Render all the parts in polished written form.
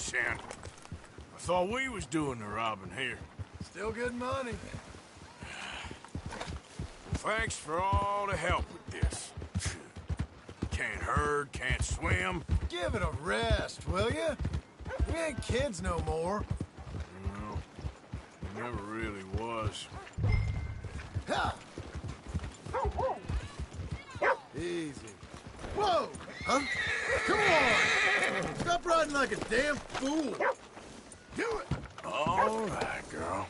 cent. I thought we was doing the robbing here. Still good money. Thanks for all the help with this. Can't herd, can't swim. Give it a rest, will you? We ain't kids no more. No, it never really was. Ha! Easy. Whoa! Huh? Come on! Stop riding like a damn fool! Do it! All right, girl.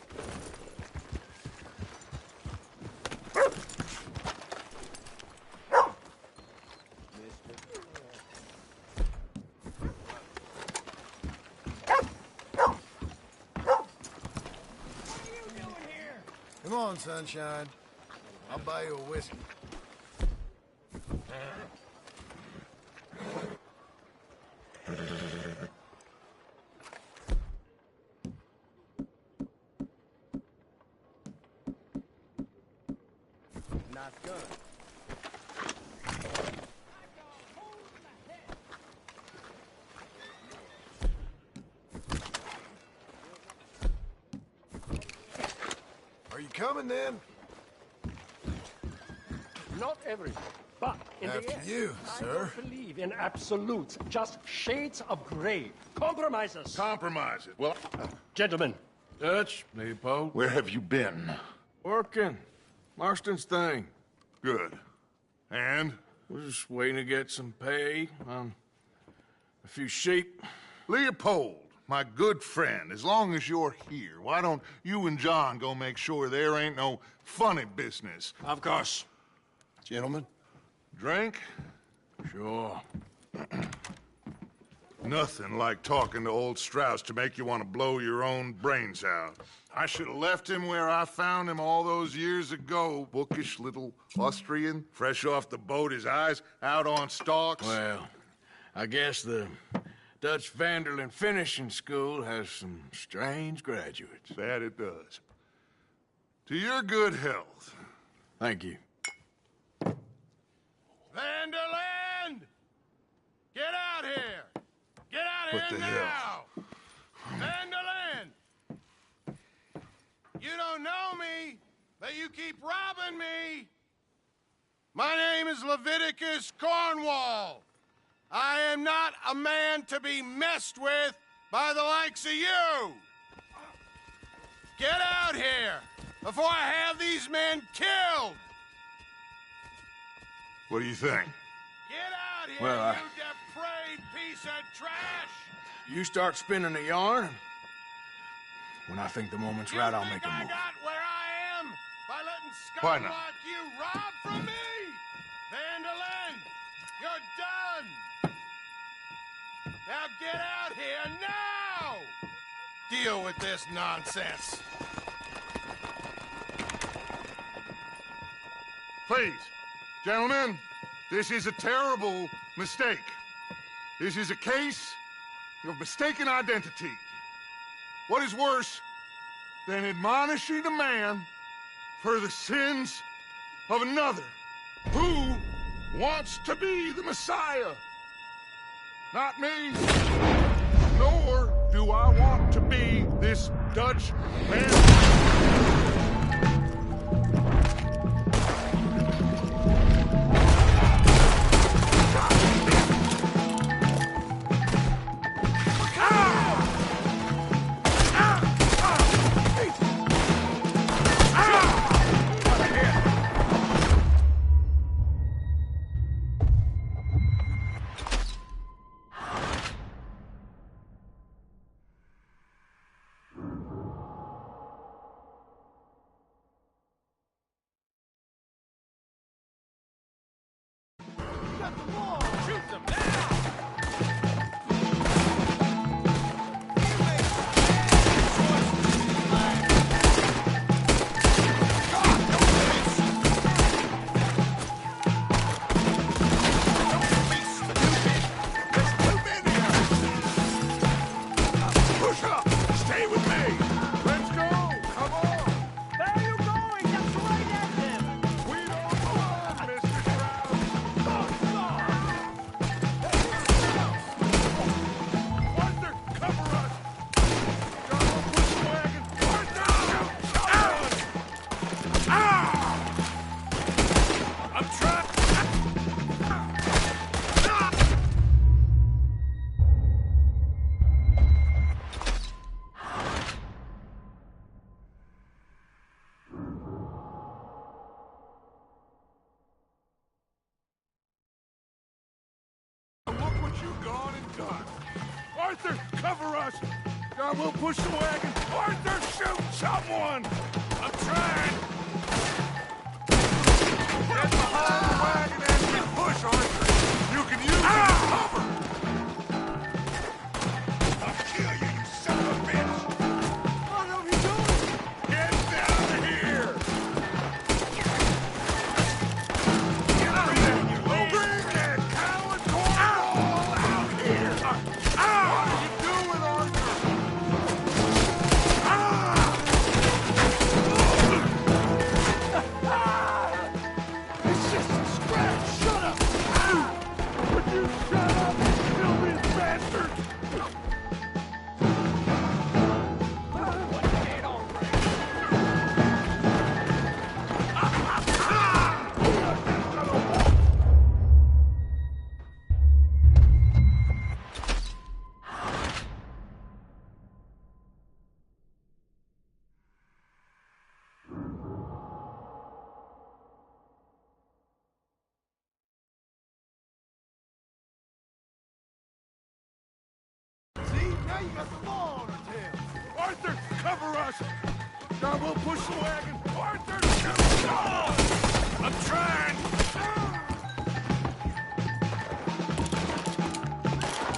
Come on, sunshine. I'll buy you a whiskey. Nice gun. Are you coming then? Not everything, but in the After end, you, I sir. don't believe in absolutes, just shades of gray. Compromises. Compromise it. Well, Gentlemen, Dutch, Leopold. where have you been? Working. Marston's thing. Good. And? We're just waiting to get some pay on a few sheep. Leopold, my good friend, as long as you're here, why don't you and John go make sure there ain't no funny business? Of course. Gentlemen. Drink? Sure. Nothing like talking to old Strauss to make you want to blow your own brains out. I should have left him where I found him all those years ago. Bookish little Austrian, fresh off the boat, his eyes out on stalks. Well, I guess the Dutch Vanderlyn Finishing School has some strange graduates. That it does. To your good health. Thank you. Vanderland! Get out here! Get out What here the now! Vanderland! You don't know me, but you keep robbing me! My name is Leviticus Cornwall. I am not a man to be messed with by the likes of you! Get out here before I have these men killed! What do you think? Get out here, Well, you depraved piece of trash! You start spinning the yarn. When I think the moment's right, I'll make a I move. got where I am by letting Why scum not? like you rob from me? Vanderlyn, you're done! Now get out here now! Deal with this nonsense. Please, gentlemen, this is a terrible mistake. This is a case of mistaken identity. What is worse than admonishing a man for the sins of another who wants to be the Messiah? Not me, nor do I want to be this Dutch man. God. Arthur, cover us! God, we'll push the wagon! Arthur, shoot someone! I'm trying! Get behind the wagon and you push, Arthur! You can use it as cover! I'll kill you, you son of a bitch! What are we doing? Get down here! Get out of here, you little bring that coward Cornwall out here! What are you doing, Arthur? It's just a scratch! Shut up! Would you shut up, you filthy bastard? See, now you got the law on our tail. Arthur, cover us! God, we'll push the wagon. Arthur, shoot! I'm trying!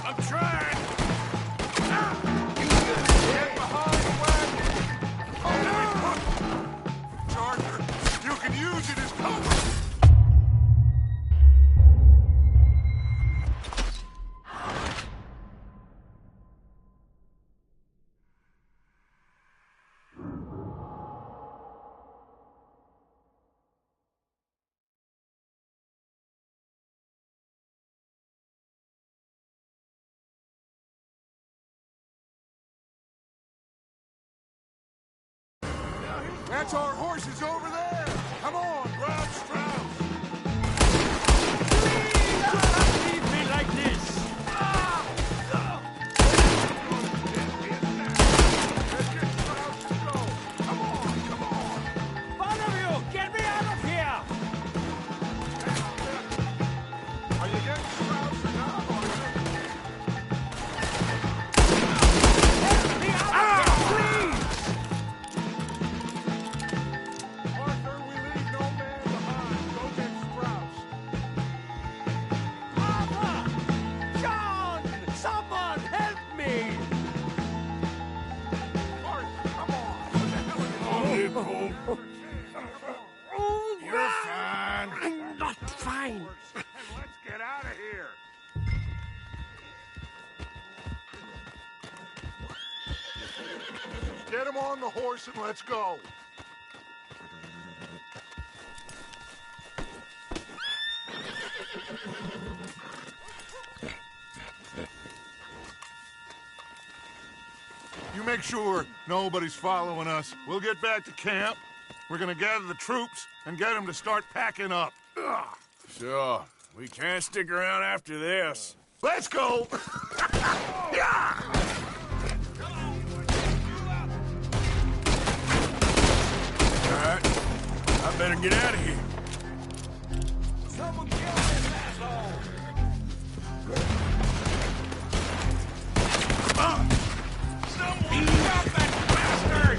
I'm trying! Get behind the wagon! Arthur, you can use it as cover! That's our horses over there! Come on, grab Strauss! Please do not leave me like this! Let's get Strauss to go! Come on, come on! One of you, get me out of here! Are you getting Strauss or not? Get me out of here, please! Arthur, we leave no man behind. Go get Strauss. Papa! John! Someone help me! Arthur, come on! What the hell are you doing? You're fine. I'm not fine. Let's get out of here! Get him on the horse and let's go! You make sure nobody's following us. We'll get back to camp. We're gonna gather the troops and get them to start packing up. Ugh. Sure. We can't stick around after this. Let's go! Yeah! All right. I better get out of here. Someone kill this asshole! Someone stop that bastard!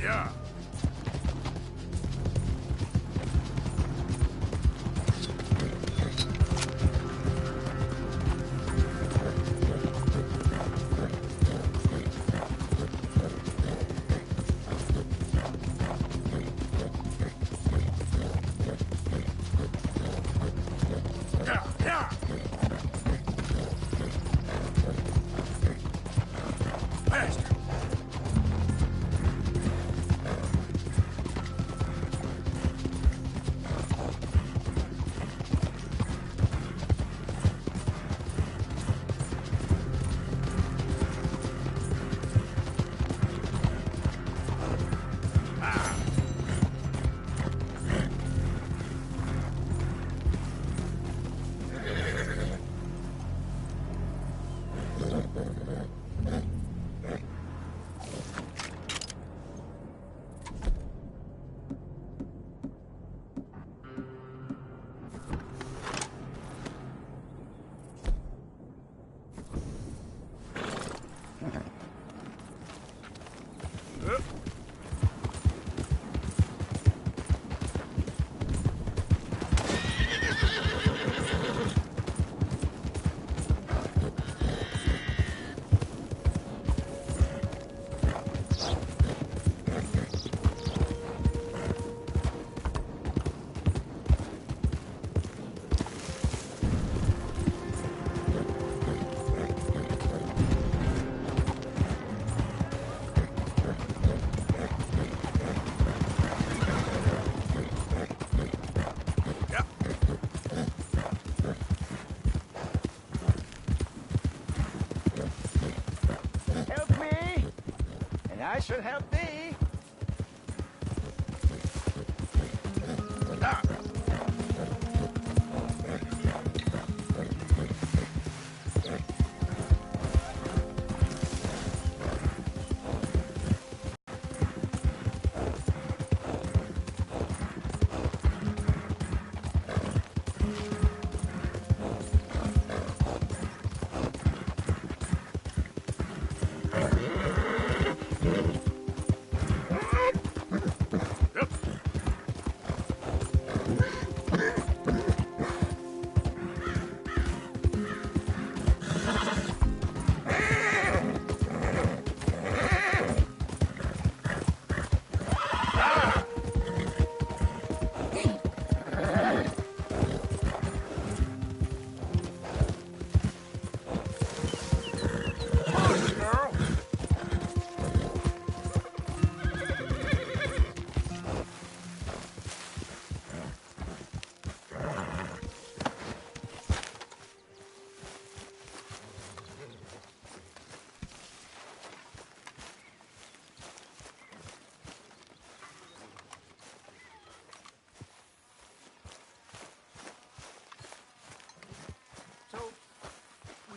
Yeah. I should help thee.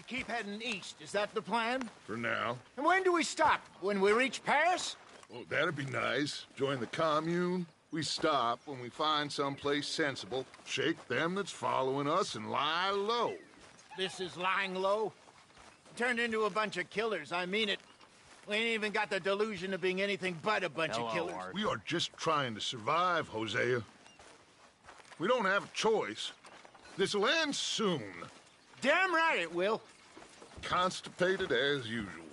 Keep heading east. Is that the plan? For now. And when do we stop? When we reach Paris? Oh, that'd be nice. Join the commune. We stop when we find someplace sensible, shake them that's following us, and lie low. This is lying low? Turned into a bunch of killers, I mean it. We ain't even got the delusion of being anything but a bunch of killers. We are just trying to survive, Hosea. We don't have a choice. This'll end soon. Damn right it will. Constipated as usual.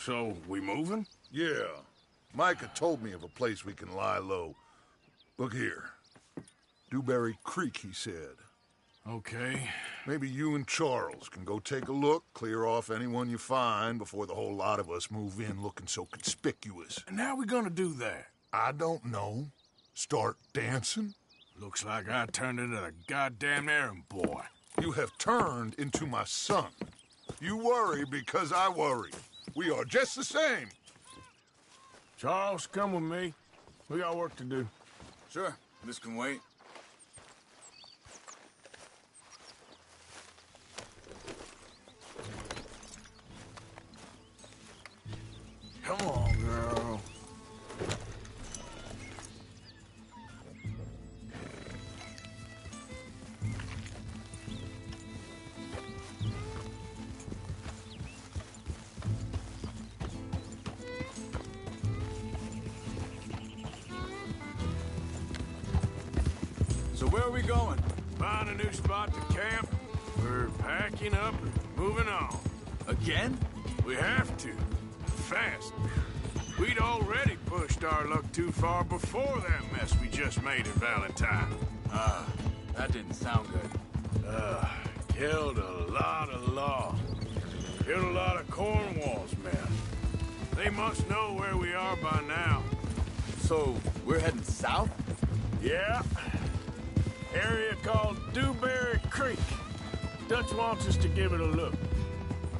So, we moving? Yeah. Micah told me of a place we can lie low. Look here. Dewberry Creek, he said. Okay. Maybe you and Charles can go take a look, clear off anyone you find before the whole lot of us move in looking so conspicuous. And how we gonna do that? I don't know. Start dancing? Looks like I turned into a goddamn errand boy. You have turned into my son. You worry because I worry. We are just the same. Charles, come with me. We got work to do. Sure, this can wait. Come on, girl. So where are we going? Find a new spot to camp. We're packing up and moving on. Again? We have to. Fast. We'd already pushed our luck too far before that mess we just made at Valentine. That didn't sound good. Killed a lot of law. Killed a lot of Cornwall's men. They must know where we are by now. So, we're heading south? Yeah. Area called Dewberry Creek. Dutch wants us to give it a look.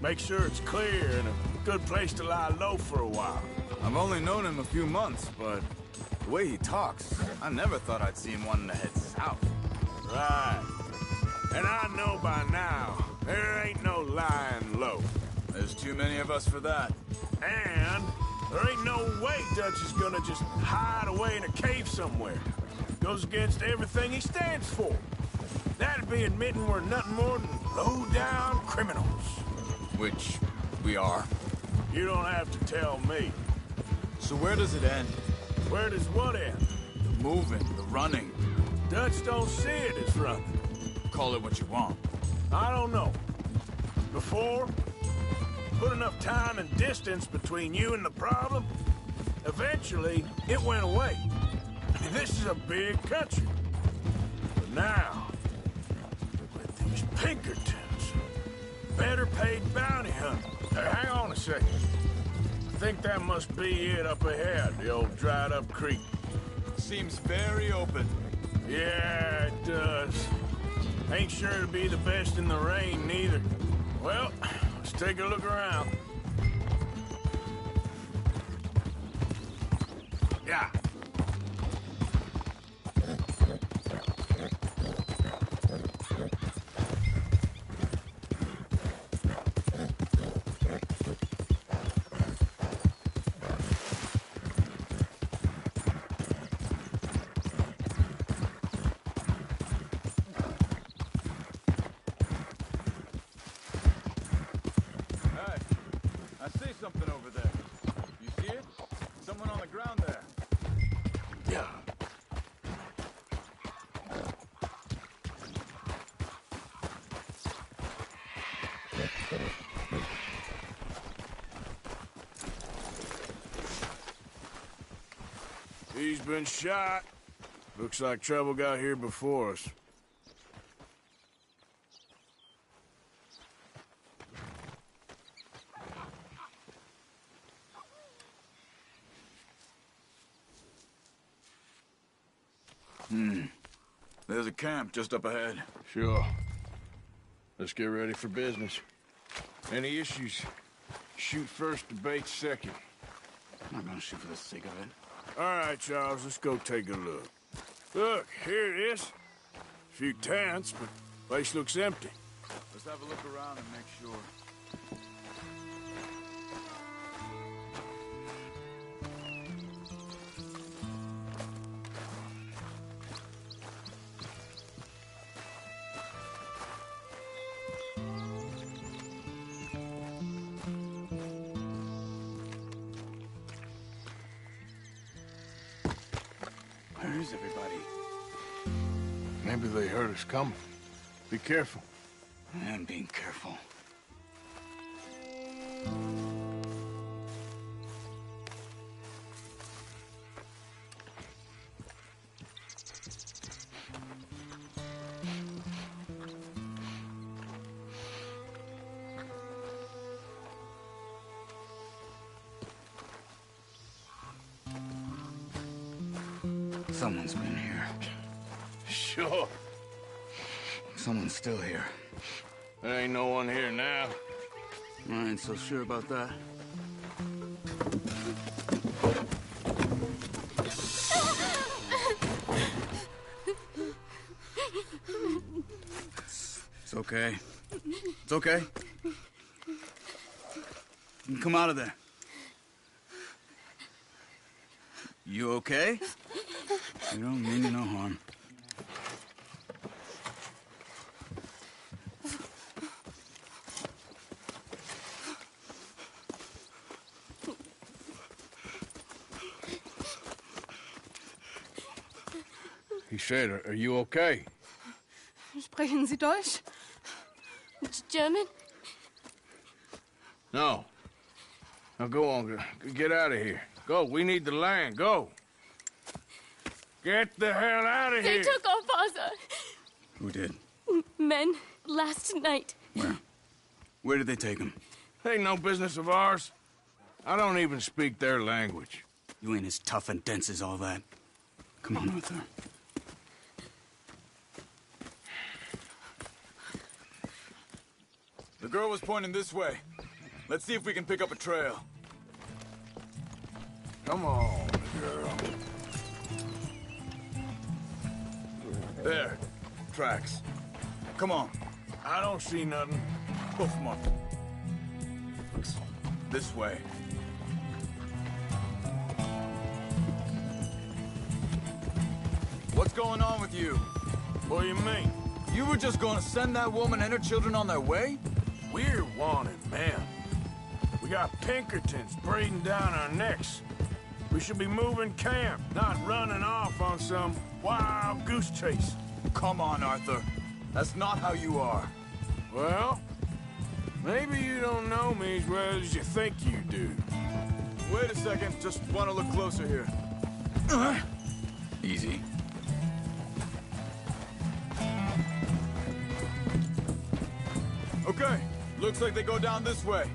Make sure it's clear and a good place to lie low for a while. I've only known him a few months, but the way he talks, I never thought I'd see him wanting to head south. Right. And I know by now, there ain't no lying low. There's too many of us for that. And there ain't no way Dutch is gonna just hide away in a cave somewhere. Goes against everything he stands for. That'd be admitting we're nothing more than low-down criminals. Which we are. You don't have to tell me. So where does it end? Where does what end? The moving, the running. Dutch don't see it as running. Call it what you want. I don't know. Before, put enough time and distance between you and the problem, eventually it went away. I mean, this is a big country. But now, with these Pinkertons, better paid bounty hunters. Hey, hang on a second. I think that must be it up ahead, the old dried-up creek. Seems very open. Yeah, it does. Ain't sure to be the best in the rain, neither. Well, let's take a look around. Yeah. Something over there. You see it? Someone on the ground there. Yeah. He's been shot. Looks like trouble got here before us. There's a camp just up ahead. Sure. Let's get ready for business. Any issues? Shoot first, debate second. I'm not gonna shoot for the sake of it. All right, Charles, let's go take a look. Look, here it is. A few tents, but place looks empty. Let's have a look around and make sure. Where is everybody? Maybe they heard us coming. Be careful. I'm being careful. Someone's been here. Sure. Someone's still here. There ain't no one here now. I ain't so sure about that. It's okay. It's okay. You can come out of there. You okay? You don't mean you no harm. He said, are you okay? Sprechen Sie Deutsch? German? No. Now go on, get out of here. Go, we need the land, go. Get the hell out of They here. took our father. Who did? Men, last night. Where? Where did they take him? Ain't no business of ours. I don't even speak their language. You ain't as tough and dense as all that. Come on, Arthur. The girl was pointing this way. Let's see if we can pick up a trail. Come on, girl. There. Tracks. Come on. I don't see nothing. Hoof mark. This way. What's going on with you? What do you mean? You were just going to send that woman and her children on their way? We're wanted, man. We got Pinkertons breathing down our necks. We should be moving camp, not running off on some wild goose chase. Come on, Arthur. That's not how you are. Well, maybe you don't know me as well as you think you do. Wait a second. Just want to look closer here. Easy. Okay. Looks like they go down this way.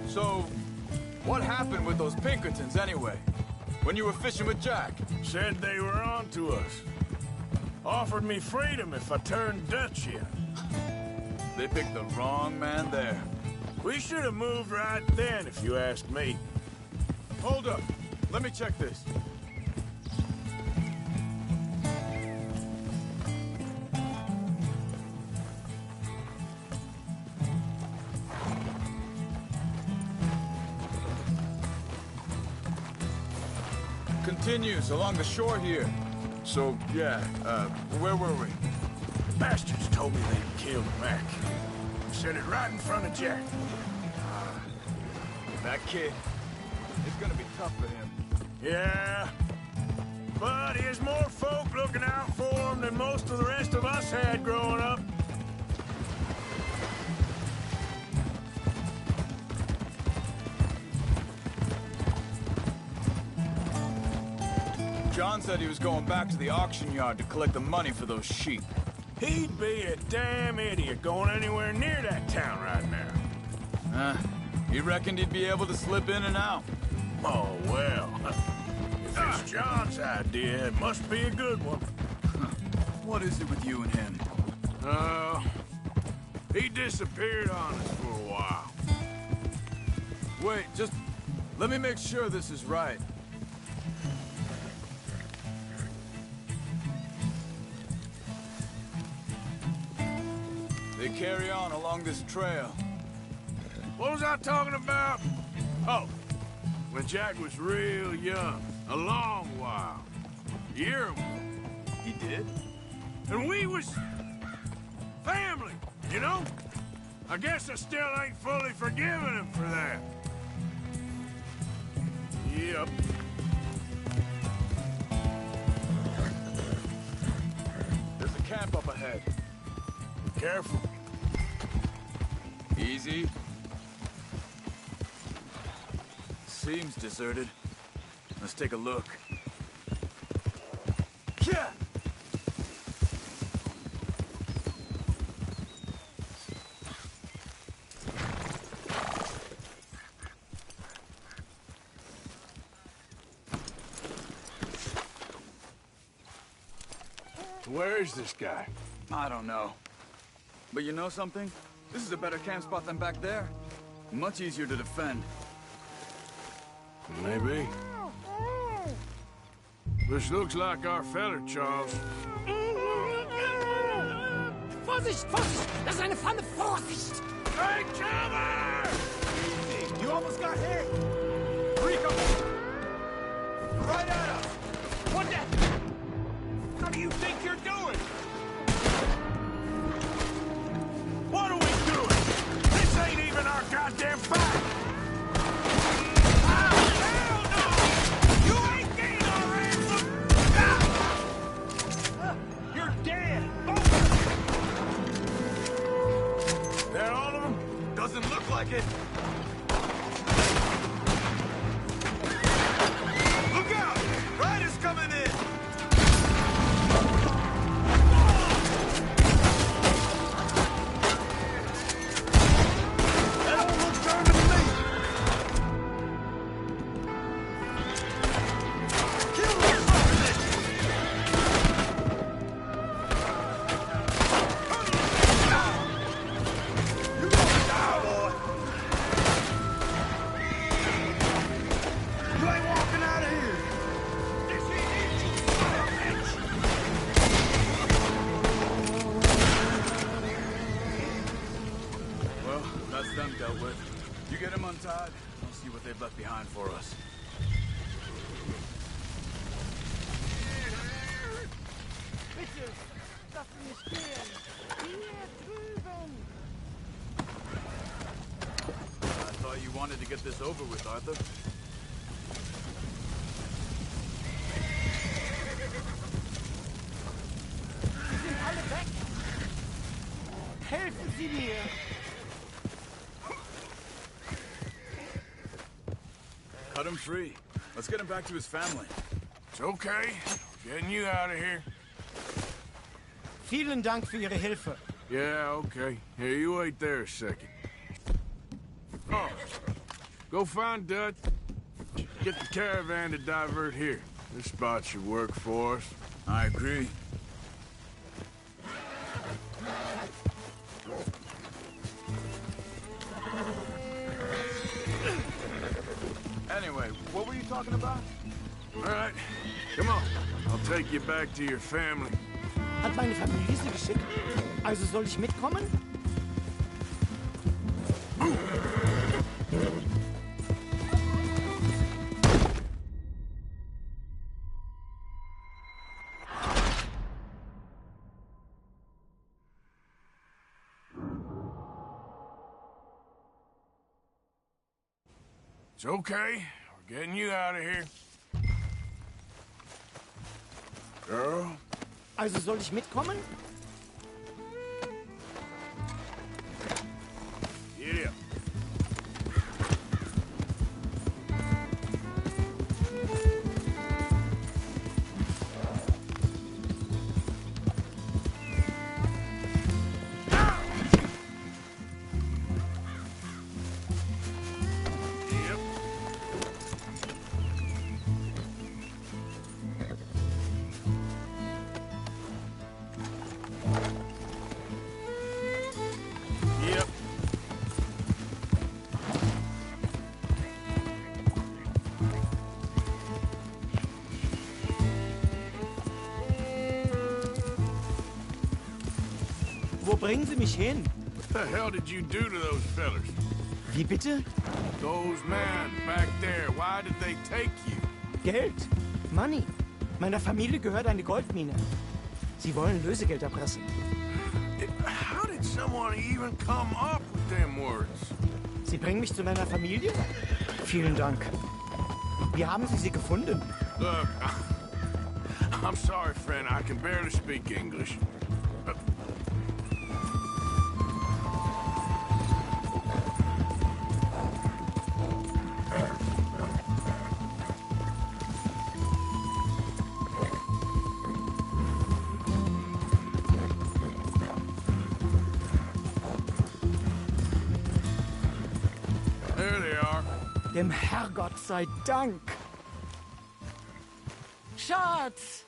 So, what happened with those Pinkertons anyway? When you were fishing with Jack? Said they were on to us. Offered me freedom if I turned Dutch in. They picked the wrong man there. We should have moved right then, if you ask me. Hold up. Let me check this. Continues along the shore here. So, yeah, where were we? Bastards told me they'd killed Mac. Said it right in front of Jack. That kid. It's gonna be tough for him. Yeah. But he has more folk looking out for him than most of the rest of us had growing up. John said he was going back to the auction yard to collect the money for those sheep. He'd be a damn idiot going anywhere near that town right now. He reckoned he'd be able to slip in and out. Oh, well. If it's John's idea, it must be a good one. What is it with you and him? He disappeared on us for a while. Wait, just let me make sure this is right. They carry on along this trail. What was I talking about? Oh, when Jack was real young. A long while. Year ago. He did? And we was family, you know? I guess I still ain't fully forgiven him for that. Yep. There's a camp up ahead. Be careful. Easy. Seems deserted. Let's take a look. Yeah! Where is this guy? I don't know. But you know something? This is a better camp spot than back there. Much easier to defend. Maybe. This looks like our feller, Charles. Vorsicht, Vorsicht! Das ist eine Pfanne! Vorsicht! Take cover! Easy. You almost got hit. Rico! Right at us! What the? What do you think you're doing? What are we doing? This ain't even our goddamn fight! Oh, hell no! You ain't getting our ransom! Ah! You're dead! Both of them! They're all of them? Doesn't look like it. Look out! Riders coming in! That don't look German to me! Kill them! You gonna die, boy! You ain't walking out of here! This ain't it, you son of a bitch! Well, that's them dealt with. You get them untied, I'll see what they've left behind for us. Bitte, lass mich gehen. Hier drüben. I thought you wanted to get this over with, Arthur. Sie sind alle weg. Helfen Sie mir. Cut him free. Let's get him back to his family. It's okay. Getting you out of here. Vielen Dank für Ihre Hilfe. Yeah, okay. Here, you wait there a second. Oh, go find Dutch. Get the caravan to divert here. This spot should work for us. I agree. Anyway, what were you talking about? All right, come on. I'll take you back to your family. Hat meine Familie Sie geschickt? Also soll ich mitkommen? It's okay. We're getting you out of here. Girl, Also soll ich mitkommen? get up. Yep. Yep. Wo bringen Sie mich hin? What the hell did you do to those fellers? Wie bitte? Those men back there, why did they take you? Geld. Money. Meiner Familie gehört eine Goldmine. Sie wollen Lösegeld erpressen. How did someone even come up with them words? Sie bringen mich zu meiner Familie? Vielen Dank. Wie haben Sie sie gefunden? Look, I'm sorry, friend. I can barely speak English. There they are. Dem Herrgott sei Dank. Schatz,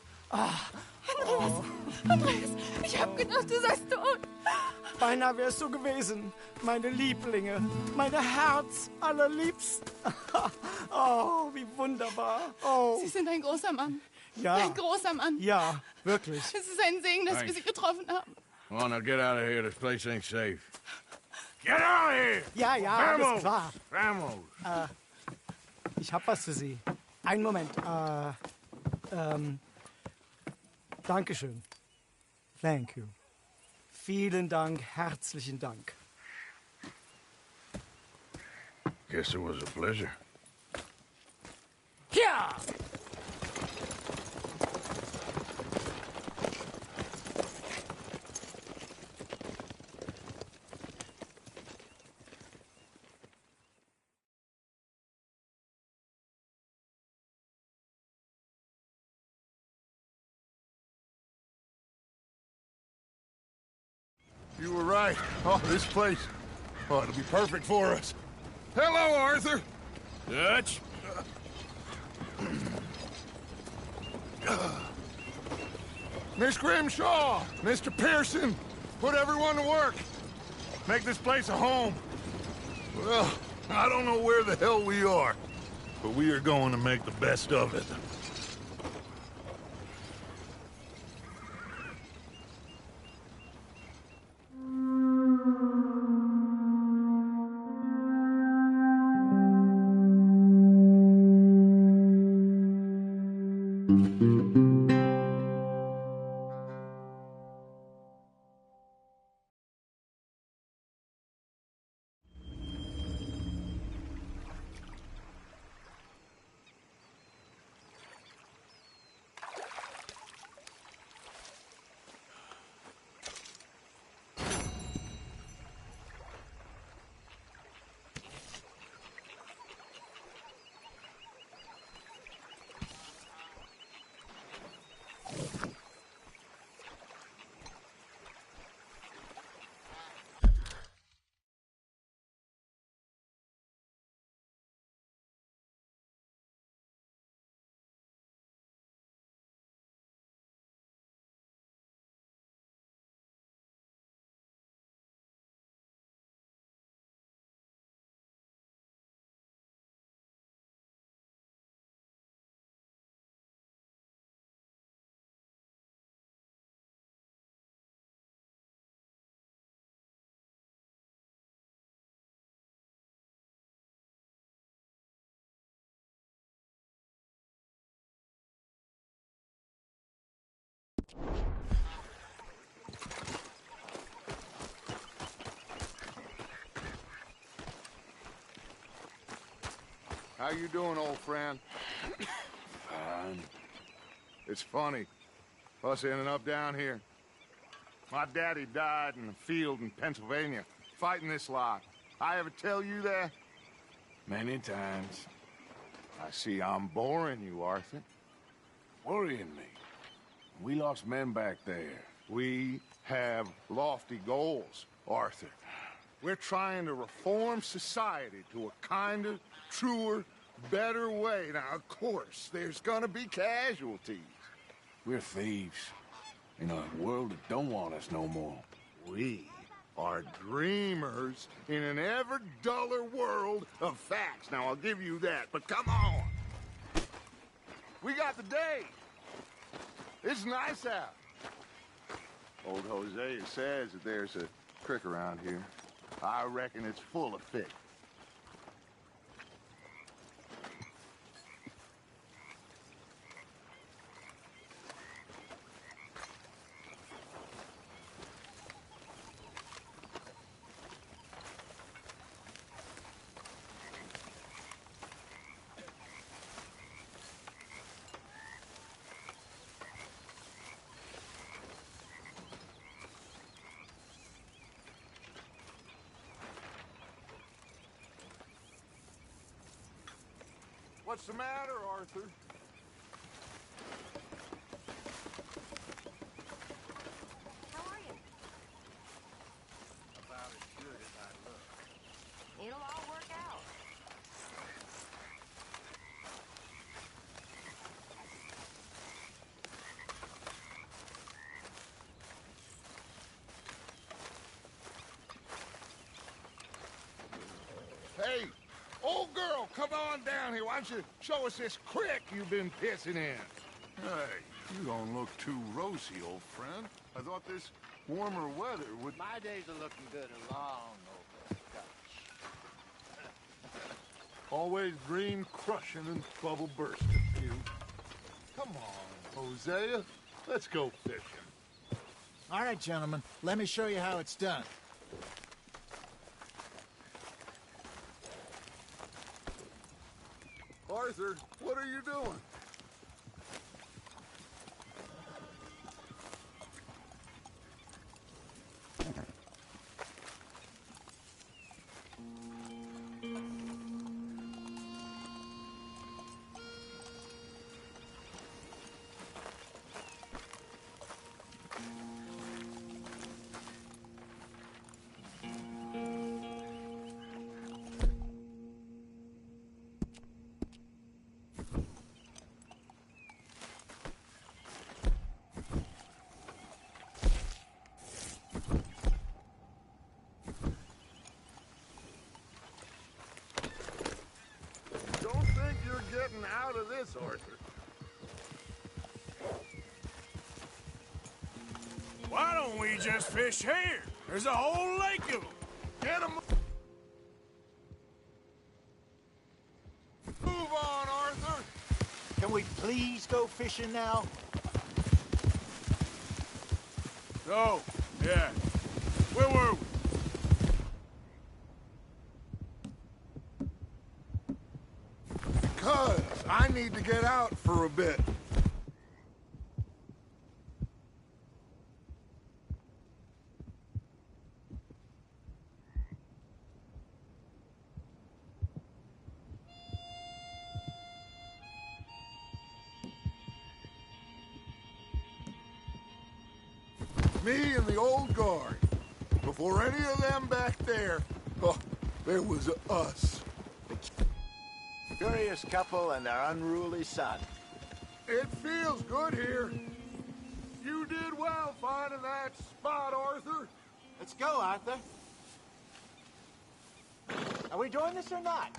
Andreas, ich hab gedacht, du seist tot. Beinahe wär's so gewesen. Meine Lieblinge, meine Herz allerliebsten. Oh, wie wunderbar. Oh, Sie sind ein großer Mann. ja. Ein großer Mann. Ja, wirklich. Es ist ein Segen, dass wir Sie getroffen haben. Come on, now get out of here. This place ain't safe. Get out of here! Ja, ja, alles klar. Vamos! Ich hab was für Sie. Einen Moment. Dankeschön. Thank you. Vielen Dank, herzlichen Dank. Guess it was a pleasure. Ja! You were right. Oh, this place. Oh, it'll be perfect for us. Hello, Arthur. Dutch? Miss Grimshaw, Mr. Pearson, put everyone to work. Make this place a home. Well, I don't know where the hell we are, but we are going to make the best of it. How you doing, old friend? Fine. It's funny, us ending up down here. My daddy died in the field in Pennsylvania, fighting this lot. I ever tell you that? Many times. I see I'm boring you, Arthur. Worrying me. We lost men back there. We have lofty goals, Arthur. We're trying to reform society to a kinder, truer, better way. Now, of course, there's gonna be casualties. We're thieves. In a world that don't want us no more. We are dreamers in an ever duller world of facts. Now, I'll give you that, but come on. We got the day. It's nice out. Old Hosea says that there's a creek around here. I reckon it's full of fish. What's the matter, Arthur? How are you? About as good as I look. It'll all work out. Oh, come on down here. Why don't you show us this creek you've been pissing in? Hey, you don't look too rosy, old friend. I thought this warmer weather would... My days are looking good along over Dutch. Always dream crushing and bubble bursting, you. Come on, Hosea. Let's go fishing. All right, gentlemen. Let me show you how it's done. Arthur, what are you doing? Don't think you're getting out of this, Arthur. Why don't we just fish here? There's a whole lake of them. Get him! Move on, Arthur! Can we please go fishing now? Oh, yeah. Where were we? Because I need to get out for a bit. Me and the old guard. Before any of them back there, oh, there was us. Curious couple and their unruly son. It feels good here. You did well finding that spot, Arthur. Let's go, Arthur. Are we doing this or not?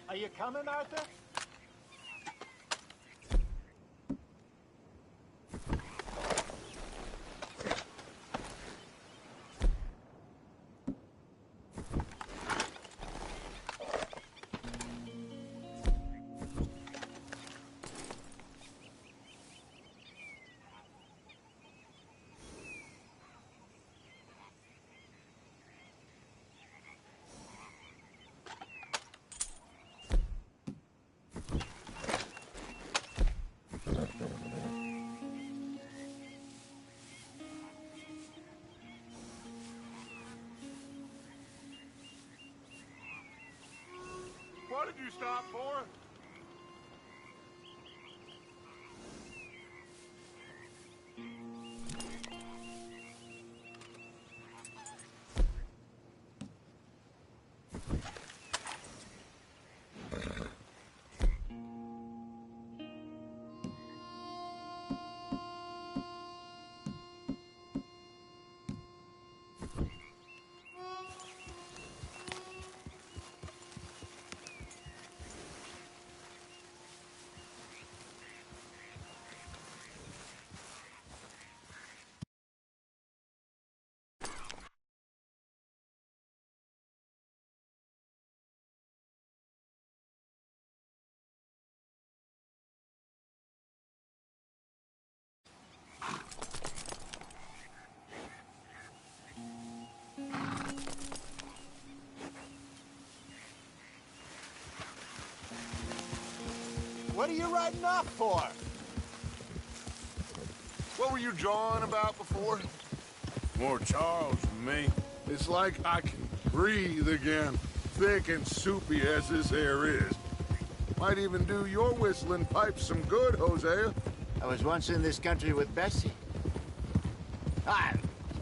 Are you coming, Arthur? What did you stop for? What are you riding off for? What were you jawing about before? More Charles than me. It's like I can breathe again, thick and soupy as this air is. Might even do your whistling pipes some good, Hosea. I was once in this country with Bessie. Ah,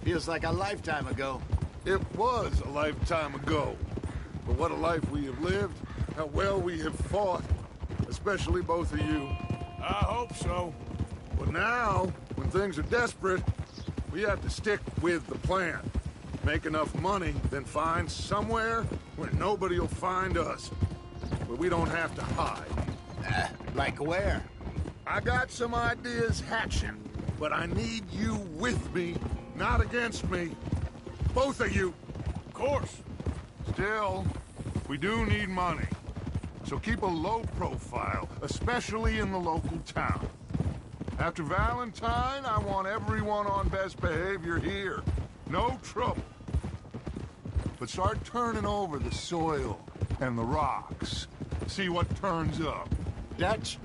feels like a lifetime ago. It was a lifetime ago. But what a life we have lived, how well we have fought, especially both of you. I hope so. But now, when things are desperate, we have to stick with the plan. Make enough money, then find somewhere where nobody will find us. Where we don't have to hide. Like where? I got some ideas hatching, but I need you with me, not against me. Both of you. Of course. Still, we do need money. So keep a low profile, especially in the local town. After Valentine, I want everyone on best behavior here. No trouble. But start turning over the soil and the rocks. See what turns up. Dutch,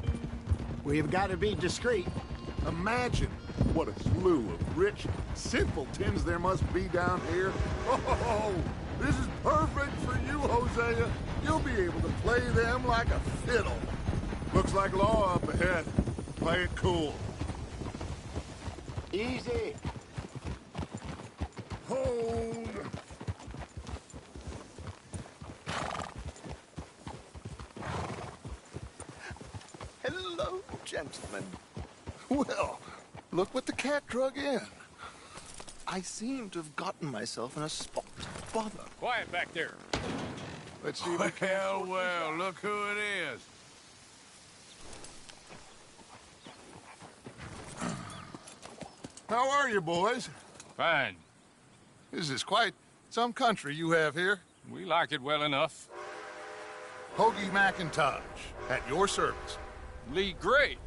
we've got to be discreet. Imagine what a slew of rich simpletons there must be down here. Oh, this is perfect for you, Hosea. You'll be able to play them like a fiddle. Looks like law up ahead. Play it cool. Easy. Hold. Hello, gentlemen. Well, look what the cat drug in. I seem to have gotten myself in a spot of bother. Quiet back there. Let's see if we can. Well, look who it is. How are you, boys? Fine. This is quite some country you have here. We like it well enough. Hoagie McIntosh, at your service. Lee Gray.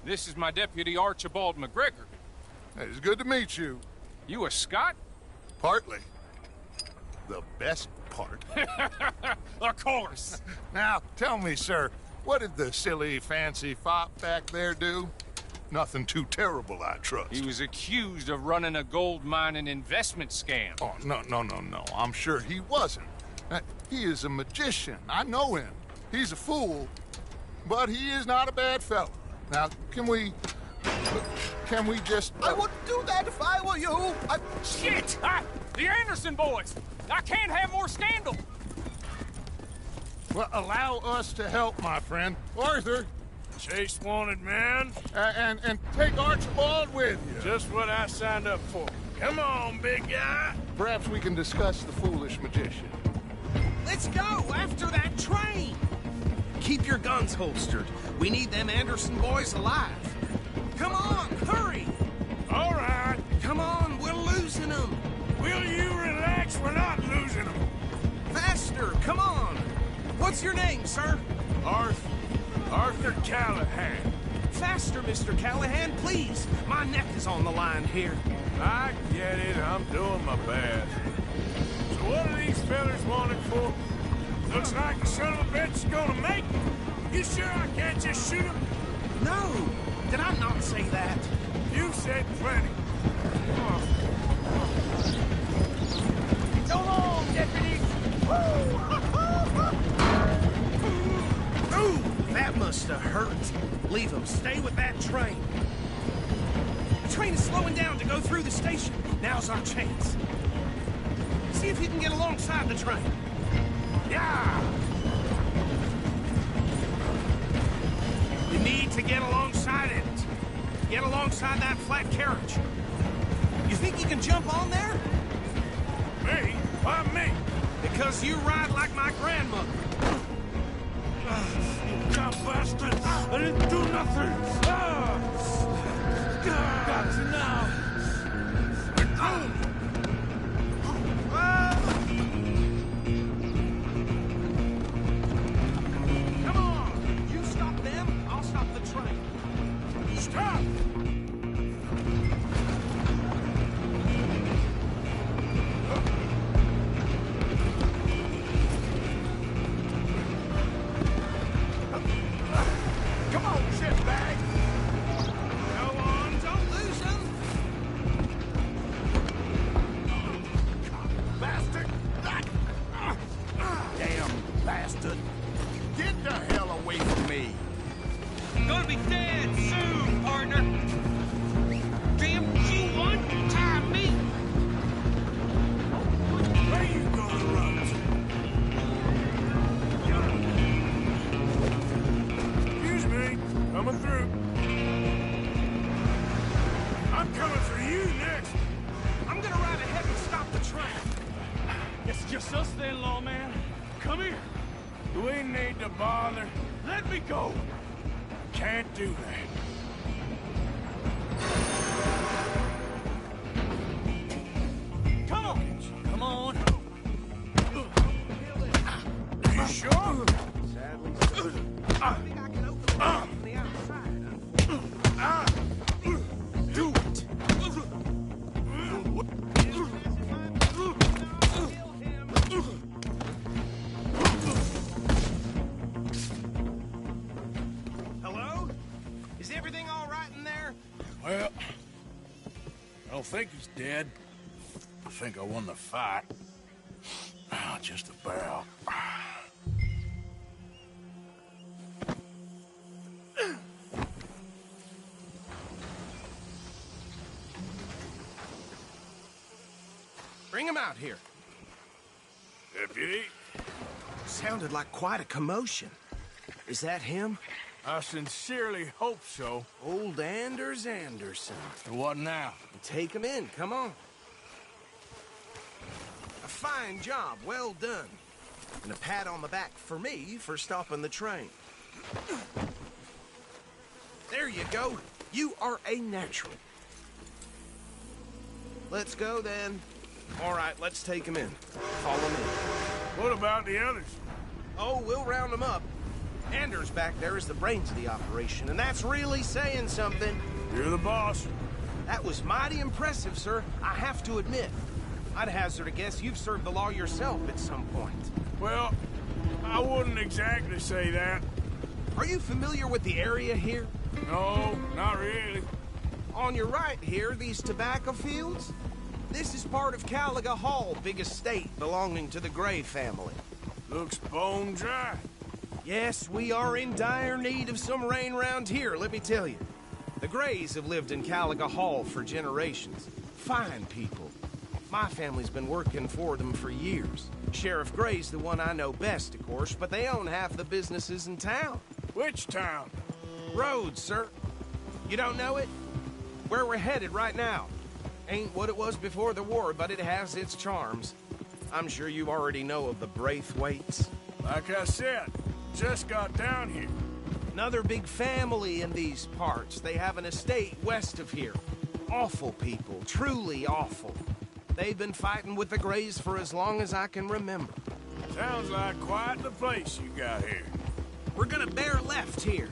This is my deputy Archibald McGregor. It's good to meet you. You a Scot? Partly. The best part. Of course. Now, tell me, sir, what did the silly, fancy fop back there do? Nothing too terrible, I trust. He was accused of running a gold mining investment scam. Oh, no. I'm sure he wasn't. He is a magician. I know him. He's a fool, but he is not a bad fellow. Now, can we just... I wouldn't do that if I were you. Shit! The Anderson boys! I can't have more scandal! Well, allow us to help, my friend. Arthur, Chase wanted man. and take Archibald with you. Just what I signed up for. Come on, big guy. Perhaps we can discuss the foolish magician. Let's go after that train! Keep your guns holstered. We need them Anderson boys alive. Come on, hurry! All right. Come on, we're losing them. Will you relax? We're not losing them. Faster, come on. What's your name, sir? Arthur Callahan. Faster, Mr. Callahan, please. My neck is on the line here. I get it. I'm doing my best. So what are these fellas wanted for? Looks like the son of a bitch is gonna make it. You sure I can't just shoot him? No, did I not say that? You said plenty. So long, deputy! Ooh, that must have hurt. Leave him. Stay with that train. The train is slowing down to go through the station. Now's our chance. See if you can get alongside the train. Yeah! You need to get alongside it. Get alongside that flat carriage. You think you can jump on there? Me? Why me? Because you ride like my grandmother. You dumb bastard! I didn't do nothing! Got you now! Come on! You stop them, I'll stop the train. Stop! Come on! You next! I'm gonna ride ahead and stop the train. It's just us then, lawman. Come here. Do we need to bother? Let me go. Can't do that. Come on. Come on. You sure? Sadly, so. I think I can open the door from the outside. Do it! Hello? Is everything all right in there? Well, I don't think he's dead. I think I won the fight. Just about. Bring him out here. Deputy, Sounded like quite a commotion. Is that him? I sincerely hope so. Old Anders Anderson. What now? Take him in, come on. A fine job, well done. And a pat on the back for me for stopping the train. There you go. You are a natural. Let's go, then. All right, let's take him in. Follow me. What about the others? Oh, we'll round them up. Anders back there is the brains of the operation, and that's really saying something. You're the boss. That was mighty impressive, sir. I have to admit. I'd hazard a guess you've served the law yourself at some point. Well, I wouldn't exactly say that. Are you familiar with the area here? No, not really. On your right here, these tobacco fields? This is part of Caliga Hall, big estate belonging to the Gray family. Looks bone dry. Yes, we are in dire need of some rain round here, let me tell you. The Grays have lived in Caliga Hall for generations. Fine people. My family's been working for them for years. Sheriff Gray's the one I know best, of course, but they own half the businesses in town. Which town? Rhodes, sir. You don't know it? Where we're headed right now. Ain't what it was before the war, but it has its charms. I'm sure you already know of the Braithwaites. Like I said, just got down here. Another big family in these parts. They have an estate west of here. Awful people, truly awful. They've been fighting with the Grays for as long as I can remember. Sounds like quite the place you got here. We're gonna bear left here.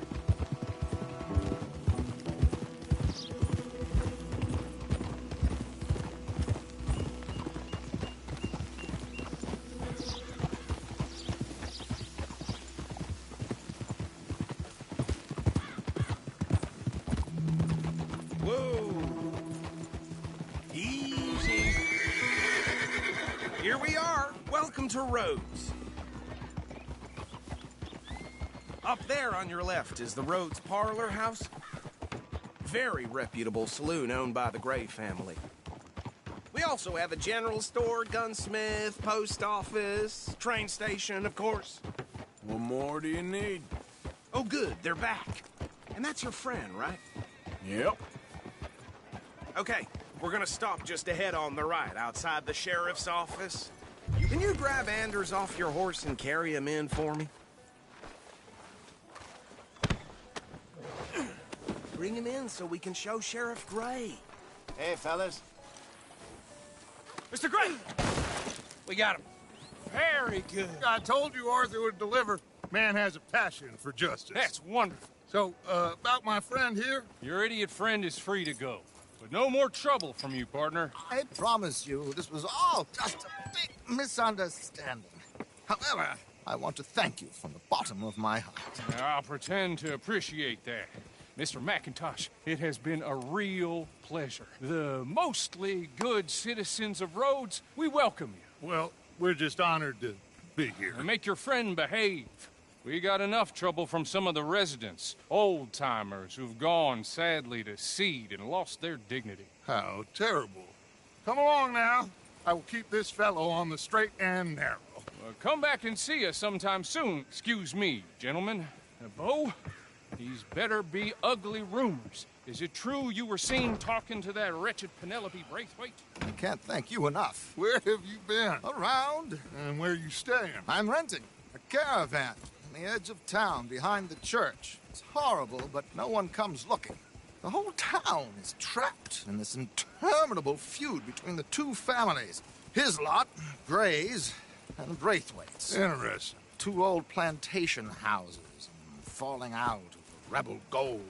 Here we are. Welcome to Rhodes. Up there on your left is the Rhodes Parlor House. Very reputable saloon owned by the Gray family. We also have a general store, gunsmith, post office, train station, of course. What more do you need? Oh, good. They're back. And that's your friend, right? Yep. Okay. We're gonna stop just ahead on the right, outside the sheriff's office. Can you grab Anders off your horse and carry him in for me? Bring him in so we can show Sheriff Gray. Hey, fellas. Mr. Gray! We got him. Very good. I told you Arthur would deliver. Man has a passion for justice. That's wonderful. So, about my friend here? Your idiot friend is free to go. But no more trouble from you, partner. I promise you, this was all just a big misunderstanding. However, I want to thank you from the bottom of my heart. I'll pretend to appreciate that. Mr. McIntosh, it has been a real pleasure. The mostly good citizens of Rhodes, we welcome you. Well, we're just honored to be here. And make your friend behave. We got enough trouble from some of the residents, old-timers who've gone, sadly, to seed and lost their dignity. How terrible. Come along now. I will keep this fellow on the straight and narrow. Come back and see us sometime soon. Excuse me, gentlemen. Bo, these better be ugly rumors. Is it true you were seen talking to that wretched Penelope Braithwaite? I can't thank you enough. Where have you been? Around. And where you staying? I'm renting a caravan on the edge of town behind the church. It's horrible, but no one comes looking. The whole town is trapped in this interminable feud between the two families. His lot, Gray's, and Braithwaite's. Interesting. Two old plantation houses, and falling out over rebel gold,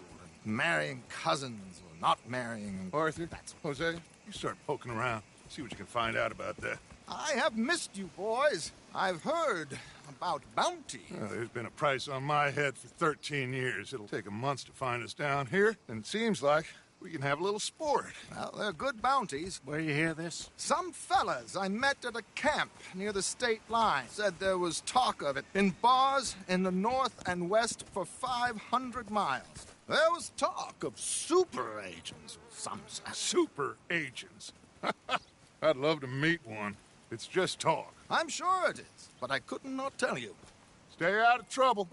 and marrying cousins or not marrying. Arthur, Jose, you start poking around. See what you can find out about that. I have missed you, boys. I've heard about bounty. Well, there's been a price on my head for 13 years. It'll take 'em months to find us down here, and it seems like we can have a little sport. Well, they're good bounties. Where you hear this? Some fellas I met at a camp near the state line said there was talk of it in bars in the north and west for 500 miles. There was talk of super agents or some such. Super agents. I'd love to meet one. It's just talk. I'm sure it is, but I couldn't not tell you. Stay out of trouble.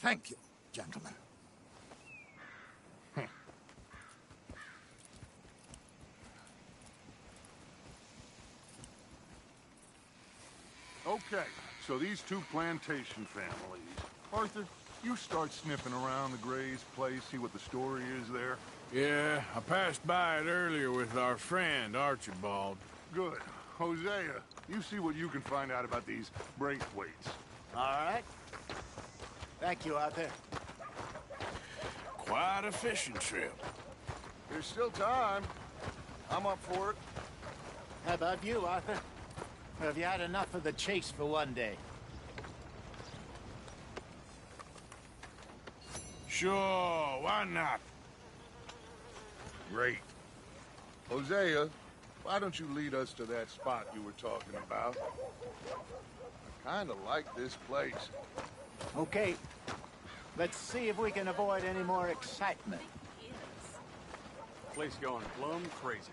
Thank you, gentlemen. Okay, so these two plantation families. Arthur, you start sniffing around the Gray's place, see what the story is there. Yeah, I passed by it earlier with our friend, Archibald. Good. Hosea, you see what you can find out about these Braithwaites. All right. Thank you, Arthur. Quite a fishing trip. There's still time. I'm up for it. How about you, Arthur? Or have you had enough of the chase for one day? Sure, why not? Great. Hosea, why don't you lead us to that spot you were talking about? I kind of like this place. Okay. Let's see if we can avoid any more excitement. Place going plumb crazy.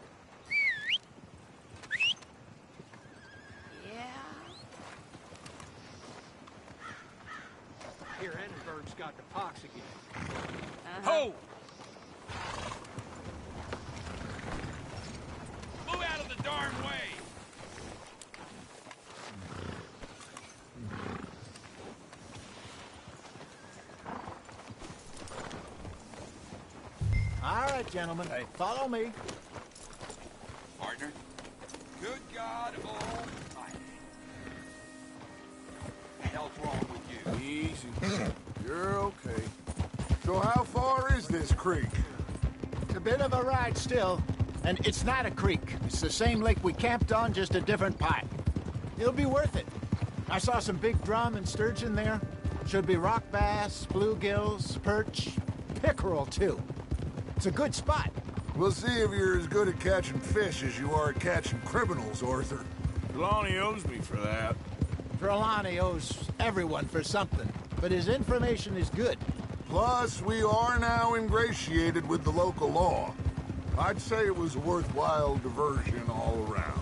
Yeah. Here, Annenberg's got the pox again. Ho! Move out of the darn way! All right, gentlemen. Follow me. Partner. Good God almighty. The hell's wrong with you? Easy. You're okay. So how far is this creek? It's a bit of a ride still. And it's not a creek. It's the same lake we camped on, just a different part. It'll be worth it. I saw some big drum and sturgeon there. Should be rock bass, bluegills, perch, pickerel, too. It's a good spot. We'll see if you're as good at catching fish as you are at catching criminals, Arthur. Lonnie owes me for that. Trelawney owes everyone for something, but his information is good. Plus, we are now ingratiated with the local law. I'd say it was a worthwhile diversion all around.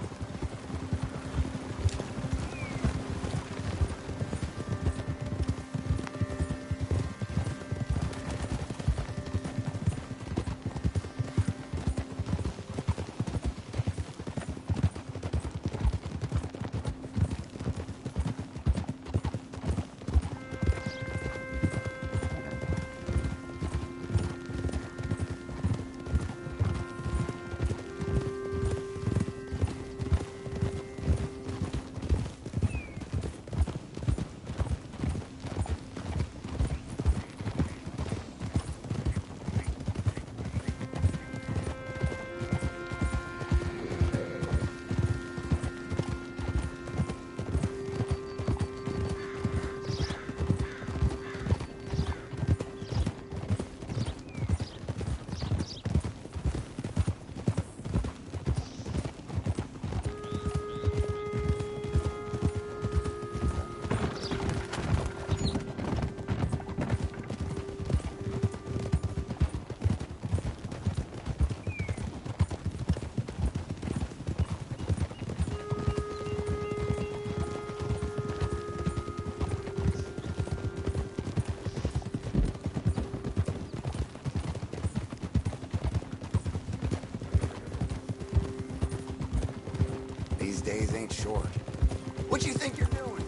days ain't short. What you think you're doing?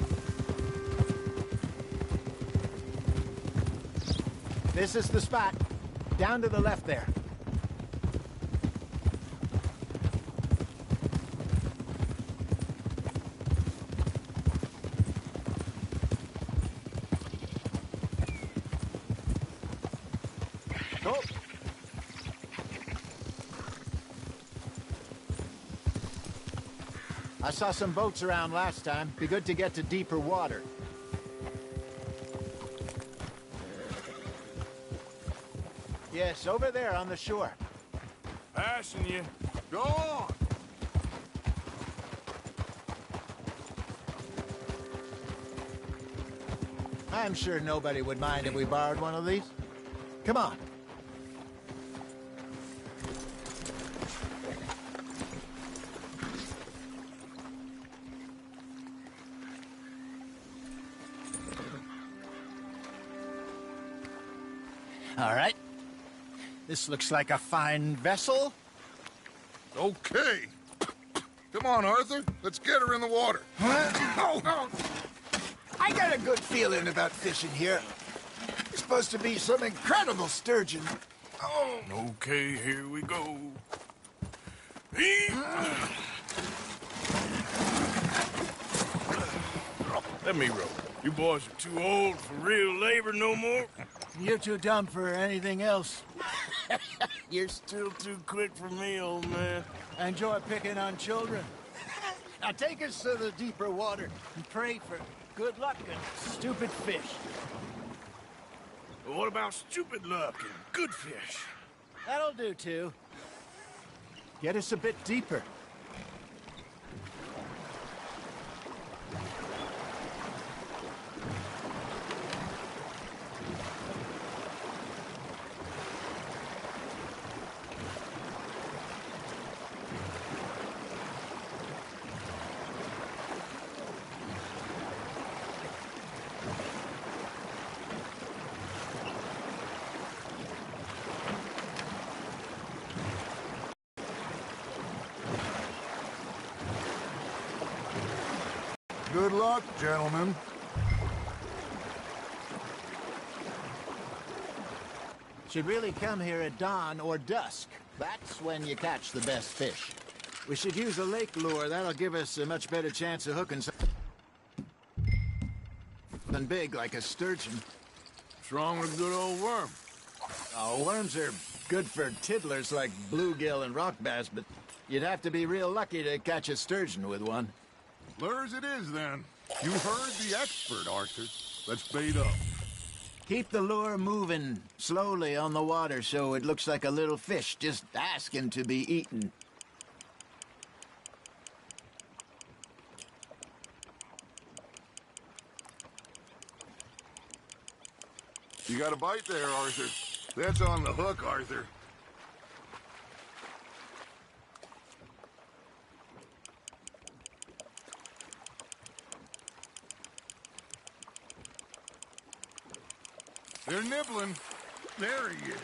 This is the spot. Down to the left there. Go. I saw some boats around last time. Be good to get to deeper water. Yes, over there on the shore. Passing you. Go on! I'm sure nobody would mind if we borrowed one of these. Come on. All right. This looks like a fine vessel. Okay. Come on, Arthur. Let's get her in the water. Oh. I got a good feeling about fishing here. It's supposed to be some incredible sturgeon. Oh. Okay, here we go. Let me row. You boys are too old for real labor no more. You're too dumb for anything else. You're still too quick for me, old man. Enjoy picking on children. Now take us to the deeper water and pray for good luck and stupid fish. Well, what about stupid luck and good fish? That'll do, too. Get us a bit deeper. Good luck, gentlemen. Should really come here at dawn or dusk. That's when you catch the best fish. We should use a lake lure. That'll give us a much better chance of hooking something big like a sturgeon. What's wrong with a good old worm? Oh, worms are good for tiddlers like bluegill and rock bass, but you'd have to be real lucky to catch a sturgeon with one. Lures it is, then. You heard the expert, Arthur. Let's bait up. Keep the lure moving slowly on the water so it looks like a little fish just asking to be eaten. You got a bite there, Arthur. That's on the hook, Arthur. They're nibbling. There he is.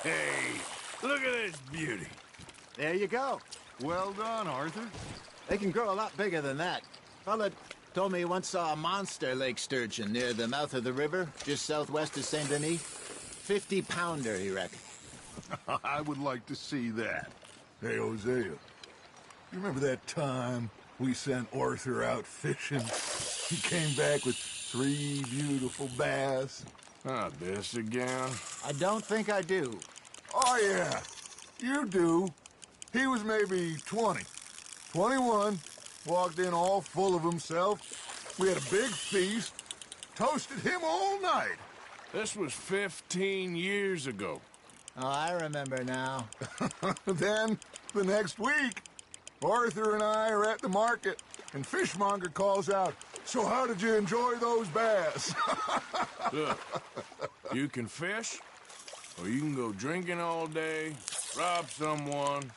Hey, look at this beauty. There you go. Well done, Arthur. They can grow a lot bigger than that. Fella told me he once saw a monster lake sturgeon near the mouth of the river, just southwest of Saint Denis. 50-pounder, he reckoned. I would like to see that. Hey, Hosea, you remember that time we sent Arthur out fishing? He came back with 3 beautiful bass. Not this again. I don't think I do. Oh, yeah. You do. He was maybe 20. 21. Walked in all full of himself. We had a big feast. Toasted him all night. This was 15 years ago. Oh, I remember now. Then, the next week, Arthur and I are at the market, and Fishmonger calls out, So how did you enjoy those bass? Look, you can fish, or you can go drinking all day, rob someone,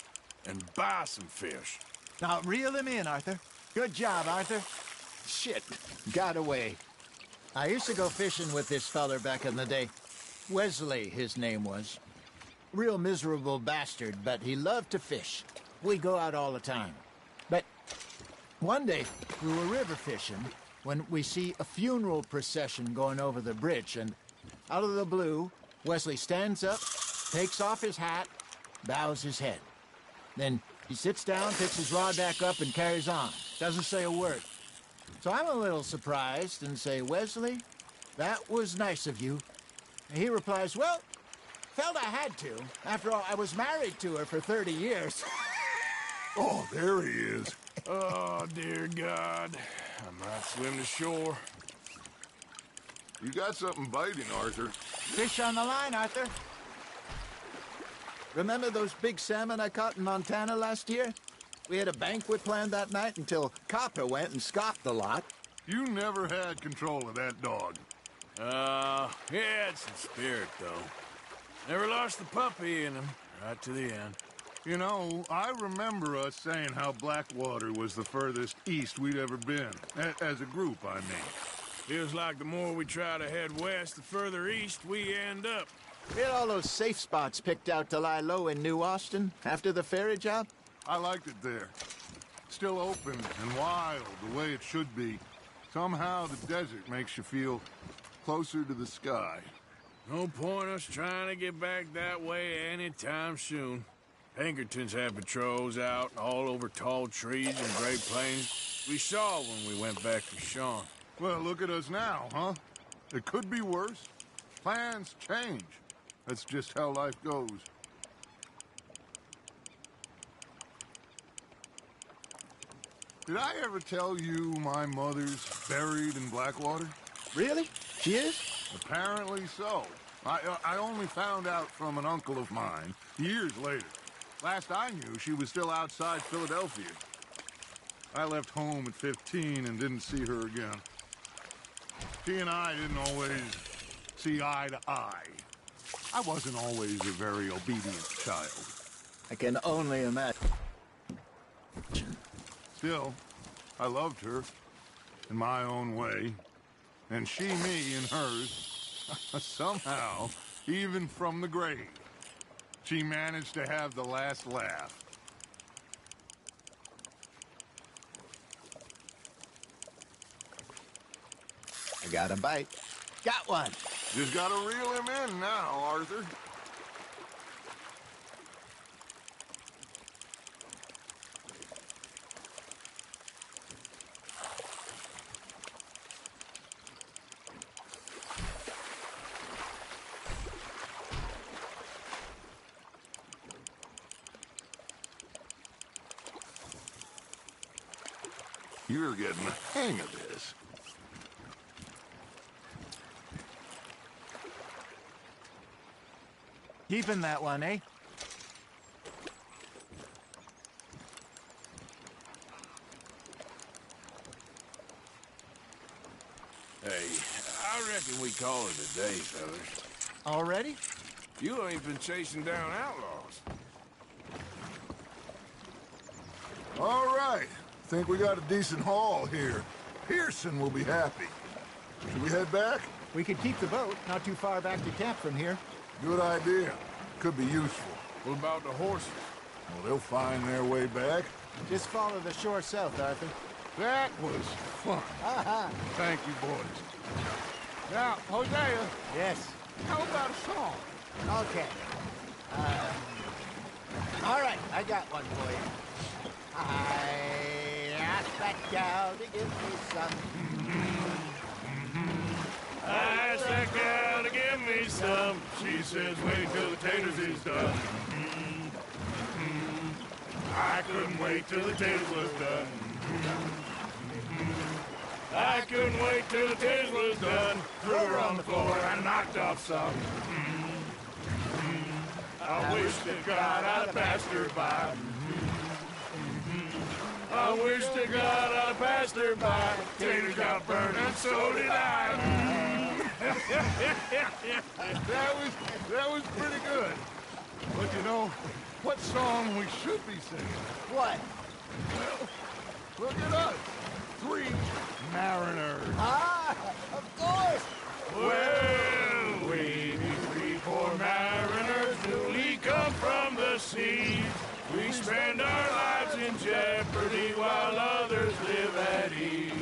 and buy some fish. Now, reel him in, Arthur. Good job, Arthur. Shit, got away. I used to go fishing with this feller back in the day. Wesley, his name was. Real miserable bastard, but he loved to fish. We go out all the time. But one day, we were river fishing when we see a funeral procession going over the bridge, and out of the blue, Wesley stands up, takes off his hat, bows his head. Then he sits down, picks his rod back up, and carries on. Doesn't say a word. So I'm a little surprised and say, Wesley, that was nice of you. And he replies, well, felt I had to. After all, I was married to her for 30 years. Oh, there he is. Oh, dear God. I might swim to shore. You got something biting, Arthur. Fish on the line, Arthur. Remember those big salmon I caught in Montana last year? We had a banquet planned that night until Copper went and scoffed the lot. You never had control of that dog. He had some spirit, though. Never lost the puppy in him, right to the end. You know, I remember us saying how Blackwater was the furthest east we'd ever been. As a group, I mean. Feels like the more we try to head west, the further east we end up. We had all those safe spots picked out to lie low in New Austin after the ferry job. I liked it there. Still open and wild, the way it should be. Somehow the desert makes you feel closer to the sky. No point us trying to get back that way anytime soon. Pinkertons had patrols out all over tall trees and Great Plains. We saw when we went back to Sean. Well, look at us now, huh? It could be worse. Plans change. That's just how life goes. Did I ever tell you my mother's buried in Blackwater? Really? She is? Apparently so. I only found out from an uncle of mine years later. Last I knew, she was still outside Philadelphia. I left home at 15 and didn't see her again. She and I didn't always see eye to eye. I wasn't always a very obedient child. I can only imagine. Still, I loved her in my own way, and she me in hers. Somehow, even from the grave, she managed to have the last laugh. I got a bite. Got one. Just gotta reel him in now, Arthur. You're getting the hang of this. Keeping that one, eh? Hey, I reckon we call it a day, fellas. Already? You ain't been chasing down outlaws. All right. Think we got a decent haul here. Pearson will be happy. Should we head back? We could keep the boat, not too far back to camp from here. Good idea. Could be useful. What about the horses? Well, they'll find their way back. Just follow the shore south, Arthur. That was fun. Thank you, boys. Now, Hosea. Yes. How about a song? Okay. All right, I got one for you. I asked that gal to give me some. I asked that gal to give me some. She says, wait till the taters is done. I couldn't wait till the taters was done. I couldn't wait till the taters was done. Threw her on the floor and knocked off some. I wish to God I'd passed her by. I wish to God I passed her by. Taters got burned and so did I. That was pretty good. But you know, what song we should be singing? What? Well, look at us. 3 mariners. Ah, of course. Well, we 3 poor mariners newly come from the sea. We spend our lives in jeopardy while others live at ease.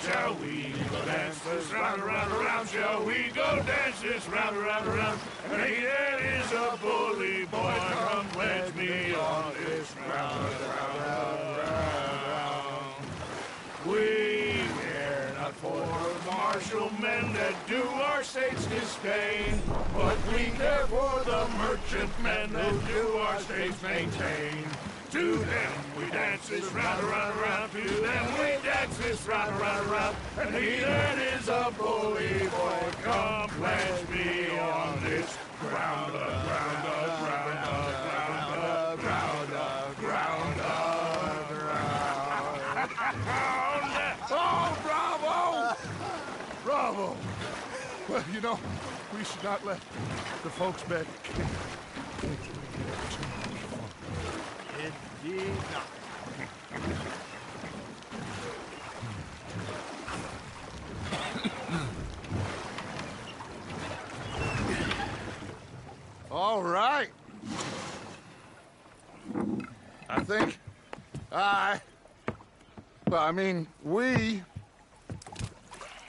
Shall we go dance this round, around, around? Shall we go dance this round, around, around? Hey, that is a bully boy. Come pledge me on this round, round, round. We care not for martial men that do our state's disdain, but we care for the merchant men who do our states maintain. To them we dance this round, around, around. To them we dance this round, around, around. And he that is a bully boy, come pledge me on this ground, ground, ground, ground, ground, ground, ground. Oh, bravo! Bravo! Well, you know, we should not let the folks back. Indeed not. All right. I think we're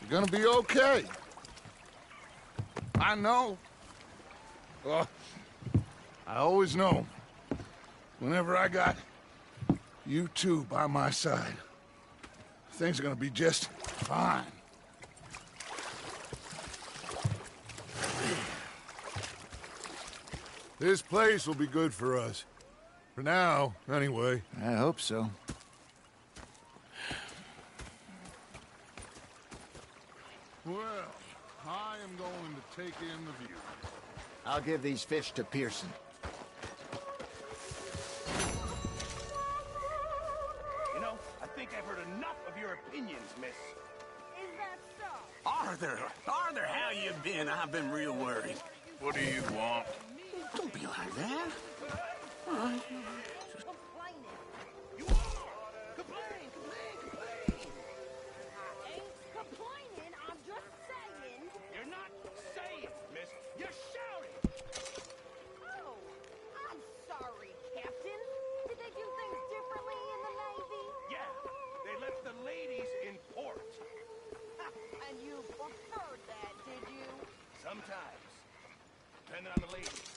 gonna be okay. I know. I always know. Whenever I got you two by my side, things are gonna be just fine. This place will be good for us. For now, anyway. I hope so. Well, I am going to take in the view. I'll give these fish to Pearson. You know, I think I've heard enough of your opinions, miss. Is that so? Arthur, how you been? I've been real worried. What do you want? Don't be like that. Complaining. You are! Complain, complain, complain! I ain't complaining, I'm just saying. You're not saying, miss. You're shouting! Oh, I'm sorry, Captain. Did they do things differently in the Navy? Yeah, they left the ladies in port. And you preferred that, did you? Sometimes. Depending on the ladies.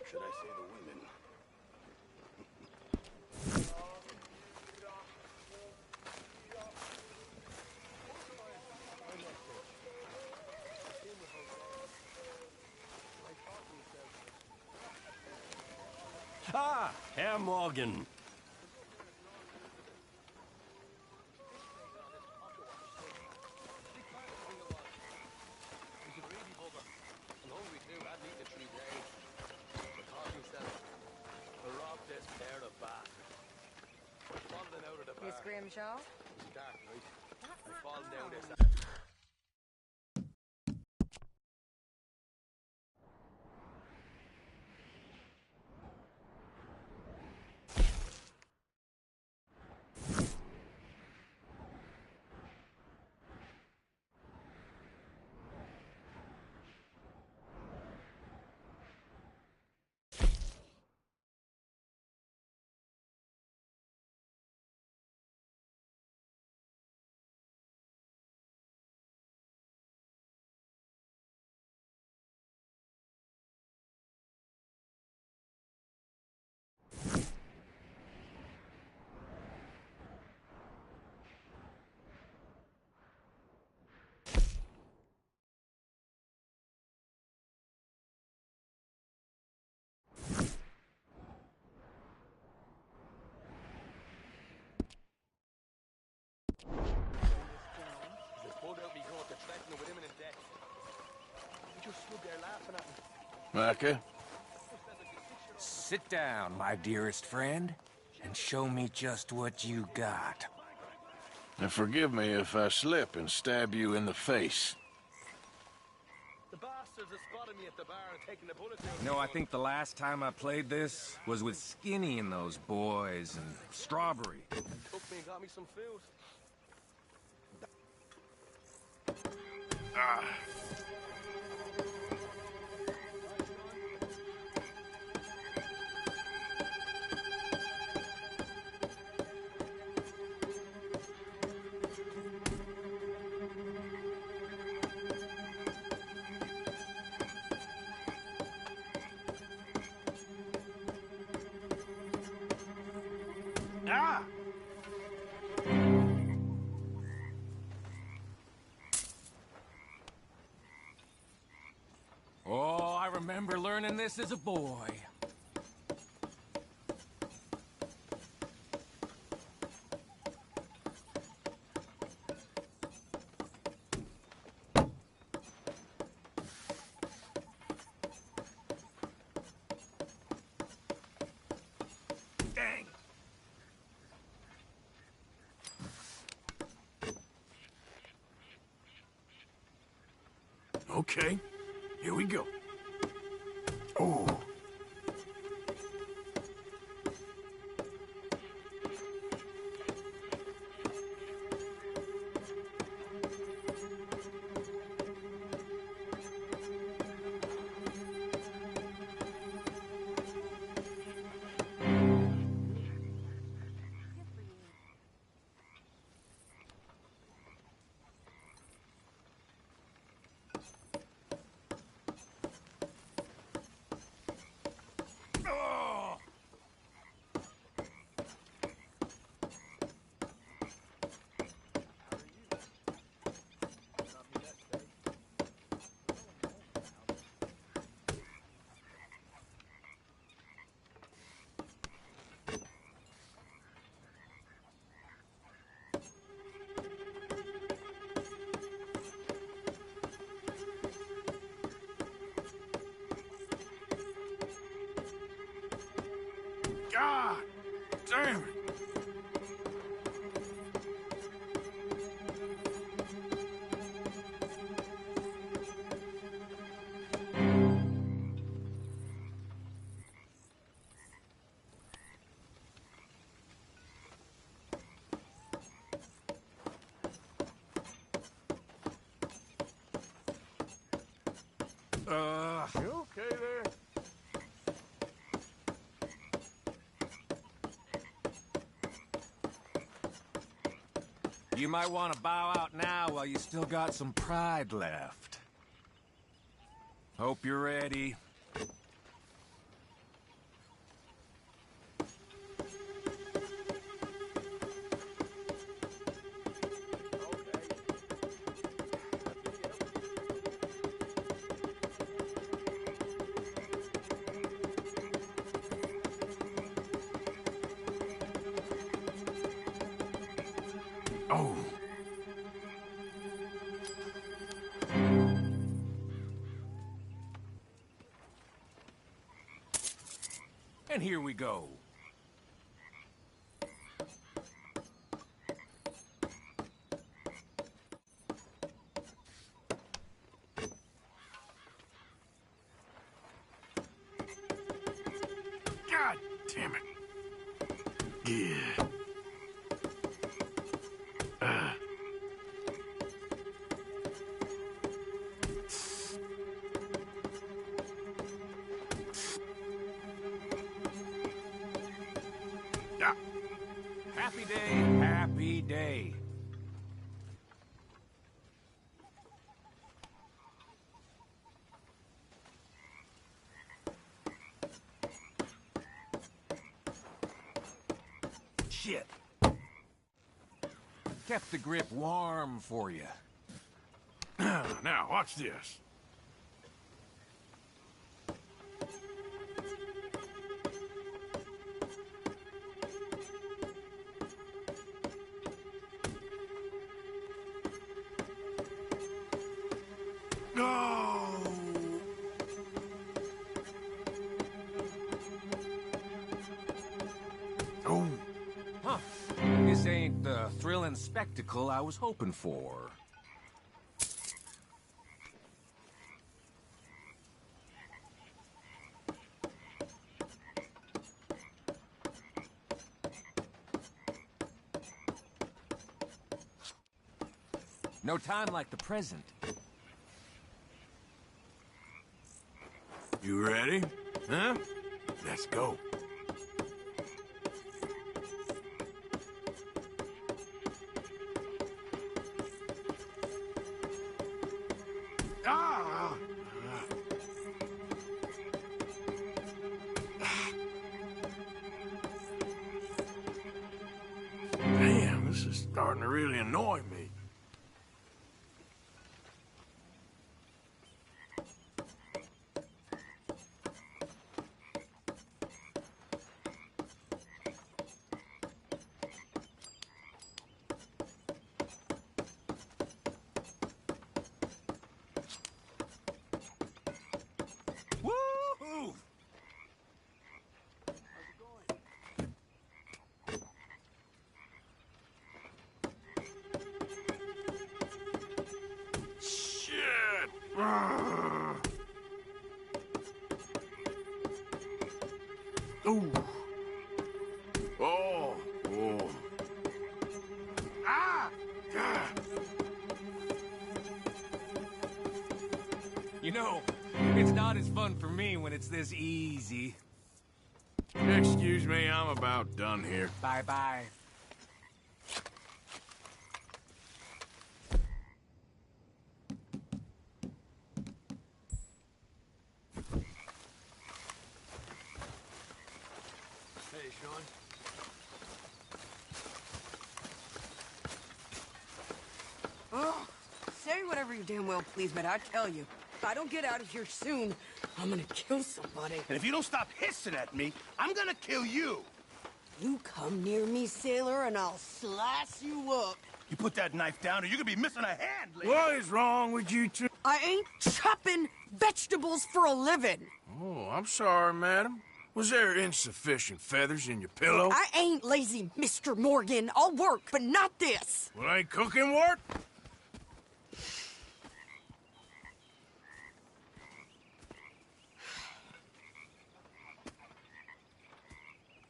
Should I say the women? Ah, Herr Morgan. Miss Grimshaw? Micah? Sit down, my dearest friend. and show me just what you got. And forgive me if I slip and stab you in the face. The bastards have spotted me at the bar and taken the bullets out. No, I think the last time I played this was with Skinny and those boys and Strawberry. Took me and got me some food. Ah. Ah! Oh, I remember learning this as a boy. Dang! Okay, here we go. Oh. God damn it! You okay there? You might want to bow out now while you still got some pride left. Hope you're ready. Oh. And here we go. God damn it. Yeah. Happy day, happy day. Shit. Kept the grip warm for you. Now, watch this. No! Oh! spectacle I was hoping for. No time like the present. You ready? Huh? Let's go. Damn, this is starting to really annoy me. Woo-hoo! Shit! Ooh. Oh. Oh. Ah! Ah. You know, it's not as fun for me when it's this easy. Excuse me, I'm about done here. Bye-bye. Hey, Sean. Oh, say whatever you damn well please, but I tell you, if I don't get out of here soon, I'm gonna kill somebody. And if you don't stop hissing at me, I'm gonna kill you. You come near me, sailor, and I'll slice you up. You put that knife down or you're gonna be missing a hand, lady. What is wrong with you two? I ain't chopping vegetables for a living. Oh, I'm sorry, madam. Was there insufficient feathers in your pillow? I ain't lazy, Mr. Morgan. I'll work, but not this. Well, ain't cooking work?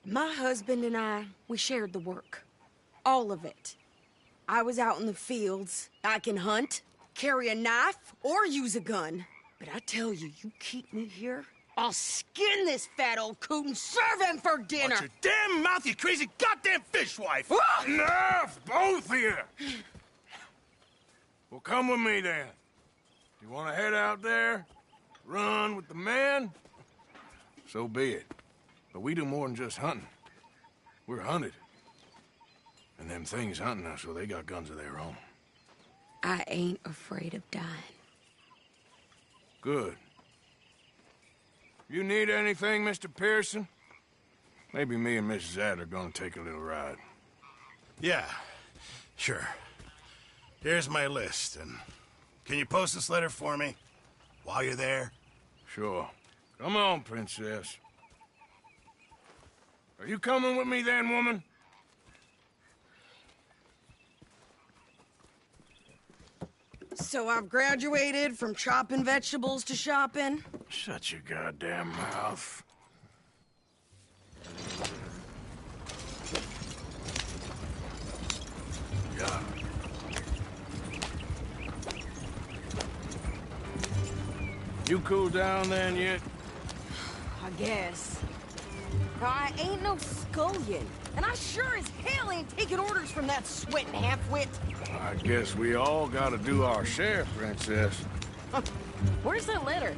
My husband and I, we shared the work. All of it. I was out in the fields. I can hunt, carry a knife, or use a gun. But I tell you, you keep me here, I'll skin this fat old coot and serve him for dinner. Watch your damn mouth, you crazy goddamn fishwife! Enough, both of you! Well, come with me, then. You want to head out there, run with the men? So be it. But we do more than just hunting. We're hunted. And them things hunting us, so they got guns of their own. I ain't afraid of dying. Good. You need anything, Mr. Pearson? Maybe me and Mrs. Ad are gonna take a little ride. Yeah, sure. Here's my list, and can you post this letter for me while you're there? Sure. Come on, Princess. Are you coming with me then, woman? So I've graduated from chopping vegetables to shopping? Shut your goddamn mouth. Yeah. You cool down then yet? I guess. Now, I ain't no scullion, and I sure as hell ain't taking orders from that sweating half-wit. I guess we all gotta do our share, Princess. Where's that letter?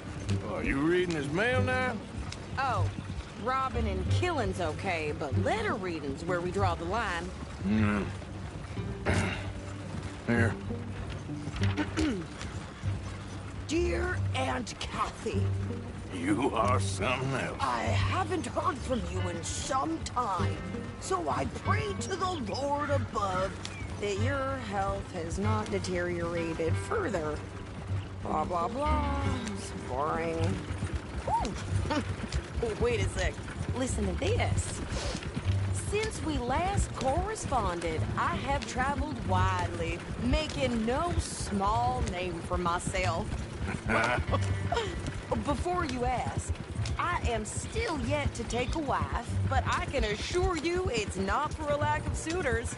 Are you reading his mail now? Oh, robbing and killing's okay, but letter reading's where we draw the line. Here. Dear Aunt Kathy, You are something else. I haven't heard from you in some time, so I pray to the Lord above that your health has not deteriorated further. Blah, blah, blah. It's boring. Ooh. Wait a sec. Listen to this. Since we last corresponded, I have traveled widely, making no small name for myself. Before you ask, I am still yet to take a wife, but I can assure you it's not for a lack of suitors.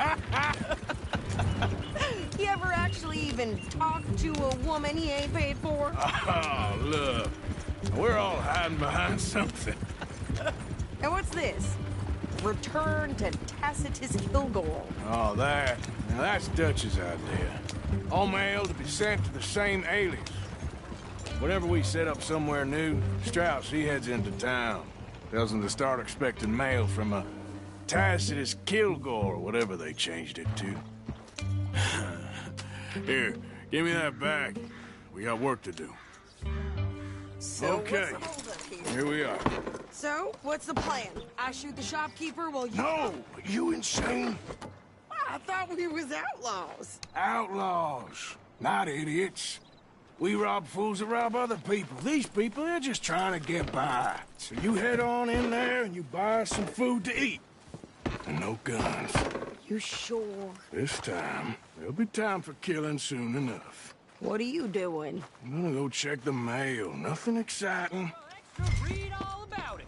You ever actually even talk to a woman he ain't paid for? Oh, look. We're all hiding behind something. And what's this? Return to Tacitus Kilgore. Oh, that's Dutch's idea. All mail to be sent to the same alias. Whenever we set up somewhere new, Strauss, he heads into town. Tells them to start expecting mail from a Tacitus Kilgore, or whatever they changed it to. Here, give me that bag. We got work to do. So okay, what's the holdup here we are. So, what's the plan? I shoot the shopkeeper while you... No! You insane? I thought we was outlaws. Outlaws, not idiots. We rob fools that rob other people. These people, they're just trying to get by. So you head on in there and you buy us some food to eat. And no guns. You sure? This time, there'll be time for killing soon enough. What are you doing? I'm gonna go check the mail. Nothing exciting. Read all about it.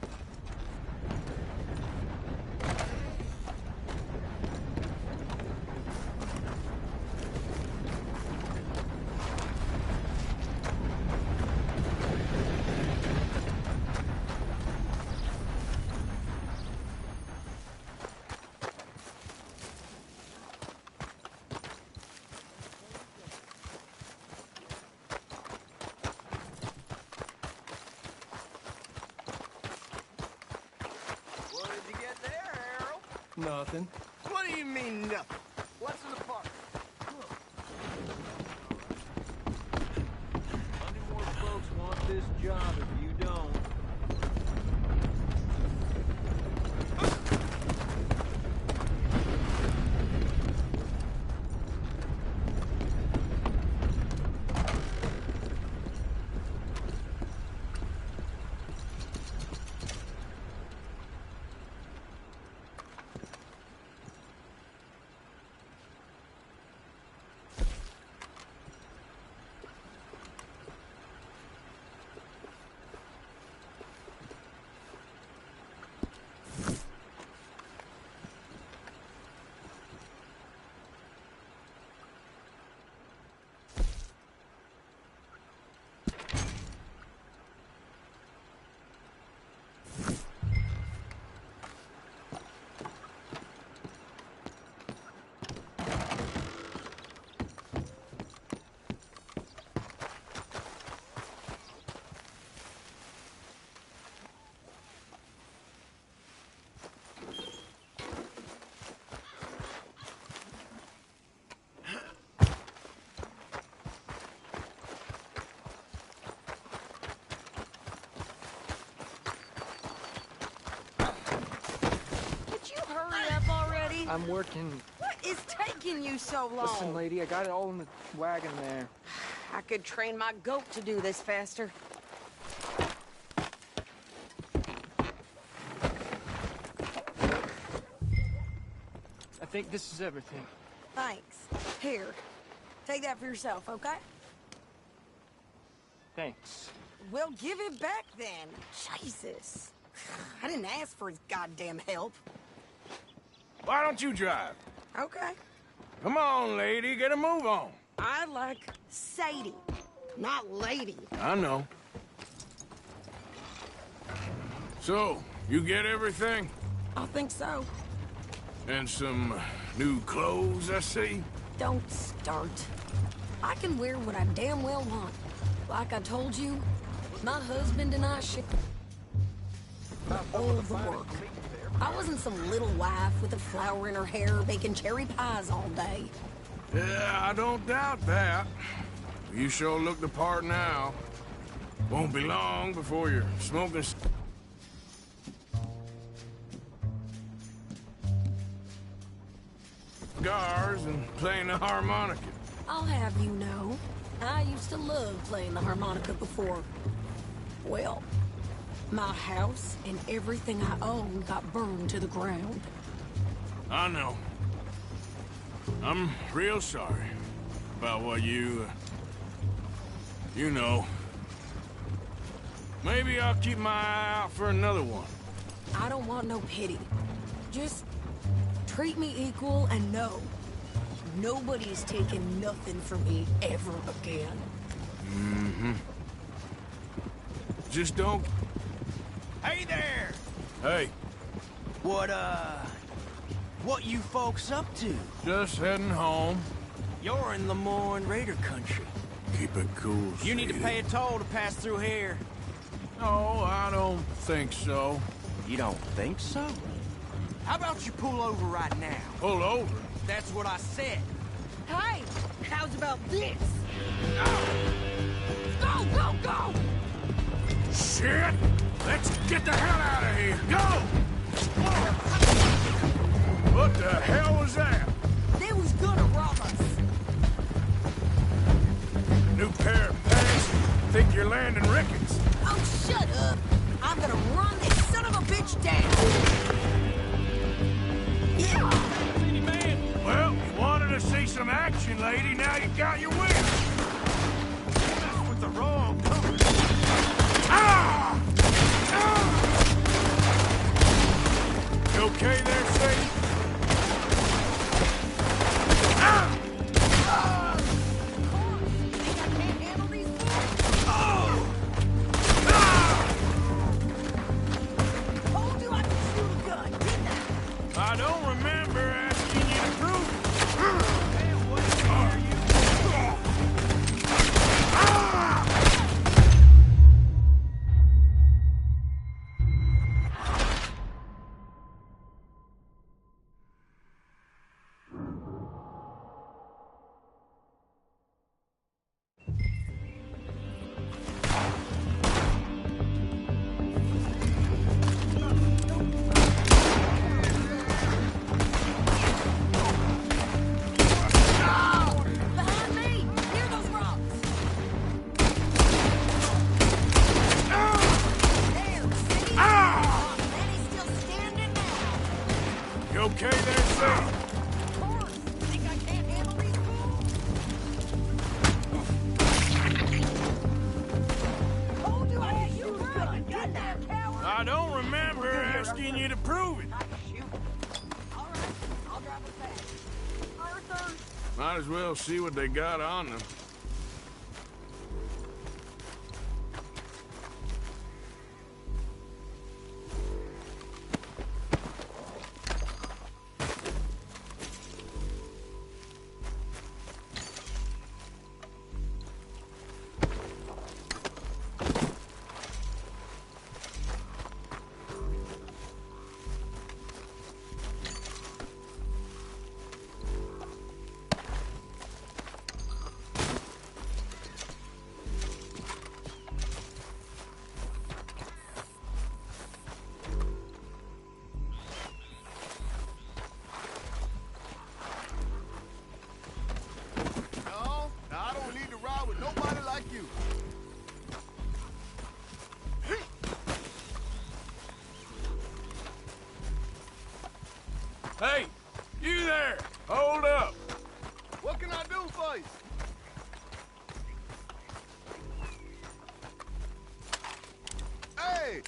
Nothing. What do you mean, nothing? What's in the park? Plenty more folks want this job if you don't. I'm working. What is taking you so long? Listen, lady, I got it all in the wagon there. I could train my goat to do this faster. I think this is everything. Thanks. Here, take that for yourself, okay? Thanks. Well, give it back then. Jesus. I didn't ask for his goddamn help. Why don't you drive? Okay. Come on, lady, get a move on. I like Sadie, not lady. I know. So, you get everything? I think so. And some new clothes, I see? Don't start. I can wear what I damn well want. Like I told you, my husband and I ship all the work. I wasn't some little wife with a flower in her hair baking cherry pies all day. Yeah, I don't doubt that. You sure look the part now. Won't be long before you're smoking cigars and playing the harmonica. I'll have you know, I used to love playing the harmonica before. Well, my house and everything I own got burned to the ground. I know. I'm real sorry about what you know. Maybe I'll keep my eye out for another one. I don't want no pity. Just treat me equal and know nobody's taking nothing from me ever again. Mm-hmm. Just don't... Hey there! Hey. What you folks up to? Just heading home. You're in Lemoyne Raider country. Keep it cool, You need to Sadie. pay a toll to pass through here. No, I don't think so. You don't think so? How about you pull over right now? Pull over? That's what I said. Hey, how's about this? Go, go, go! Shit! Let's get the hell out of here! Go! What the hell was that? They was gonna rob us. New pair of pants? Think you're landing Ricketts? Oh, shut up! I'm gonna run this son of a bitch down! Well, you wanted to see some action, lady. Now you got your wish. That's with the wrong company. Ah! Ah! You okay there, Sadie? Ah! Ah! I don't remember asking you to prove it. What are you? You okay there, Sadie? I don't remember asking you to prove it. Might as well see what they got on them. Hey, you there! Hold up! What can I do for you? Hey!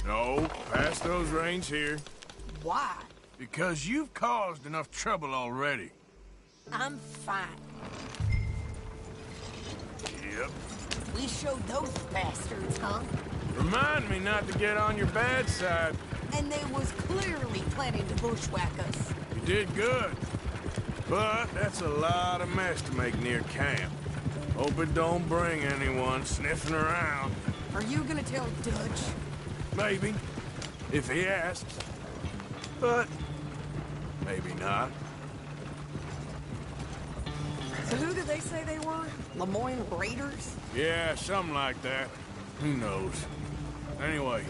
No, pass those reins here. Why? Because you've caused enough trouble already. I'm fine. Yep. We showed those bastards, huh? Remind me not to get on your bad side. And they was clearly planning to bushwhack us. You did good. But that's a lot of mess to make near camp. Hope it don't bring anyone sniffing around. Are you gonna tell Dutch? Maybe. if he asks. But maybe not. So who did they say they were? Lemoyne Raiders? Yeah, something like that. Who knows? Anyway,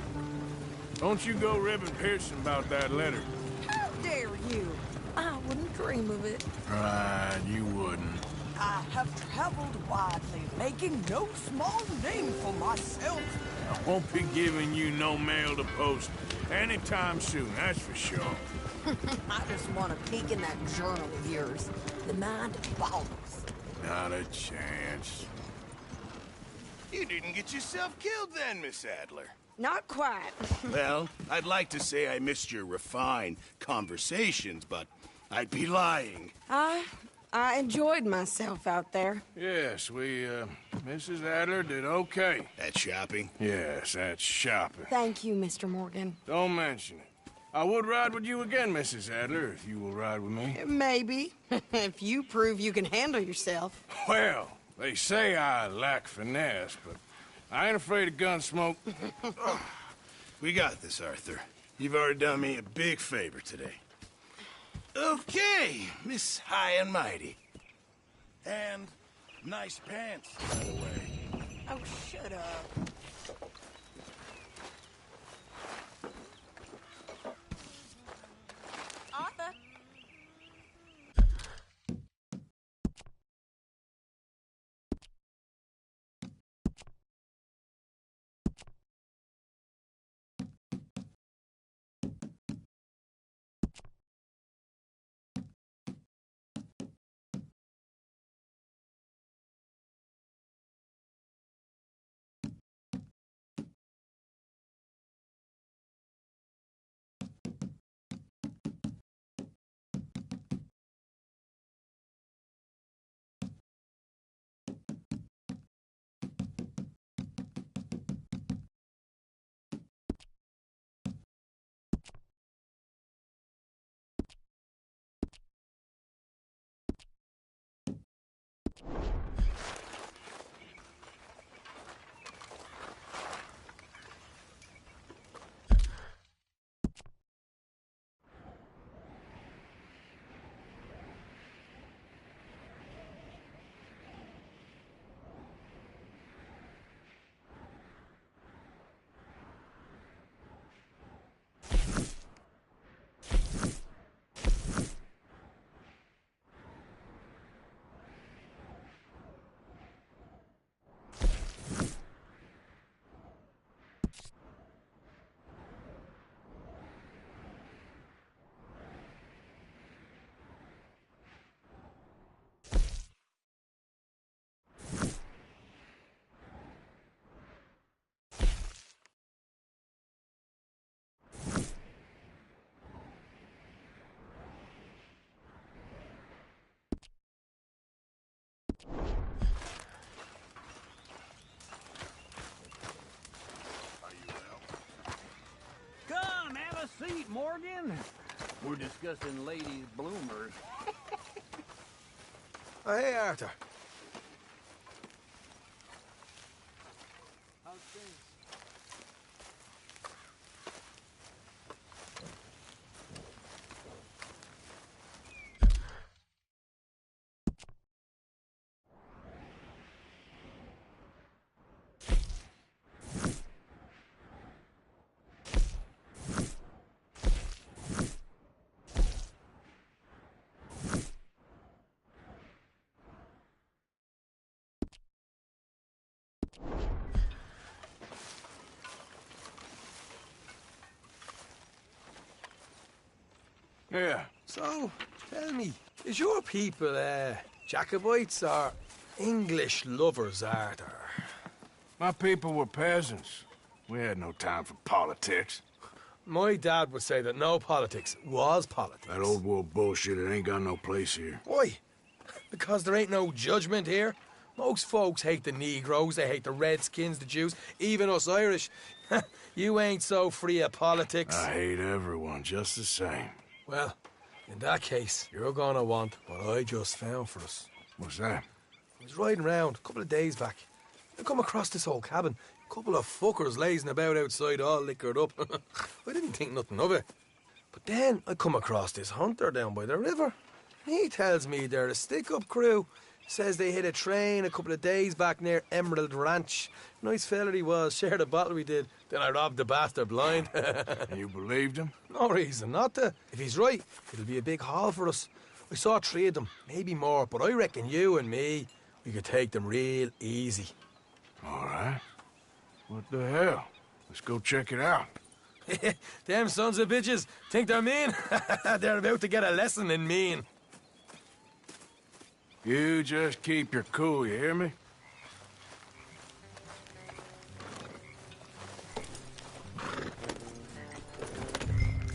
don't you go ribbing Pearson about that letter. How dare you? I wouldn't dream of it. Right, you wouldn't. I have traveled widely, making no small name for myself. I won't be giving you no mail to post anytime soon, that's for sure. I just want to peek in that journal of yours. The mind boggles. Not a chance. You didn't get yourself killed then, Miss Adler. Not quite. Well, I'd like to say I missed your refined conversations, but I'd be lying. I enjoyed myself out there. Yes, Mrs. Adler did okay. At shopping? Yes, that's shopping. Thank you, Mr. Morgan. Don't mention it. I would ride with you again, Mrs. Adler, if you will ride with me. Maybe. If you prove you can handle yourself. Well, they say I lack finesse, but I ain't afraid of gun smoke. We got this, Arthur. You've already done me a big favor today. Okay, Miss High and Mighty. And nice pants, by the way. Oh, shut up. Arthur? Come, have a seat, Morgan. We're discussing ladies' bloomers. Oh, hey, Arthur. How's things? Yeah. So, tell me, is your people, Jacobites or English lovers, Arthur? My people were peasants. We had no time for politics. My dad would say that no politics was politics. That old world bullshit, it ain't got no place here. Why? Because there ain't no judgment here. Most folks hate the Negroes, they hate the Redskins, the Jews, even us Irish. You ain't so free of politics. I hate everyone just the same. Well, in that case, you're gonna want what I just found for us. What's that? I was riding around a couple of days back. I come across this old cabin. Couple of fuckers lazing about outside all liquored up. I didn't think nothing of it. But then I come across this hunter down by the river. He tells me they're a stick-up crew. Says they hit a train a couple of days back near Emerald Ranch. Nice fella he was, shared a bottle we did. Then I robbed the bastard blind. You believed him? No reason not to. If he's right, it'll be a big haul for us. I saw 3 of them, maybe more, but I reckon you and me, we could take them real easy. All right. What the hell? Let's go check it out. Them sons of bitches think they're mean. They're about to get a lesson in mean. You just keep your cool, you hear me?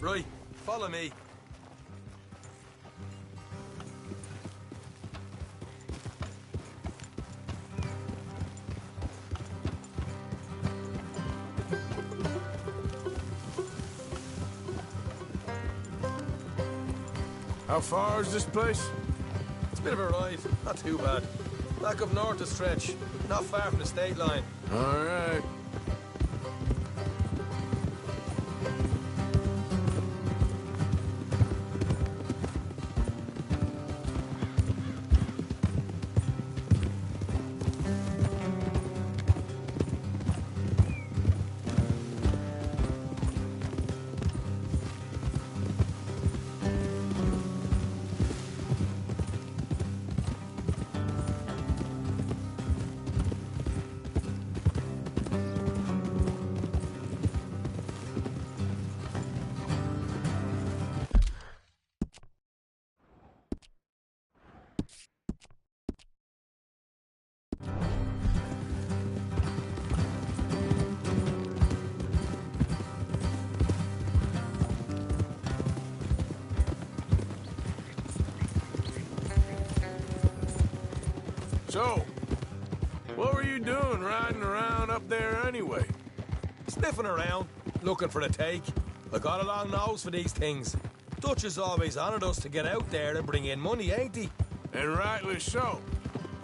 Right, follow me. How far is this place? It's a bit of a ride, not too bad. Back up north a stretch, not far from the state line. All right. So, what were you doing riding around up there anyway? Sniffing around, looking for a take. I got a long nose for these things. Dutch is always honoured us to get out there and bring in money, ain't he? And rightly so.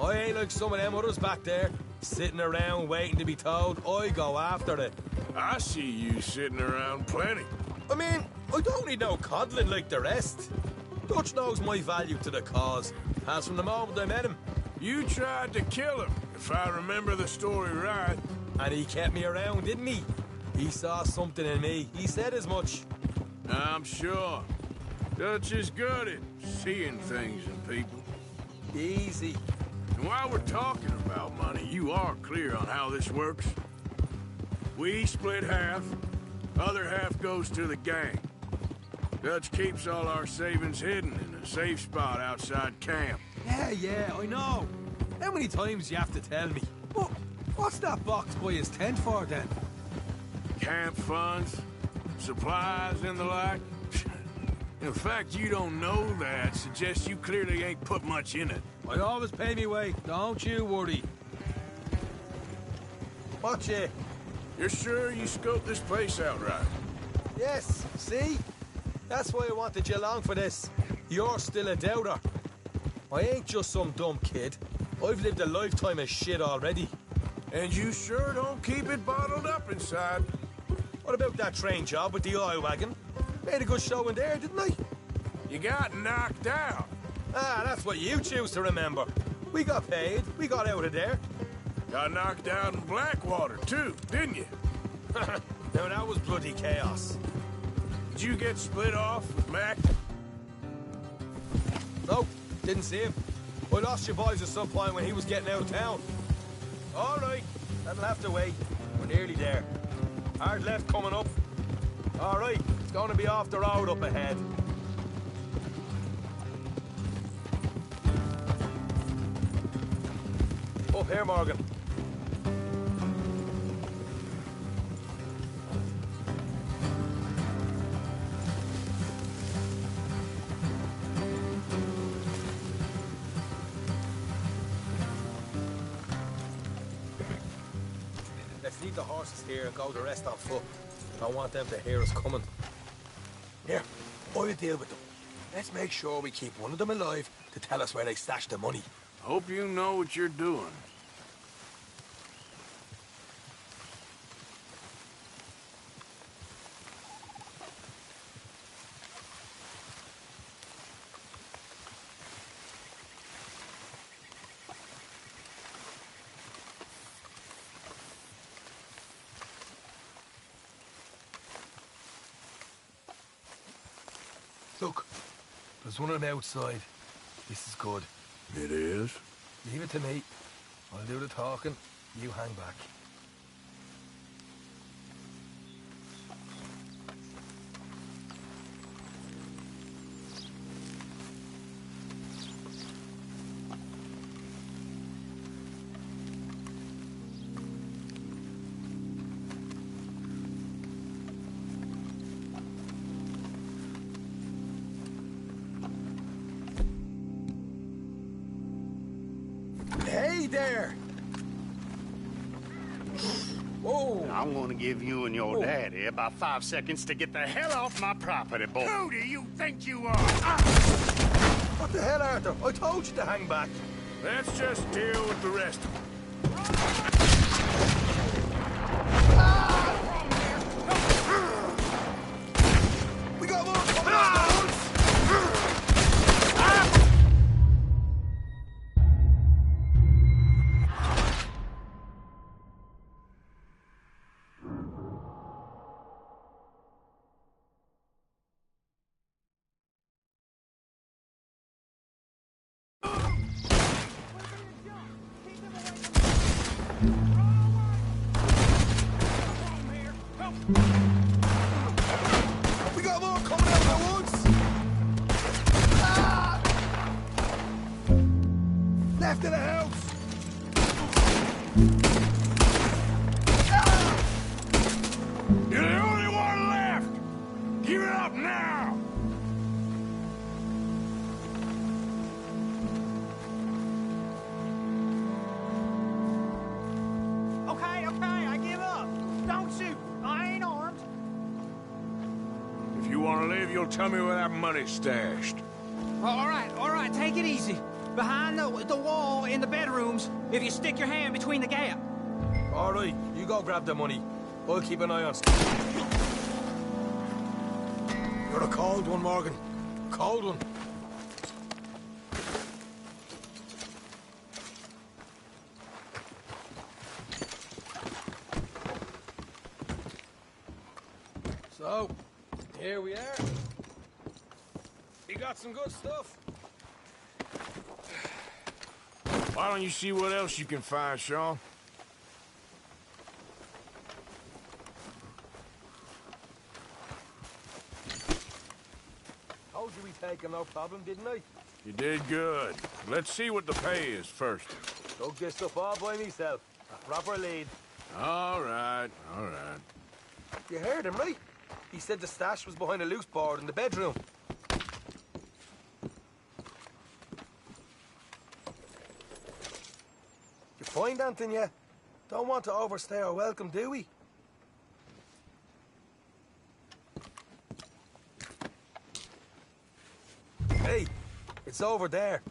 I ain't like some of them others back there, sitting around waiting to be told I go after it. I see you sitting around plenty. I mean, I don't need no coddling like the rest. Dutch knows my value to the cause, as from the moment I met him. You tried to kill him, if I remember the story right. And he kept me around, didn't he? He saw something in me. He said as much. I'm sure. Dutch is good at seeing things in people. Easy. And while we're talking about money, you are clear on how this works? We split half, other half goes to the gang. Dutch keeps all our savings hidden in a safe spot outside camp. Yeah, I know. How many times you have to tell me? But what's that box by his tent for, then? Camp funds, supplies, and the like. The fact you don't know that suggests you clearly ain't put much in it. I always pay me way, don't you worry. Watch it. You're sure you scoped this place out right? Yes, see? That's why I wanted you along for this. You're still a doubter. I ain't just some dumb kid. I've lived a lifetime of shit already. And you sure don't keep it bottled up inside. What about that train job with the oil wagon? Made a good show in there, didn't I? You got knocked out. Ah, that's what you choose to remember. We got paid. We got out of there. Got knocked out in Blackwater, too, didn't you? Now, that was bloody chaos. Did you get split off with Mac? Nope, didn't see him. I lost your boys at some point when he was getting out of town. All right, that'll have to wait. We're nearly there. Hard left coming up. All right, it's going to be off the road up ahead. Up here, Morgan. Let's leave the horses here and go the rest on foot. I don't want them to hear us coming. Here, I'll deal with them. Let's make sure we keep one of them alive to tell us where they stashed the money. Hope you know what you're doing. Look, there's one on the outside. This is good. It is? Leave it to me. I'll do the talking. You hang back. Hey there! Whoa! I'm gonna give you and your daddy about 5 seconds to get the hell off my property, boy. Who do you think you are? What the hell, Arthur? I told you to hang back. Let's just deal with the rest of them. We got more coming out. We got more coming out of the woods! Ah! Left of the house! Ah! You're the only one left! Give it up now! Okay, I give up. Don't shoot. I ain't armed. If you want to live, you'll tell me where that money's stashed. All right, take it easy. Behind the wall in the bedrooms, if you stick your hand between the gap. All right, you go grab the money. I'll keep an eye on... You're a cold one, Morgan. Cold one. So, here we are. You got some good stuff. Why don't you see what else you can find, Sean? Told you we'd take him, no problem, didn't I? You did good. Let's see what the pay is first. Dug this up all by myself. A proper lead. All right, all right. You heard him, right? He said the stash was behind a loose board in the bedroom. You find anything yet? Don't want to overstay our welcome, do we? Hey, it's over there.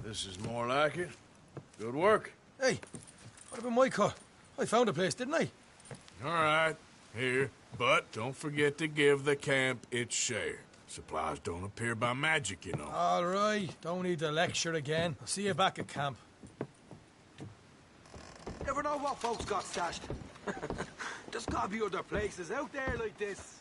This is more like it. Good work. Hey, what about my car? I found a place, didn't I? All right, here. But don't forget to give the camp its share. Supplies don't appear by magic, you know. All right, don't need to lecture again. I'll see you back at camp. Never know what folks got stashed. There's gotta be other places out there like this.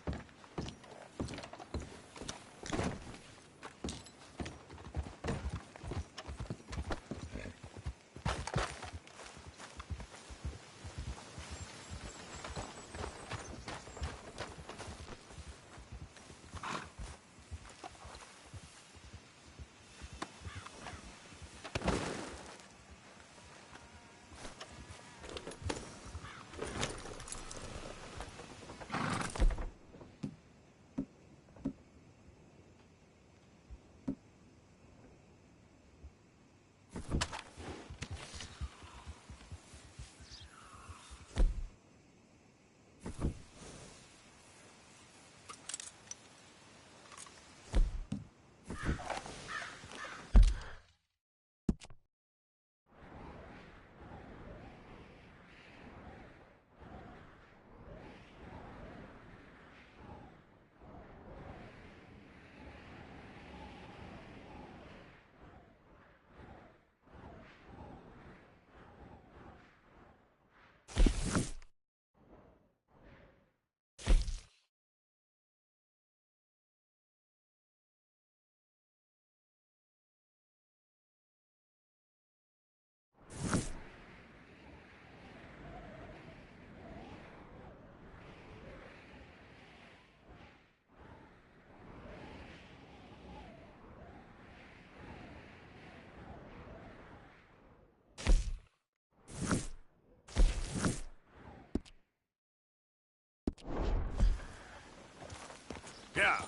Yeah.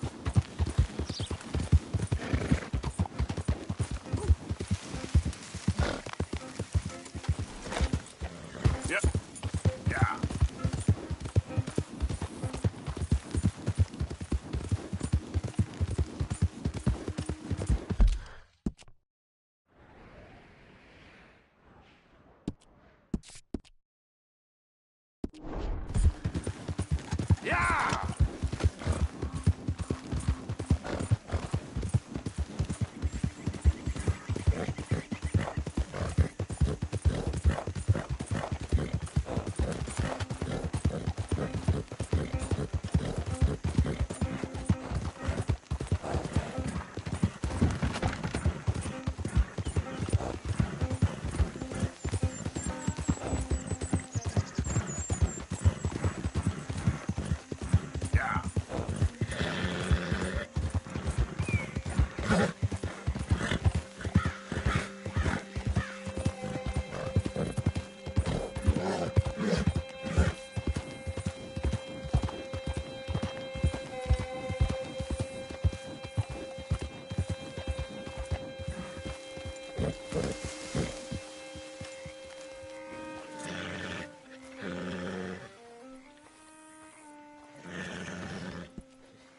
Yep. Yeah. Yeah!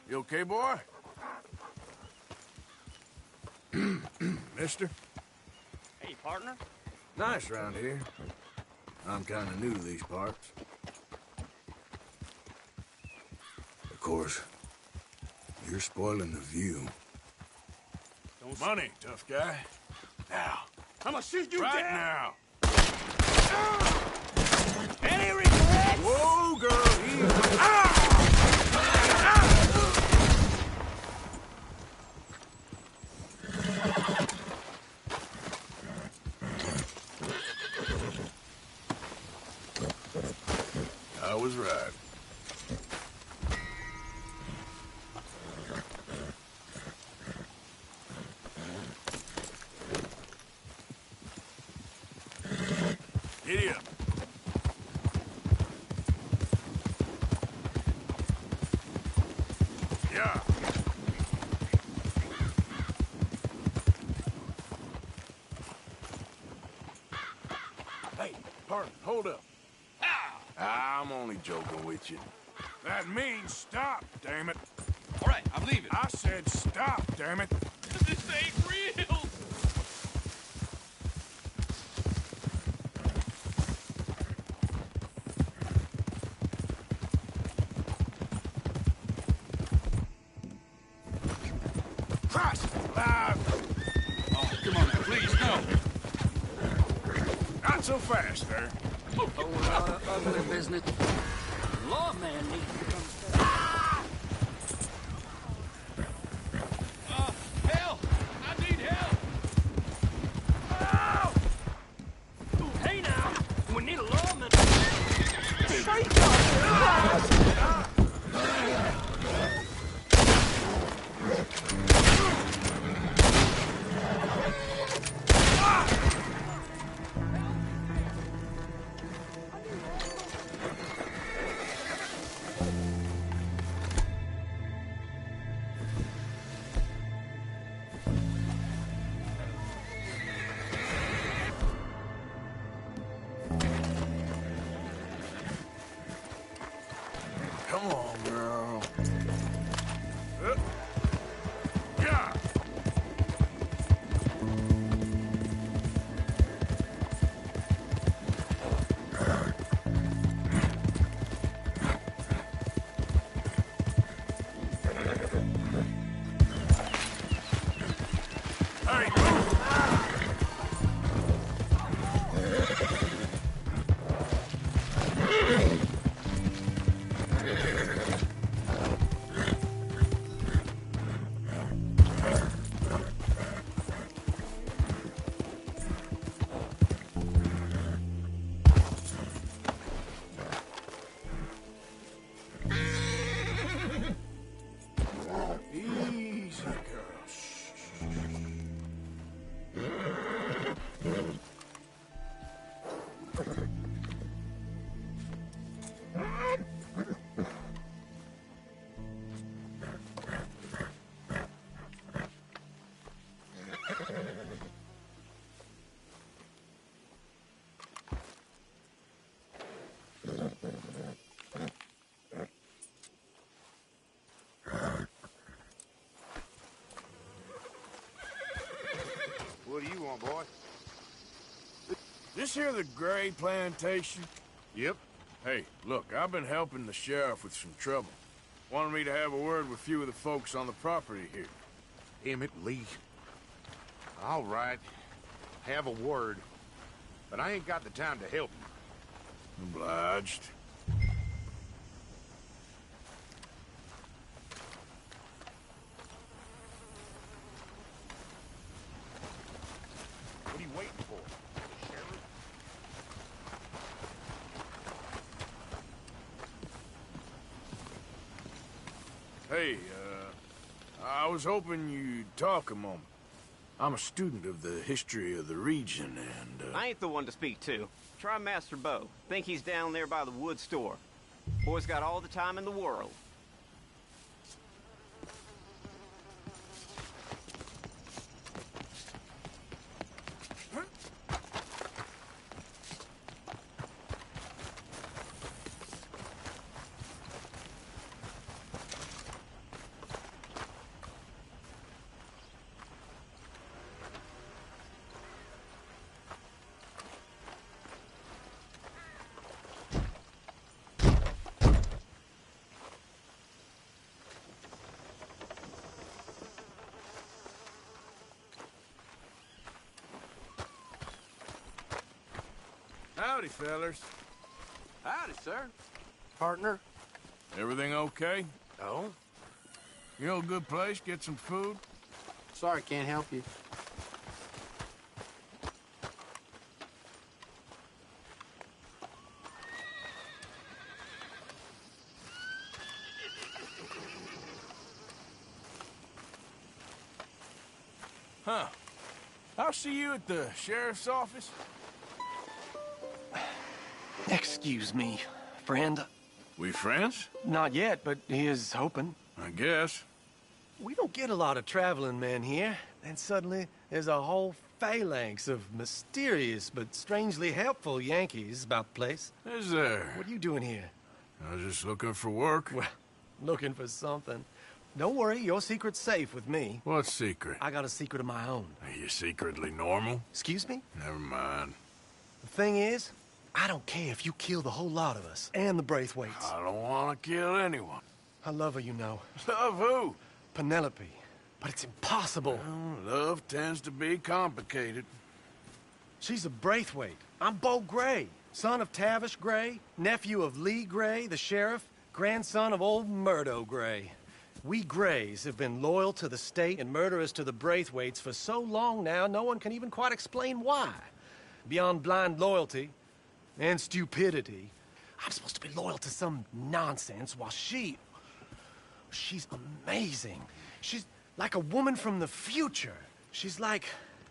You okay, boy? Mister? Hey, partner. Nice round here. I'm kind of new to these parts. Of course, you're spoiling the view. Money, tough guy. Now. I'ma shoot you right down. now. Any regrets? Whoa, girl. I was right. Giddy up. Yeah. Hey, partner, hold up. I'm only joking with you. That means stop, damn it. All right, I'm leaving. I said stop, damn it. This ain't real. Christ! Oh, come on now, please, no. Not so fast, sir. A whole lot of ugly business. Lawman needs to come. Help! I need help! Hey now, we need a lawman. Come on, girl. Yeah. Hurry, move. Easy, girl. What do you want, boy? This here the Gray Plantation? Yep. Hey, look, I've been helping the sheriff with some trouble. Wanted me to have a word with a few of the folks on the property here. Damn it, Lee. All right. Have a word. But I ain't got the time to help you. Obliged. What are you waiting for? Sheriff? Hey, I was hoping you'd talk a moment. I'm a student of the history of the region, and, I ain't the one to speak to. Try Master Bo. Think he's down there by the wood store. Boy's got all the time in the world. Howdy, fellers. Howdy, sir. Partner? Everything okay? Oh? You know a good place, get some food? Sorry, can't help you. Huh. I'll see you at the sheriff's office. Excuse me, friend. We friends? Not yet, but he is hoping. I guess. We don't get a lot of traveling men here. Then suddenly, there's a whole phalanx of mysterious but strangely helpful Yankees about the place. Is there? What are you doing here? I was just looking for work. Well, looking for something. Don't worry, your secret's safe with me. What secret? I got a secret of my own. Are you secretly normal? Excuse me? Never mind. The thing is, I don't care if you kill the whole lot of us, and the Braithwaites. I don't want to kill anyone. I love her, you know. Love who? Penelope. But it's impossible. Well, love tends to be complicated. She's a Braithwaite. I'm Beau Gray, son of Tavish Gray, nephew of Lee Gray, the sheriff, grandson of old Murdo Gray. We Grays have been loyal to the state and murderers to the Braithwaites for so long now, no one can even quite explain why. Beyond blind loyalty and stupidity, I'm supposed to be loyal to some nonsense while she's amazing. She's like a woman from the future. She's like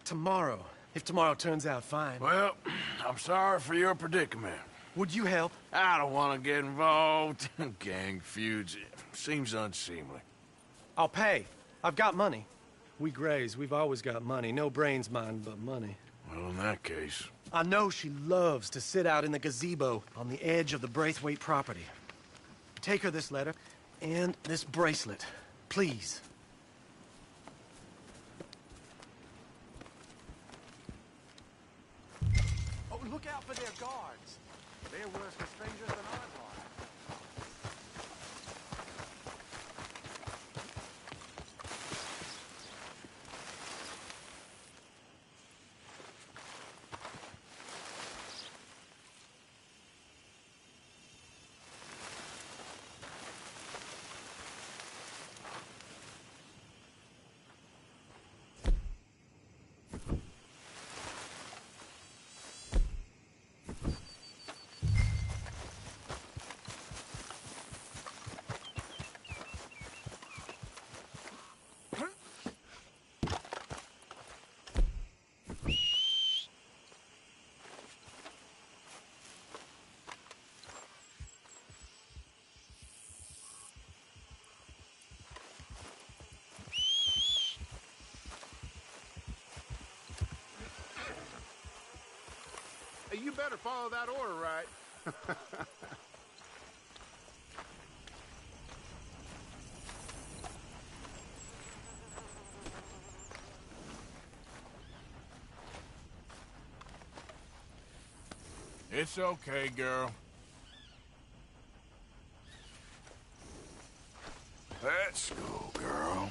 tomorrow, if tomorrow turns out fine. Well, I'm sorry for your predicament. Would you help? I don't want to get involved in gang feuds. It seems unseemly. I'll pay. I've got money. We Grays, we've always got money. No brains, mind, but money. Well, in that case... I know she loves to sit out in the gazebo on the edge of the Braithwaite property. Take her this letter and this bracelet, please. Oh, look out for their guards. They're worse for strangers than I thought. You better follow that order, right? It's okay, girl. Let's go, girl.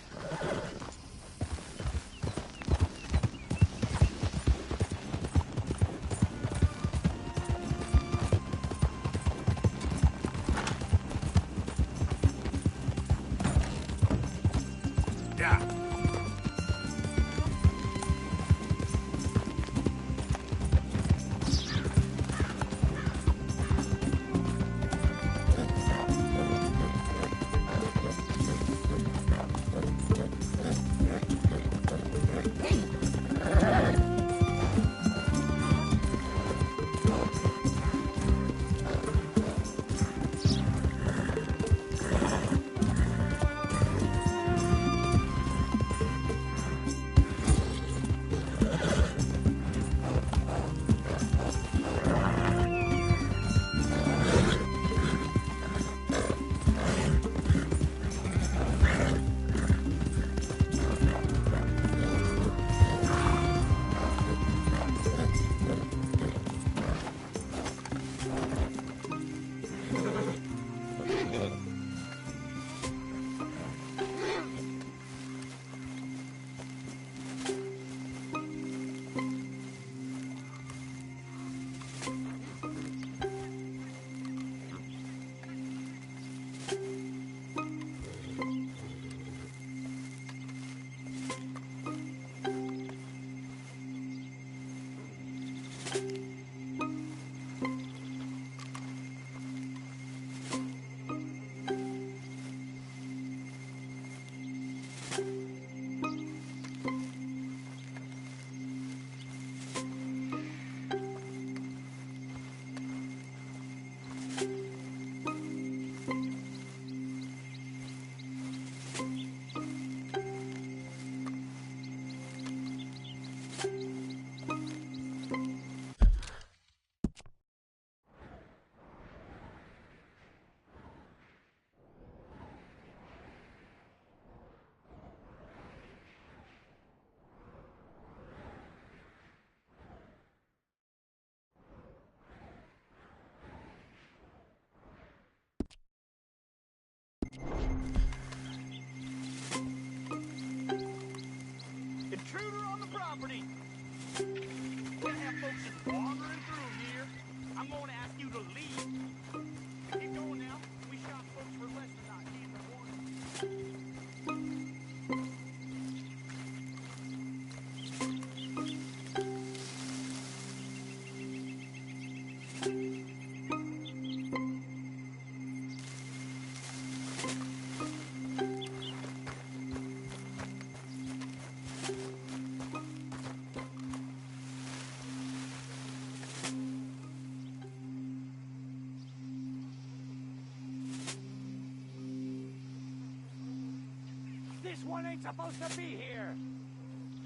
This one ain't supposed to be here.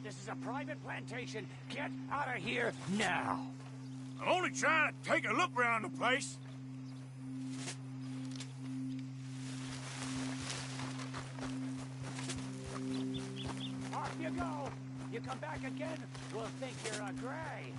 This is a private plantation. Get out of here now. I'm only trying to take a look around the place. Off you go. You come back again, we'll think you're a gray.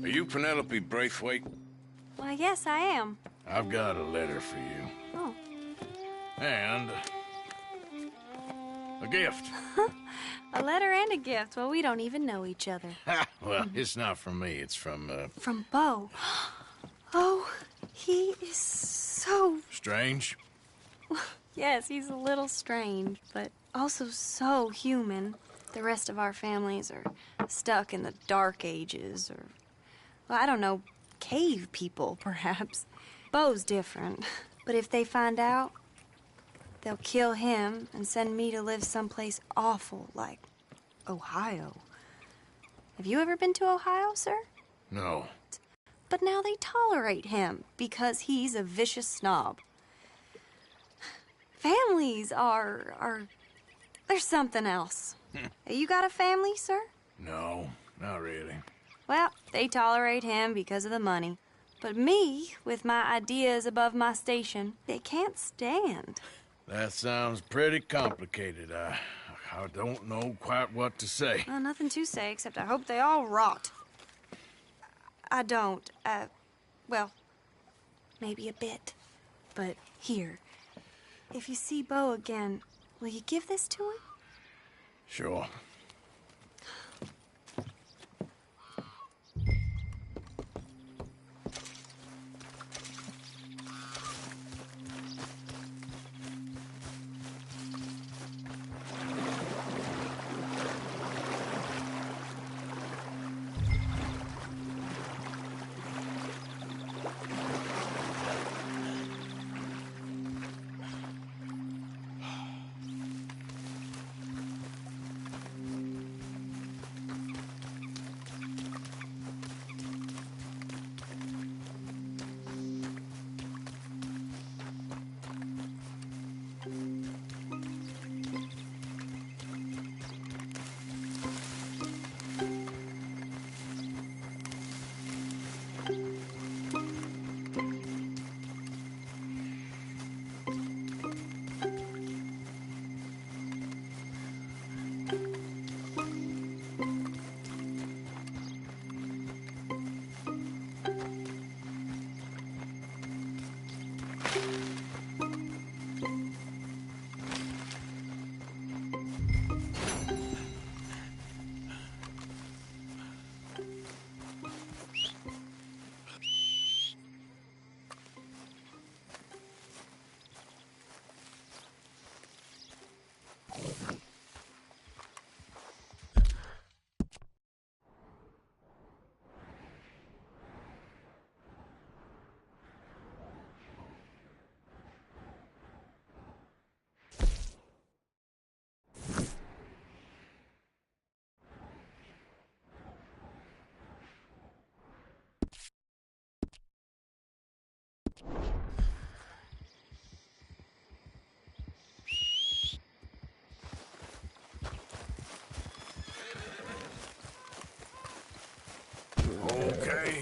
Are you Penelope Braithwaite? Why, yes, I am. I've got a letter for you. Oh. And a gift. A letter and a gift. Well, we don't even know each other. Well, it's not from me. It's from, From Beau. Oh, he is so... Strange? Yes, he's a little strange, but also so human. The rest of our families are stuck in the Dark Ages, or, well, I don't know, cave people, perhaps. Beau's different, but if they find out, they'll kill him and send me to live someplace awful like Ohio. Have you ever been to Ohio, sir? No. But now they tolerate him because he's a vicious snob. Families are there's something else. You got a family, sir? No, not really. Well, they tolerate him because of the money. But me, with my ideas above my station, they can't stand. That sounds pretty complicated. I don't know quite what to say. Well, nothing to say, except I hope they all rot. I don't. Well, maybe a bit. But here, if you see Beau again, will you give this to him? Sure.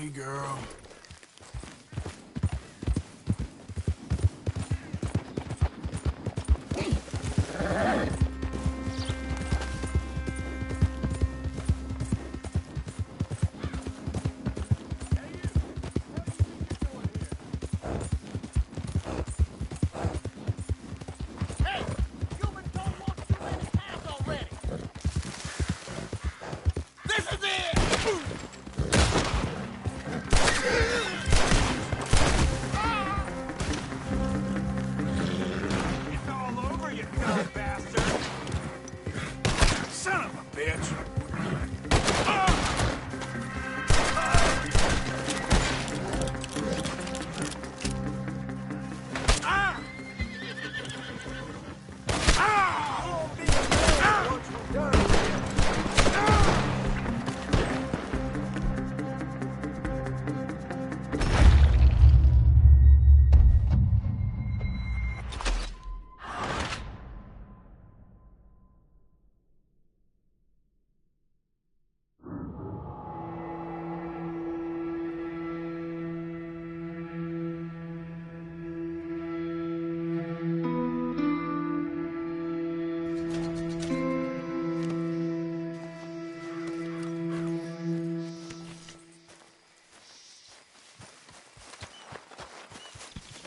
Easy, girl.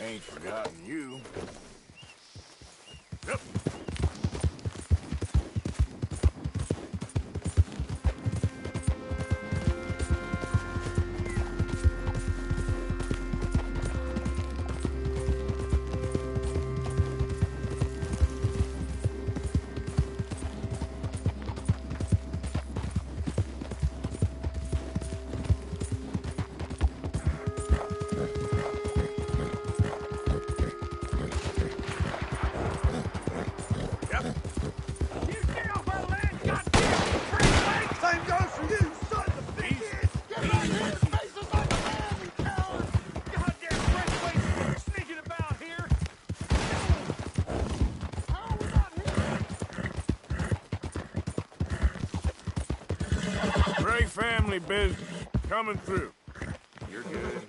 Ain't forgotten you. Yep. Family business coming through. You're good.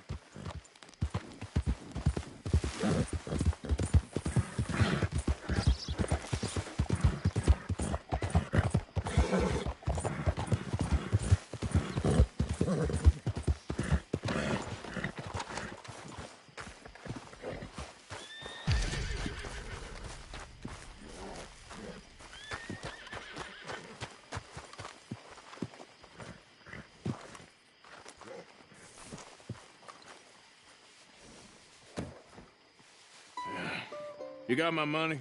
You got my money?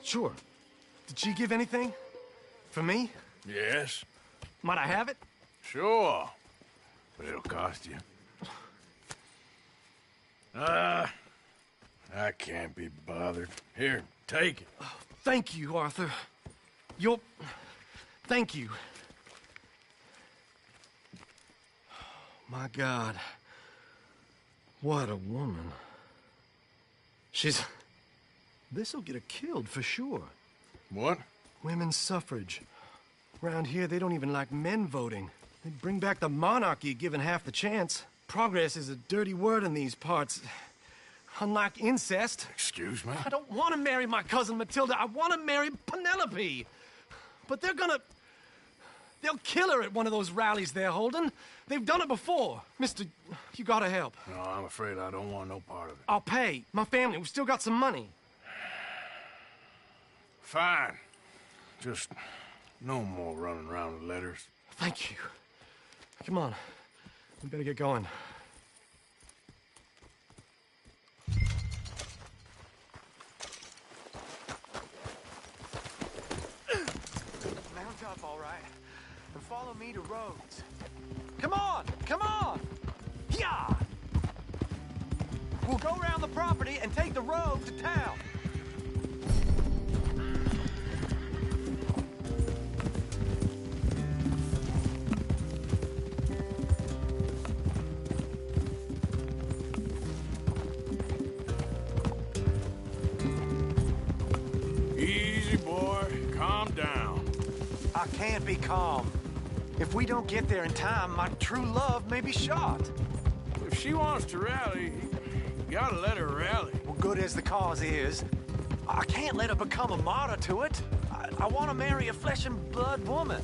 Sure. Did she give anything? For me? Yes. Might I have it? Sure. But it'll cost you. I can't be bothered. Here, take it. Oh, thank you, Arthur. You'll... Thank you. My God. What a woman. She's... This'll get her killed for sure. What? Women's suffrage. Around here, they don't even like men voting. They'd bring back the monarchy given half the chance. Progress is a dirty word in these parts. Unlike incest. Excuse me? I don't want to marry my cousin Matilda. I want to marry Penelope. But they're gonna... They'll kill her at one of those rallies they're holding. They've done it before. Mister, you gotta help. No, I'm afraid I don't want no part of it. I'll pay. My family, we've still got some money. Fine. Just no more running around with letters. Thank you. Come on. We better get going. Mount up, all right. And follow me to Rhodes. Come on! Come on! Yeah! We'll go around the property and take the road to town. Easy, boy. Calm down. I can't be calm. If we don't get there in time, my true love may be shot. If she wants to rally, you gotta let her rally. Well, good as the cause is, I can't let her become a martyr to it. I want to marry a flesh and blood woman,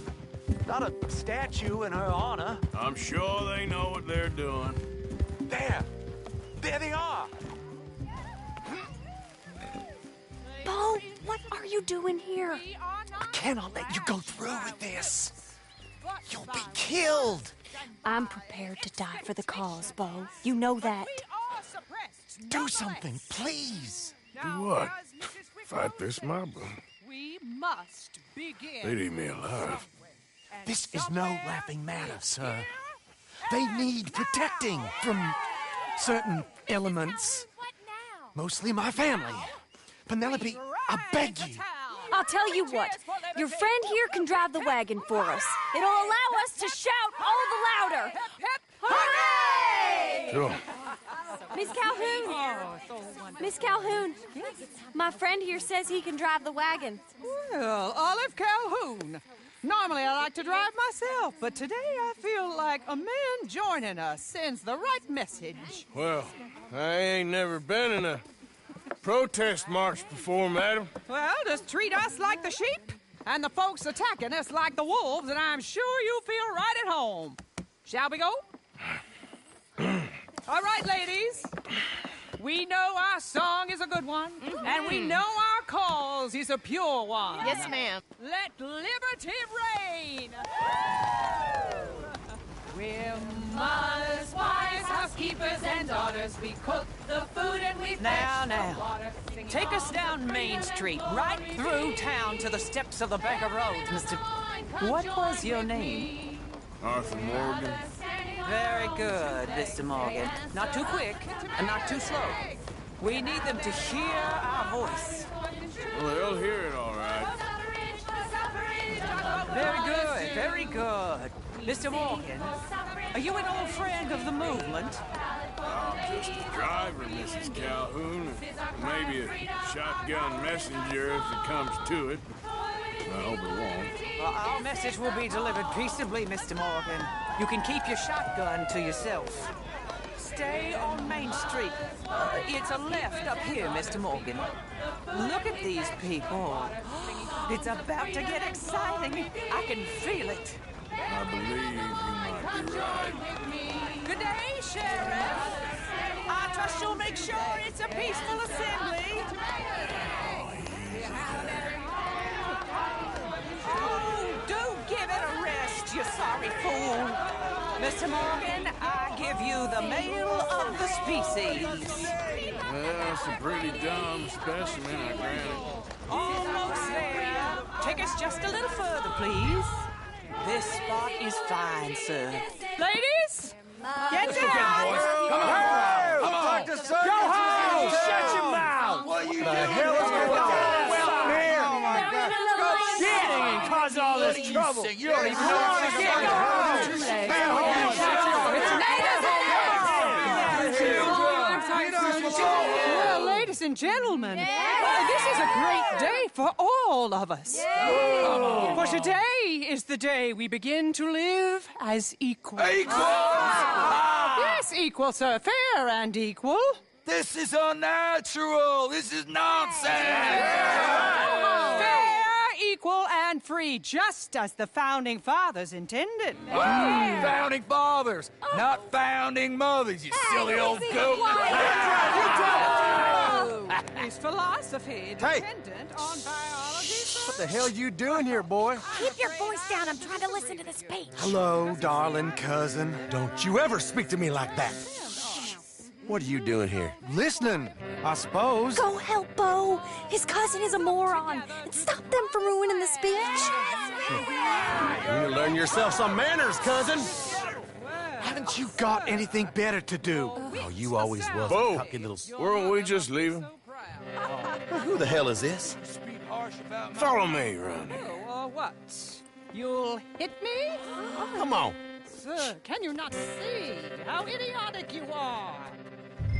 not a statue in her honor. I'm sure they know what they're doing. There they are. Bo, what are you doing here? I cannot let you go through with this. You'll be killed. I'm prepared to die for the cause, Bo. You know that. Do something, please. Do what? Fight this mob? We must begin. They'd eat me alive. This is no laughing matter, sir. They need protecting from certain elements. Mostly my family. Penelope, I beg you. I'll tell you what. Your friend here can drive the wagon for us. It'll allow us to shout all the louder. Hooray! Sure. Miss Calhoun! Miss Calhoun! My friend here says he can drive the wagon. Well, Olive Calhoun. Normally I like to drive myself, but today I feel like a man joining us sends the right message. Well, I ain't never been in a protest march before, madam. Well, just treat us like the sheep, and the folks attacking us like the wolves, and I'm sure you feel right at home. Shall we go? All right, ladies. We know our song is a good one, and we know our cause is a pure one. Yes, ma'am. Let liberty reign! We're mothers, wives, housekeepers, and daughters. We cook the food and we Now, take us down Main Street, right through town to the steps of the Bank of Roads, Mr. What was your name? Arthur Morgan. Very good, Mr. Morgan. Not too quick and not too slow. We need them to hear our voice. Well, they'll hear it all right. Very good, very good. Mr. Morgan, are you an old friend of the movement? I'm just a driver, Mrs. Calhoun. Maybe a shotgun messenger if it comes to it. I hope it won't. Well, our message will be delivered peaceably, Mr. Morgan. You can keep your shotgun to yourself. Stay on Main Street. It's a left up here, Mr. Morgan. Look at these people. It's about to get exciting. I can feel it. I believe you might be right. Good day, Sheriff. I trust you'll make sure it's a peaceful assembly. Oh, do give it a rest, you sorry fool. Mr. Morgan, I give you the male of the species. Well, that's a pretty dumb specimen, I grant it. Almost there. Take us just a little further, please. This spot is fine, sir. Ladies, get down! Come on! Come on! Go home! Shut your mouth! What the hell is going on? Well, here! Oh, my God. Shit! And cause all this trouble. You don't even know what you're Go home! Well, ladies and gentlemen, this is a great day for all of us. For today is the day we begin to live as equals. Equals? Yes, equal, sir. Fair and equal. This is unnatural. This is nonsense. Fair, equal, and free, just as the Founding Fathers intended. Founding fathers, not founding mothers, you silly old goat. Is philosophy dependent on biology? What the hell you doing here, boy? Keep your voice down. I'm trying to listen to the speech. Hello, darling cousin. Don't you ever speak to me like that. What are you doing here? Listening, I suppose. Go help Bo. His cousin is a moron. And stop them from ruining the speech. You need to learn yourself some manners, cousin. Haven't you got anything better to do? Oh, you always was Bo, a cocky little... weren't we just leaving? Who the hell is this? Follow me, Ronnie. What? You'll hit me? Come on. Sir, can you not see how idiotic you are?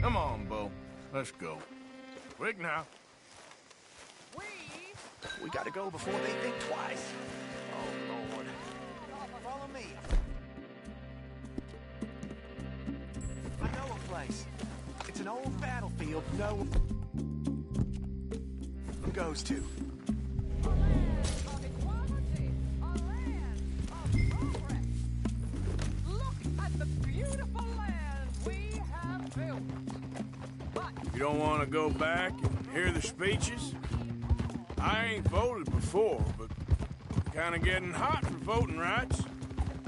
Come on, Bo. Let's go. Quick now. We gotta go before they think twice. Oh, Lord. Follow me. place. It's an old battlefield no one goes to. You don't want to go back and hear the speeches? I ain't voted before, but kind of getting hot for voting rights.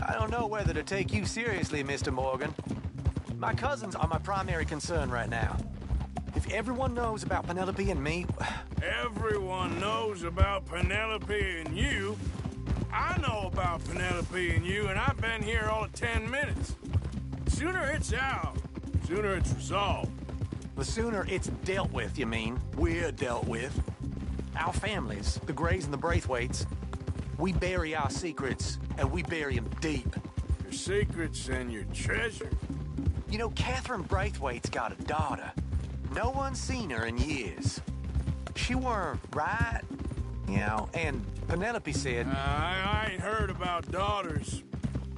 I don't know whether to take you seriously, Mr. Morgan. My cousins are my primary concern right now. If everyone knows about Penelope and me... Everyone knows about Penelope and you. I know about Penelope and you, and I've been here all of 10 minutes. Sooner it's out, sooner it's resolved. The sooner it's dealt with, you mean? We're dealt with. Our families, the Grays and the Braithwaites, we bury our secrets, and we bury them deep. Your secrets and your treasure. You know, Catherine Braithwaite's got a daughter. No one's seen her in years. She weren't right, you know, and Penelope said... I ain't heard about daughters.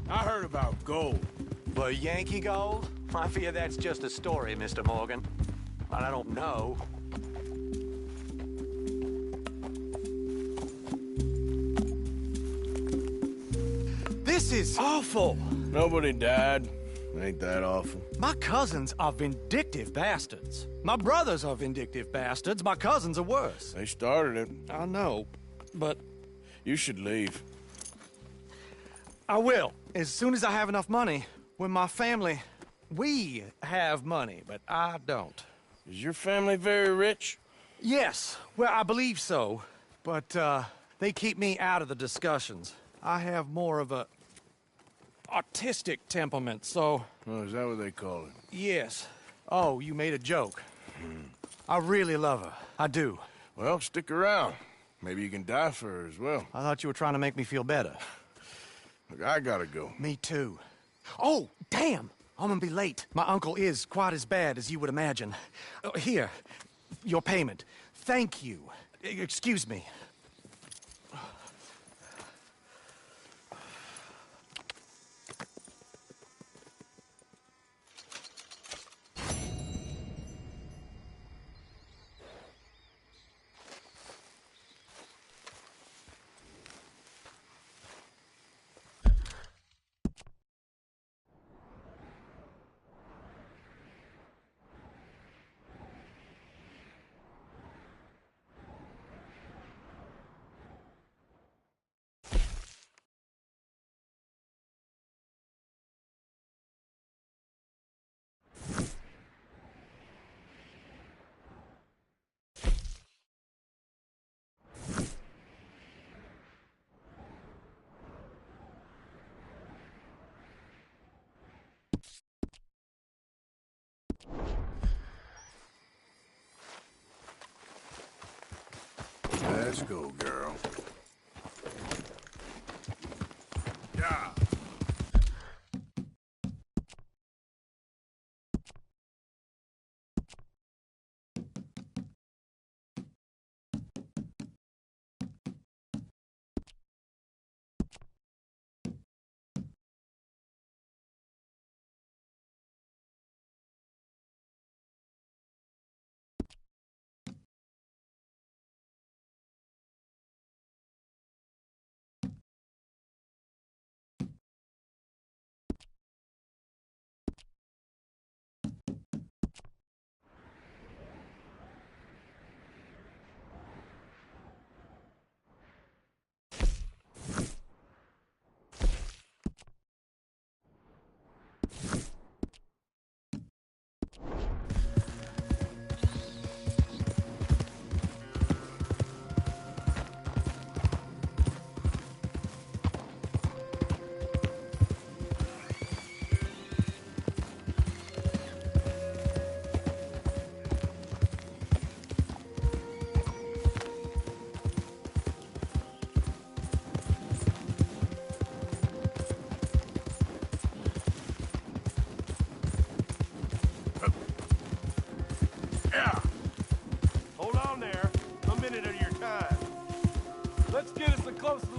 I heard about gold. The Yankee gold? I fear that's just a story, Mr. Morgan. But I don't know. This is awful. Nobody died. Ain't that awful? My cousins are vindictive bastards. My brothers are vindictive bastards. My cousins are worse. They started it. I know, but... You should leave. I will, as soon as I have enough money. When my family... We have money, but I don't. Is your family very rich? Yes, well, I believe so. But, they keep me out of the discussions. I have more of a... artistic temperament, so... Oh, is that what they call it? Yes. Oh, you made a joke. I really love her. I do. Well, stick around. Maybe you can die for her as well. I thought you were trying to make me feel better. Look, I gotta go. Me too. Oh, damn! I'm gonna be late. My uncle is quite as bad as you would imagine. Here, your payment. Thank you. Excuse me. Let's go, girl. Yeah.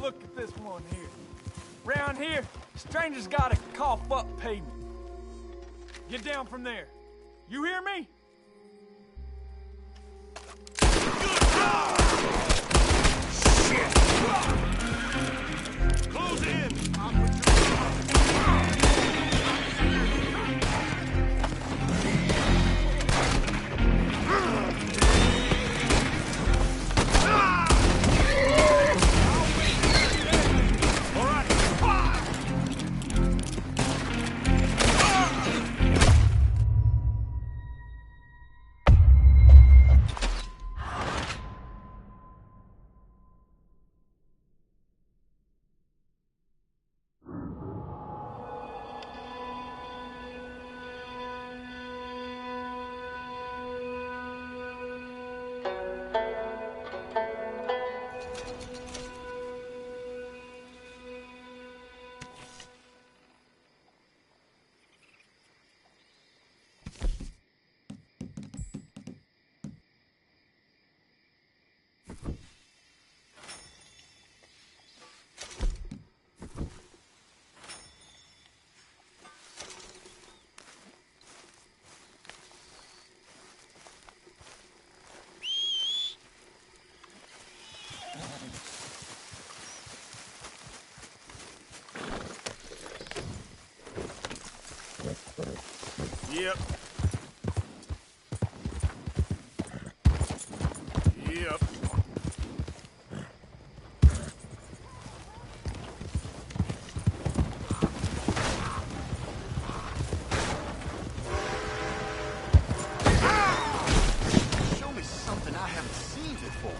Look at this one here. Round here, strangers gotta cough up payment. Get down from there. You hear me? Close in! Yep. Yep. Show me something I haven't seen before.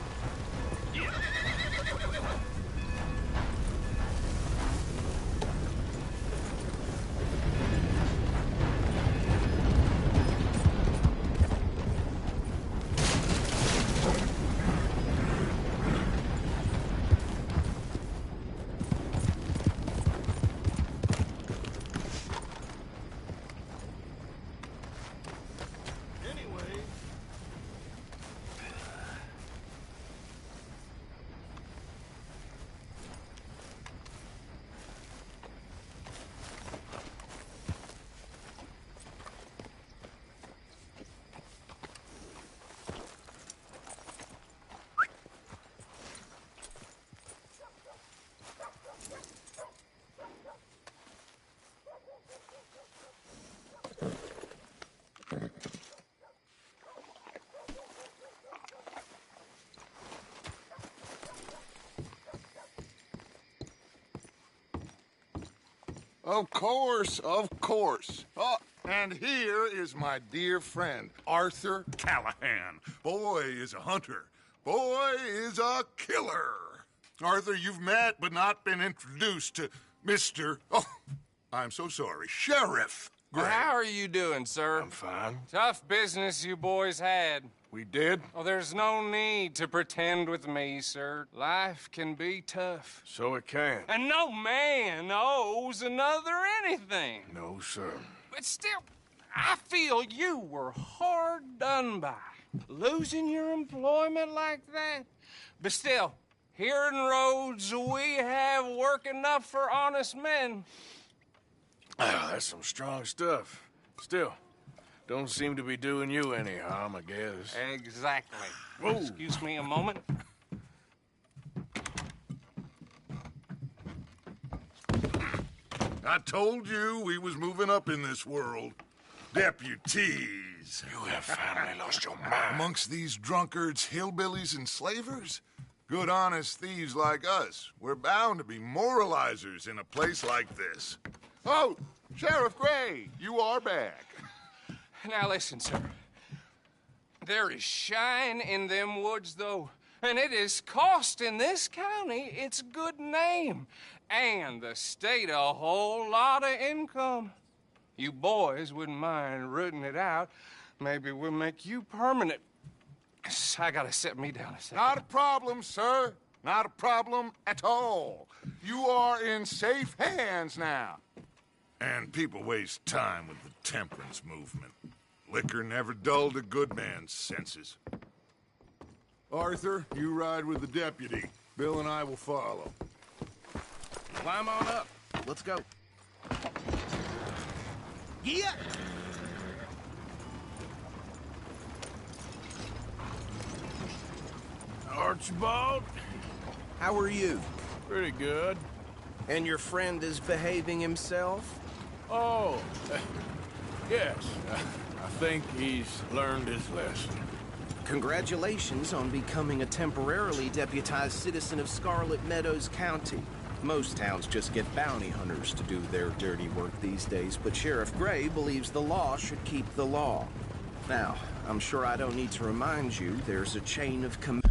Of course, of course. Oh, and here is my dear friend, Arthur Callahan. Boy is a hunter. Boy is a killer. Arthur, you've met but not been introduced to Mr. Oh, I'm so sorry, Sheriff Gray. How are you doing, sir? I'm fine. Tough business you boys had. We did? Oh, there's no need to pretend with me, sir. Life can be tough. So it can. And no man owes another anything. No, sir. But still, I feel you were hard done by. Losing your employment like that. But still, here in Rhodes, we have work enough for honest men. Ah, that's some strong stuff. Still, don't seem to be doing you any harm, I guess. Exactly. Whoa. Excuse me a moment. I told you we was moving up in this world. Deputies. You have finally lost your mind. Amongst these drunkards, hillbillies, and slavers? Good, honest thieves like us. We're bound to be moralizers in a place like this. Oh, Sheriff Gray, you are back. Now listen, sir. There is shine in them woods, though, and it is costing this county its good name and the state a whole lot of income. You boys wouldn't mind rooting it out. Maybe we'll make you permanent. I gotta set me down a second. Not a problem, sir. Not a problem at all. You are in safe hands now. And people waste time with the temperance movement. Liquor never dulled a good man's senses. Arthur, you ride with the deputy. Bill and I will follow. Climb on up. Let's go. Yeah. Archibald? How are you? Pretty good. And your friend is behaving himself? Oh, yes. I think he's learned his lesson. Congratulations on becoming a temporarily deputized citizen of Scarlet Meadows County. Most towns just get bounty hunters to do their dirty work these days, but Sheriff Gray believes the law should keep the law. Now, I'm sure I don't need to remind you, there's a chain of command.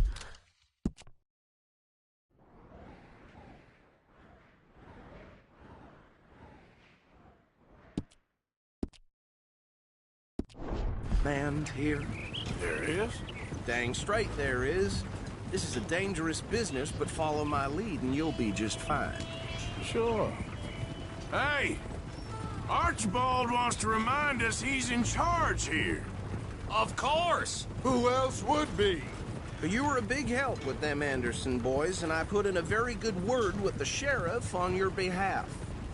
Here. There is? Dang straight there is. This is a dangerous business, but follow my lead and you'll be just fine. Sure. Hey! Archibald wants to remind us he's in charge here. Of course! Who else would be? You were a big help with them Anderson boys, and I put in a very good word with the sheriff on your behalf.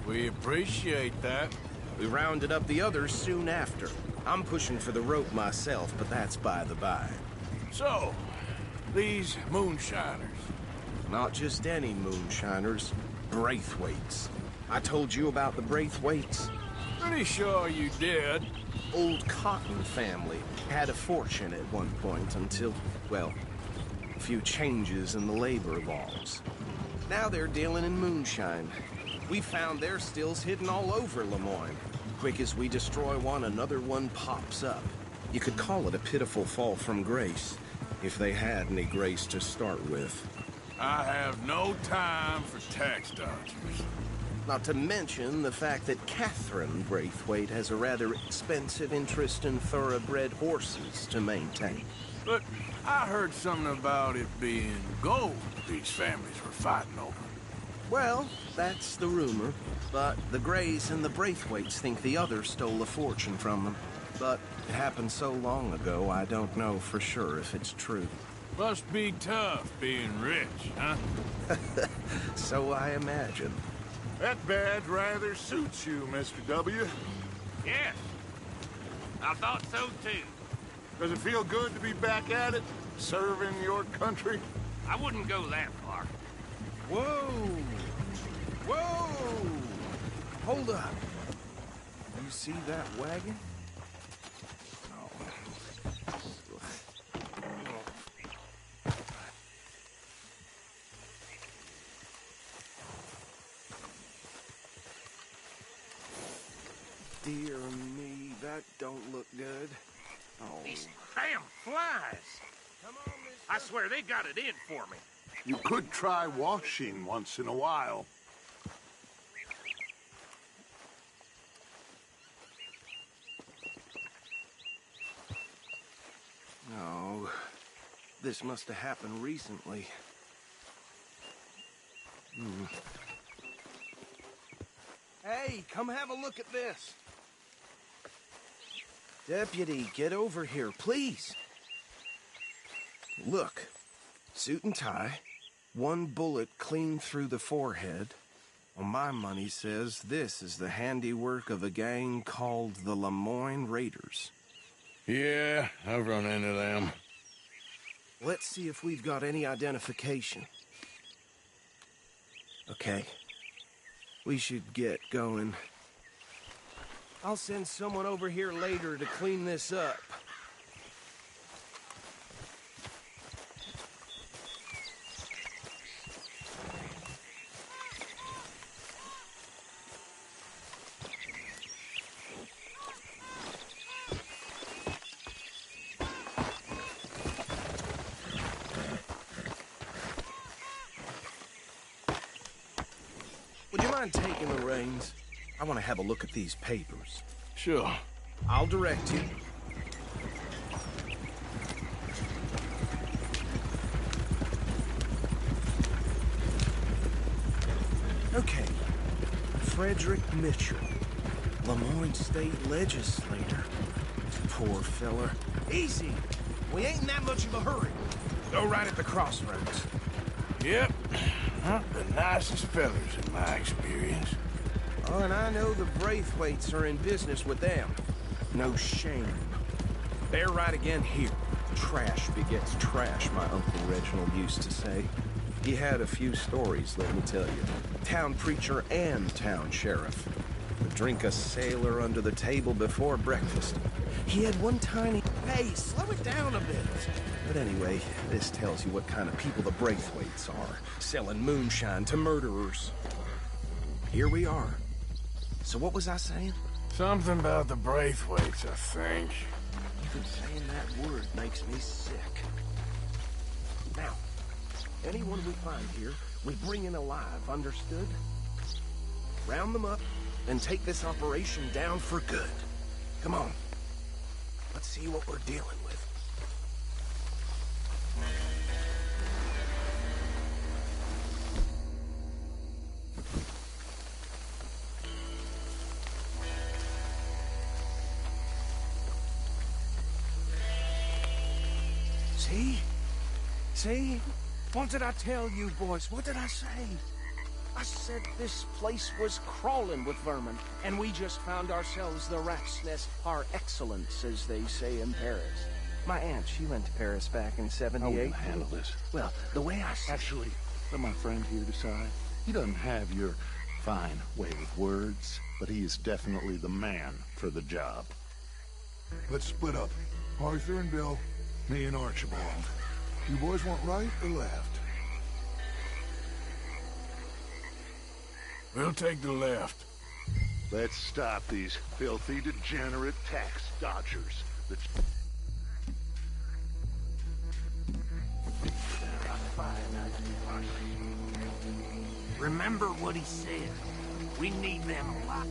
We appreciate that. We rounded up the others soon after. I'm pushing for the rope myself, but that's by the by. So, these moonshiners. Not just any moonshiners. Braithwaites. I told you about the Braithwaites? Pretty sure you did. Old Cotton family. Had a fortune at one point until, well, a few changes in the labor laws. Now they're dealing in moonshine. We found their stills hidden all over Lemoyne. Quick as we destroy one, another one pops up. You could call it a pitiful fall from grace, if they had any grace to start with. I have no time for tax dodgers. Not to mention the fact that Catherine Braithwaite has a rather expensive interest in thoroughbred horses to maintain. But I heard something about it being gold these families were fighting over. Well, that's the rumor. But the Grays and the Braithwaites think the others stole a fortune from them. But it happened so long ago, I don't know for sure if it's true. Must be tough being rich, huh? So I imagine. That badge rather suits you, Mr. W. Yes. I thought so, too. Does it feel good to be back at it, serving your country? I wouldn't go that far. Whoa! Whoa! Hold up. You see that wagon? Dear me, that don't look good. Oh. These damn flies. I swear they got it in for me. You could try washing once in a while. No, this must have happened recently. Hey, come have a look at this. Deputy, get over here, please. Look, suit and tie, one bullet clean through the forehead. Well, my money says this is the handiwork of a gang called the Lemoyne Raiders. Yeah, I've run into them. Let's see if we've got any identification. Okay. We should get going. I'll send someone over here later to clean this up. Would you mind taking the reins? I want to have a look at these papers. Sure. I'll direct you. Okay. Frederick Mitchell, Lemoyne State Legislator. Poor feller. Easy. We ain't in that much of a hurry. Go right at the crossroads. Yep. Not the nicest fellas in my experience. Oh, and I know the Braithwaites are in business with them. No shame. Bear right again here. Trash begets trash, my Uncle Reginald used to say. He had a few stories, let me tell you. Town preacher and town sheriff. Would drink a sailor under the table before breakfast. He had one tiny... Hey, slow it down a bit. But anyway, this tells you what kind of people the Braithwaites are. Selling moonshine to murderers. Here we are. So what was I saying? Something about the Braithwaites, I think. Even saying that word makes me sick. Now, anyone we find here, we bring in alive, understood? Round them up, and take this operation down for good. Come on. Let's see what we're dealing with. See? See? What did I tell you, boys? What did I say? I said this place was crawling with vermin, and we just found ourselves the rat's nest par excellence, as they say in Paris. My aunt, she went to Paris back in '78. How will you handle this? Well, the way I see... Actually, let my friend here decide. He doesn't have your fine way with words, but he is definitely the man for the job. Let's split up. Arthur and Bill, me and Archibald. You boys want right or left? We'll take the left. Let's stop these filthy, degenerate tax dodgers. Remember what he said. We need them alive.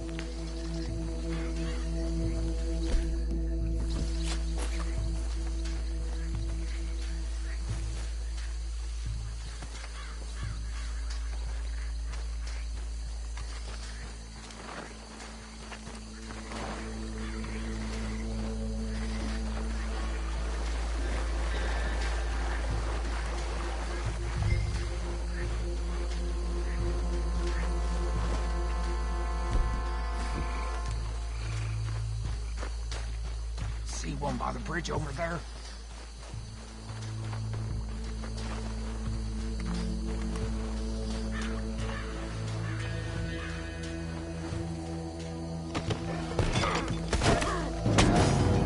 See one by the bridge over there?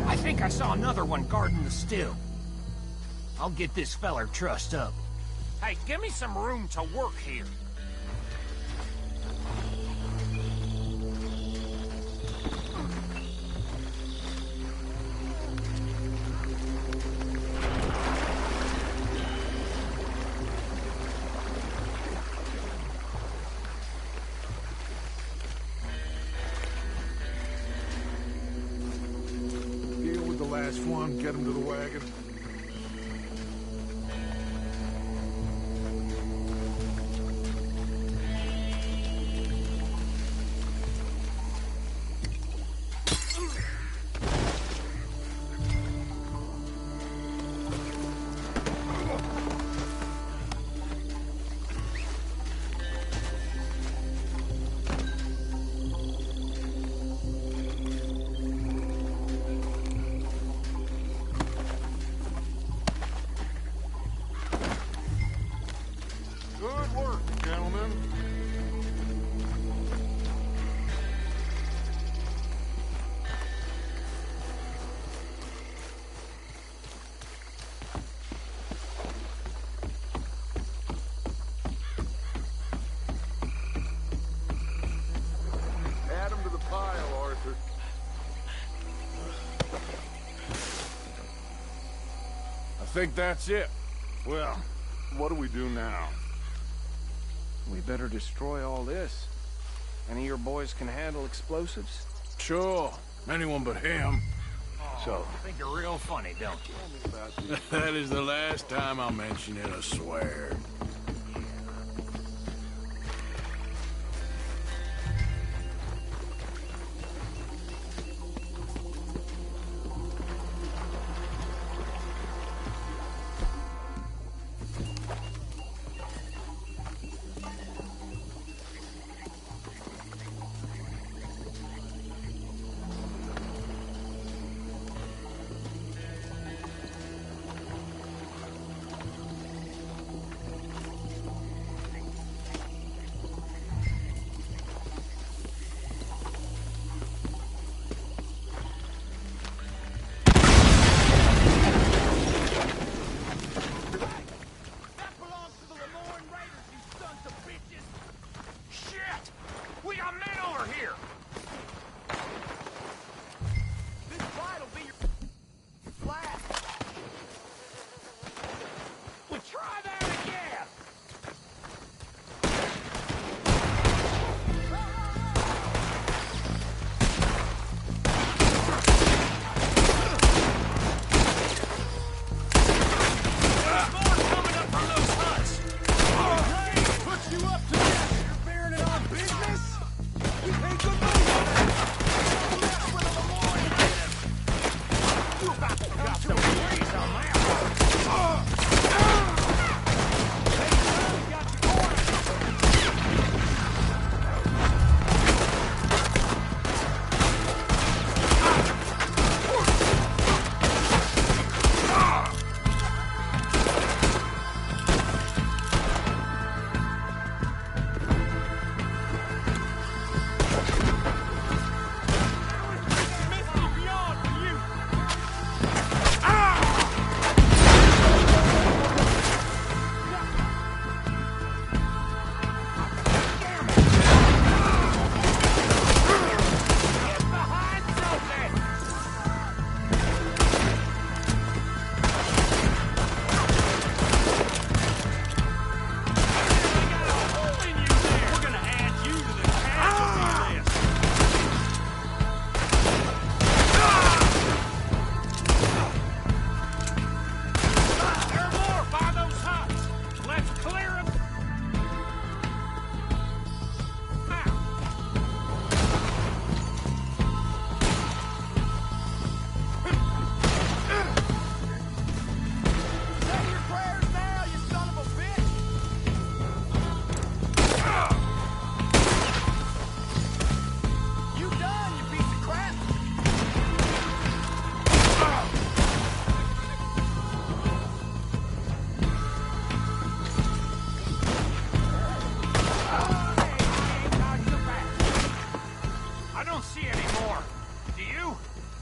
I think I saw another one guarding the still. I'll get this feller trussed up. Hey, give me some room to work here. Last one, get him to the wagon. Good work, gentlemen. Add him to the pile, Arthur. I think that's it. Well, what do we do now? We better destroy all this. Any of your boys can handle explosives? Sure. Anyone but him. So, you think you're real funny, don't you? That is the last time I'll mention it, I swear.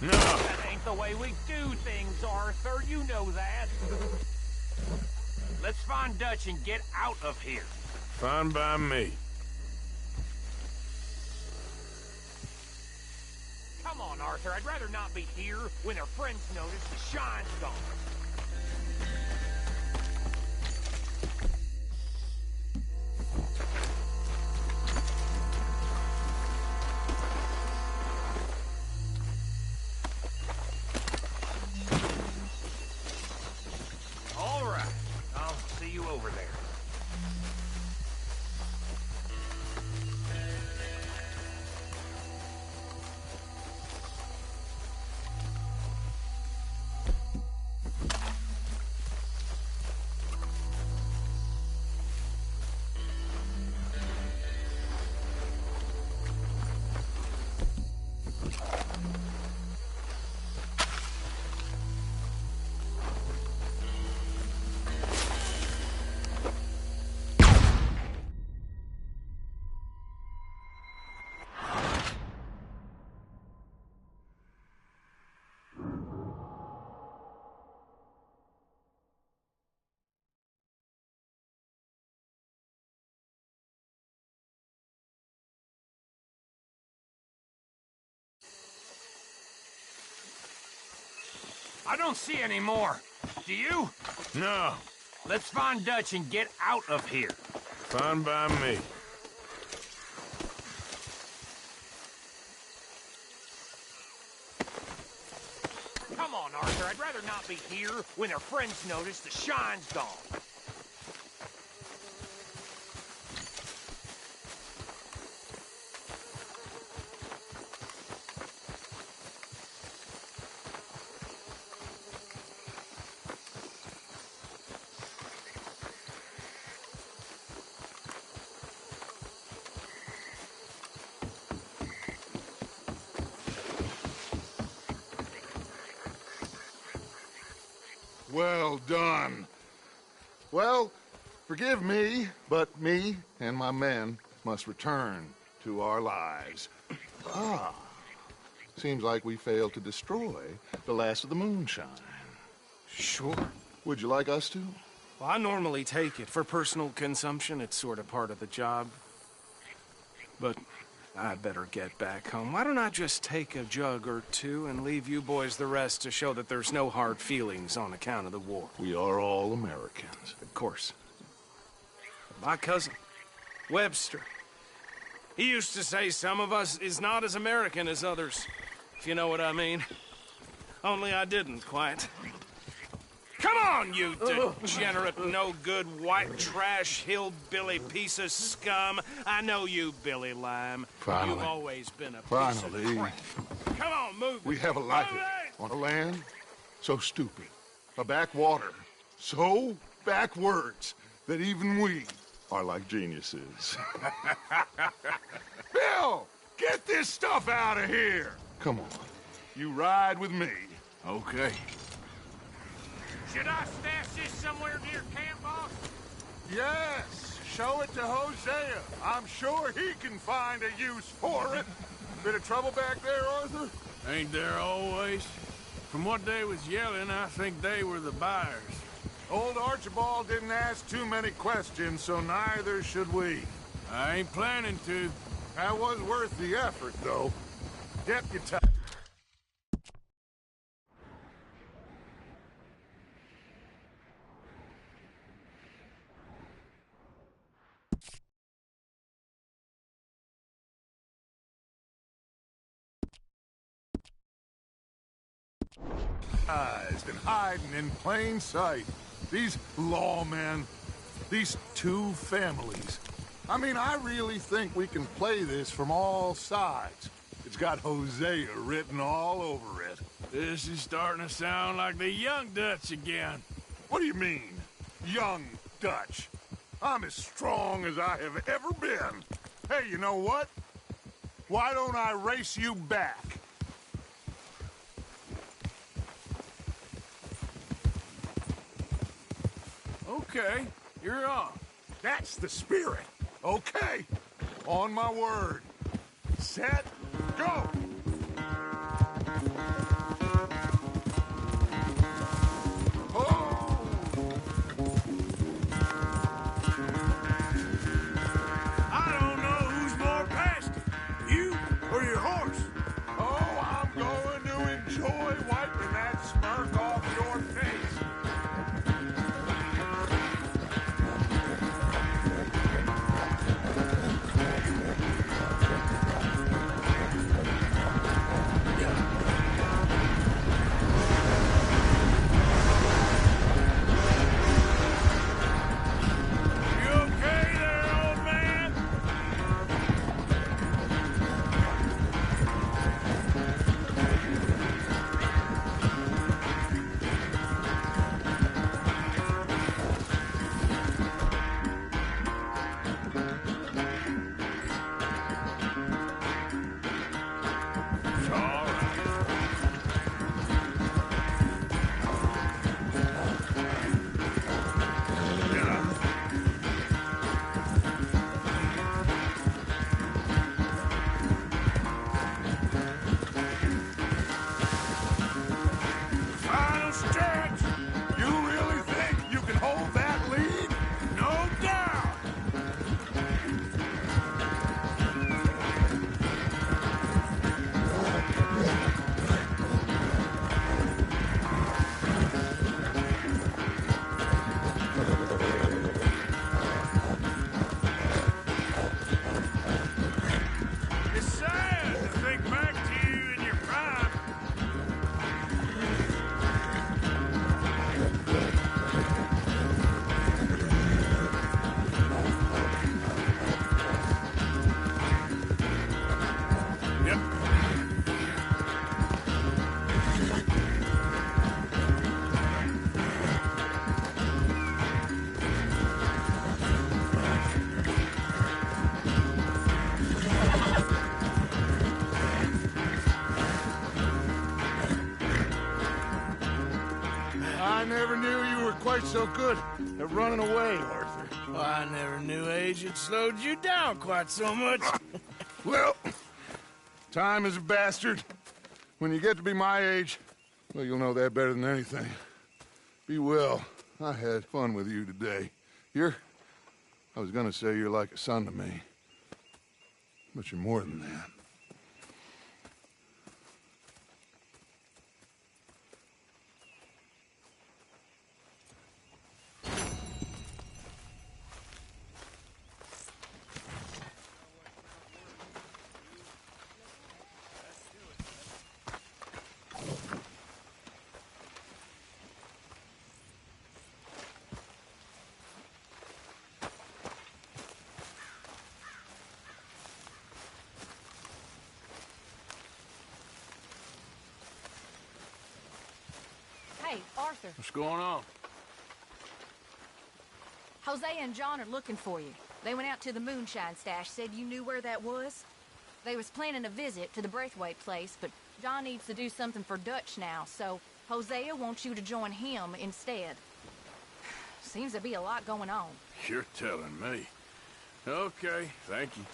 No. That ain't the way we do things, Arthur. You know that. Let's find Dutch and get out of here. Fine by me. Come on, Arthur. I'd rather not be here when their friends notice the shine's gone. All right. I'll see you over there. I don't see any more. Do you? No. Let's find Dutch and get out of here. Fine by me. Come on, Arthur. I'd rather not be here when their friends notice the shine's gone. Well done. Well, forgive me, but me and my men must return to our lives. Ah, seems like we failed to destroy the last of the moonshine. Sure. Would you like us to? Well, I normally take it for personal consumption. It's sort of part of the job. But I'd better get back home. Why don't I just take a jug or two and leave you boys the rest to show that there's no hard feelings on account of the war? We are all Americans. Of course. My cousin, Webster, he used to say some of us is not as American as others, if you know what I mean. Only I didn't quite. Come on, you degenerate, no-good, white trash, hillbilly piece of scum. I know you, Billy Lime. Finally. You've always been a piece Finally. of crap. Come on, move. We have a life on a land so stupid, a backwater so backwards that even we are like geniuses. Bill, get this stuff out of here. Come on, you ride with me. Okay. Should I stash this somewhere near camp, boss? Yes, show it to Hosea. I'm sure he can find a use for it. Bit of trouble back there, Arthur? Ain't there always? From what they was yelling, I think they were the buyers. Old Archibald didn't ask too many questions, so neither should we. I ain't planning to. That was worth the effort, though. Deputize. And hiding in plain sight. These lawmen, these two families. I mean, I really think we can play this from all sides. It's got Hosea written all over it. This is starting to sound like the young Dutch again. What do you mean, young Dutch? I'm as strong as I have ever been. Hey, you know what? Why don't I race you back? Okay, you're on. That's the spirit. Okay, on my word. Set, go! not quite so good at running away, Arthur. Well, I never knew age had slowed you down quite so much. Well, time is a bastard. When you get to be my age, well, you'll know that better than anything. Be well. I had fun with you today. I was gonna say you're like a son to me. But you're more than that. Hey, Arthur. What's going on? Jose and John are looking for you. They went out to the moonshine stash, said you knew where that was. They was planning a visit to the Braithwaite place, but John needs to do something for Dutch now, so Hosea wants you to join him instead. Seems to be a lot going on. You're telling me. Okay, thank you.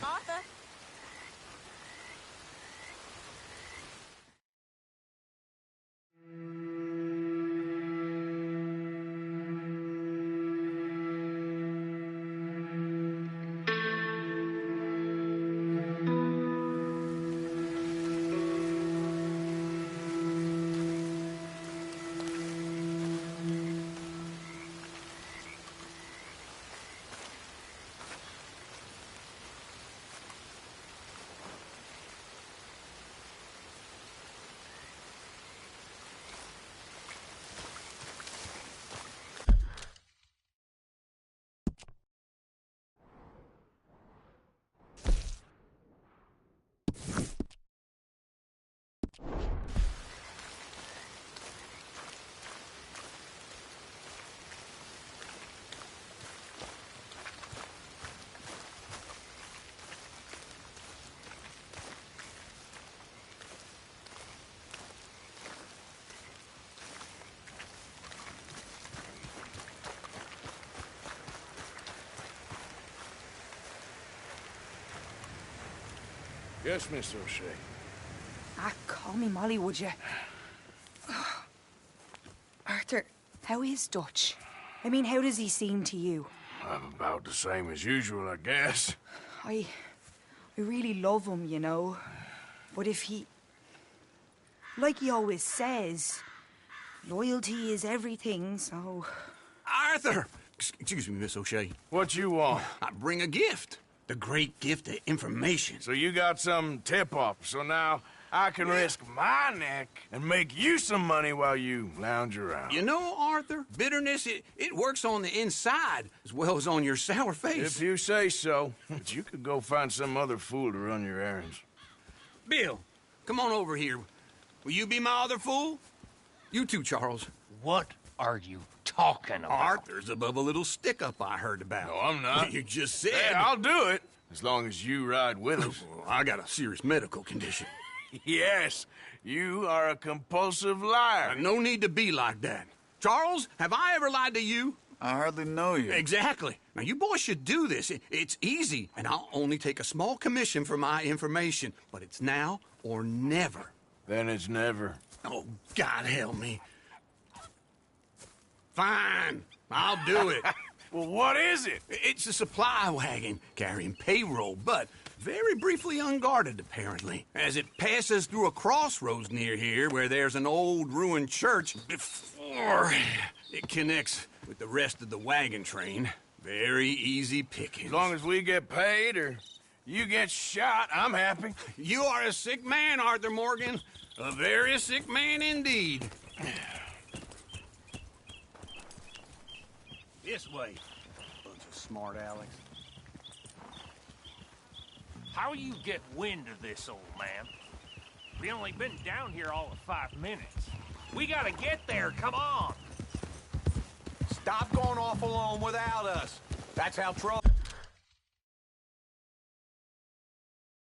Arthur? Yes, Miss O'Shea. Call me Molly, would you? Arthur, how is Dutch? I mean, how does he seem to you? About the same as usual, I guess. I really love him, you know. But if he... Like he always says, loyalty is everything, so... Arthur! Excuse me, Miss O'Shea. What you want? I bring a gift. The great gift of information. So you got some tip-off, so now I can risk my neck and make you some money while you lounge around. You know, Arthur, bitterness, it works on the inside as well as on your sour face. If you say so. But you could go find some other fool to run your errands. Bill, come on over here. Will you be my other fool? You too, Charles. What are you talking about? Arthur's above a little stick-up I heard about. No, I'm not. You just said... Hey, I'll do it, as long as you ride with us. I got a serious medical condition. Yes, you are a compulsive liar. No need to be like that. Charles, have I ever lied to you? I hardly know you. Exactly. Now, you boys should do this. It's easy, and I'll only take a small commission for my information. But it's now or never. Then it's never. Oh, God help me. Fine, I'll do it. Well, what is it? It's a supply wagon carrying payroll, but very briefly unguarded, apparently. As it passes through a crossroads near here where there's an old ruined church before it connects with the rest of the wagon train. Very easy picking. As long as we get paid or you get shot, I'm happy. You are a sick man, Arthur Morgan. A very sick man indeed. This way. Bunch of smart Alex. How you get wind of this, old man? We only been down here all of 5 minutes. We gotta get there, come on! Stop going off alone without us. That's how trouble...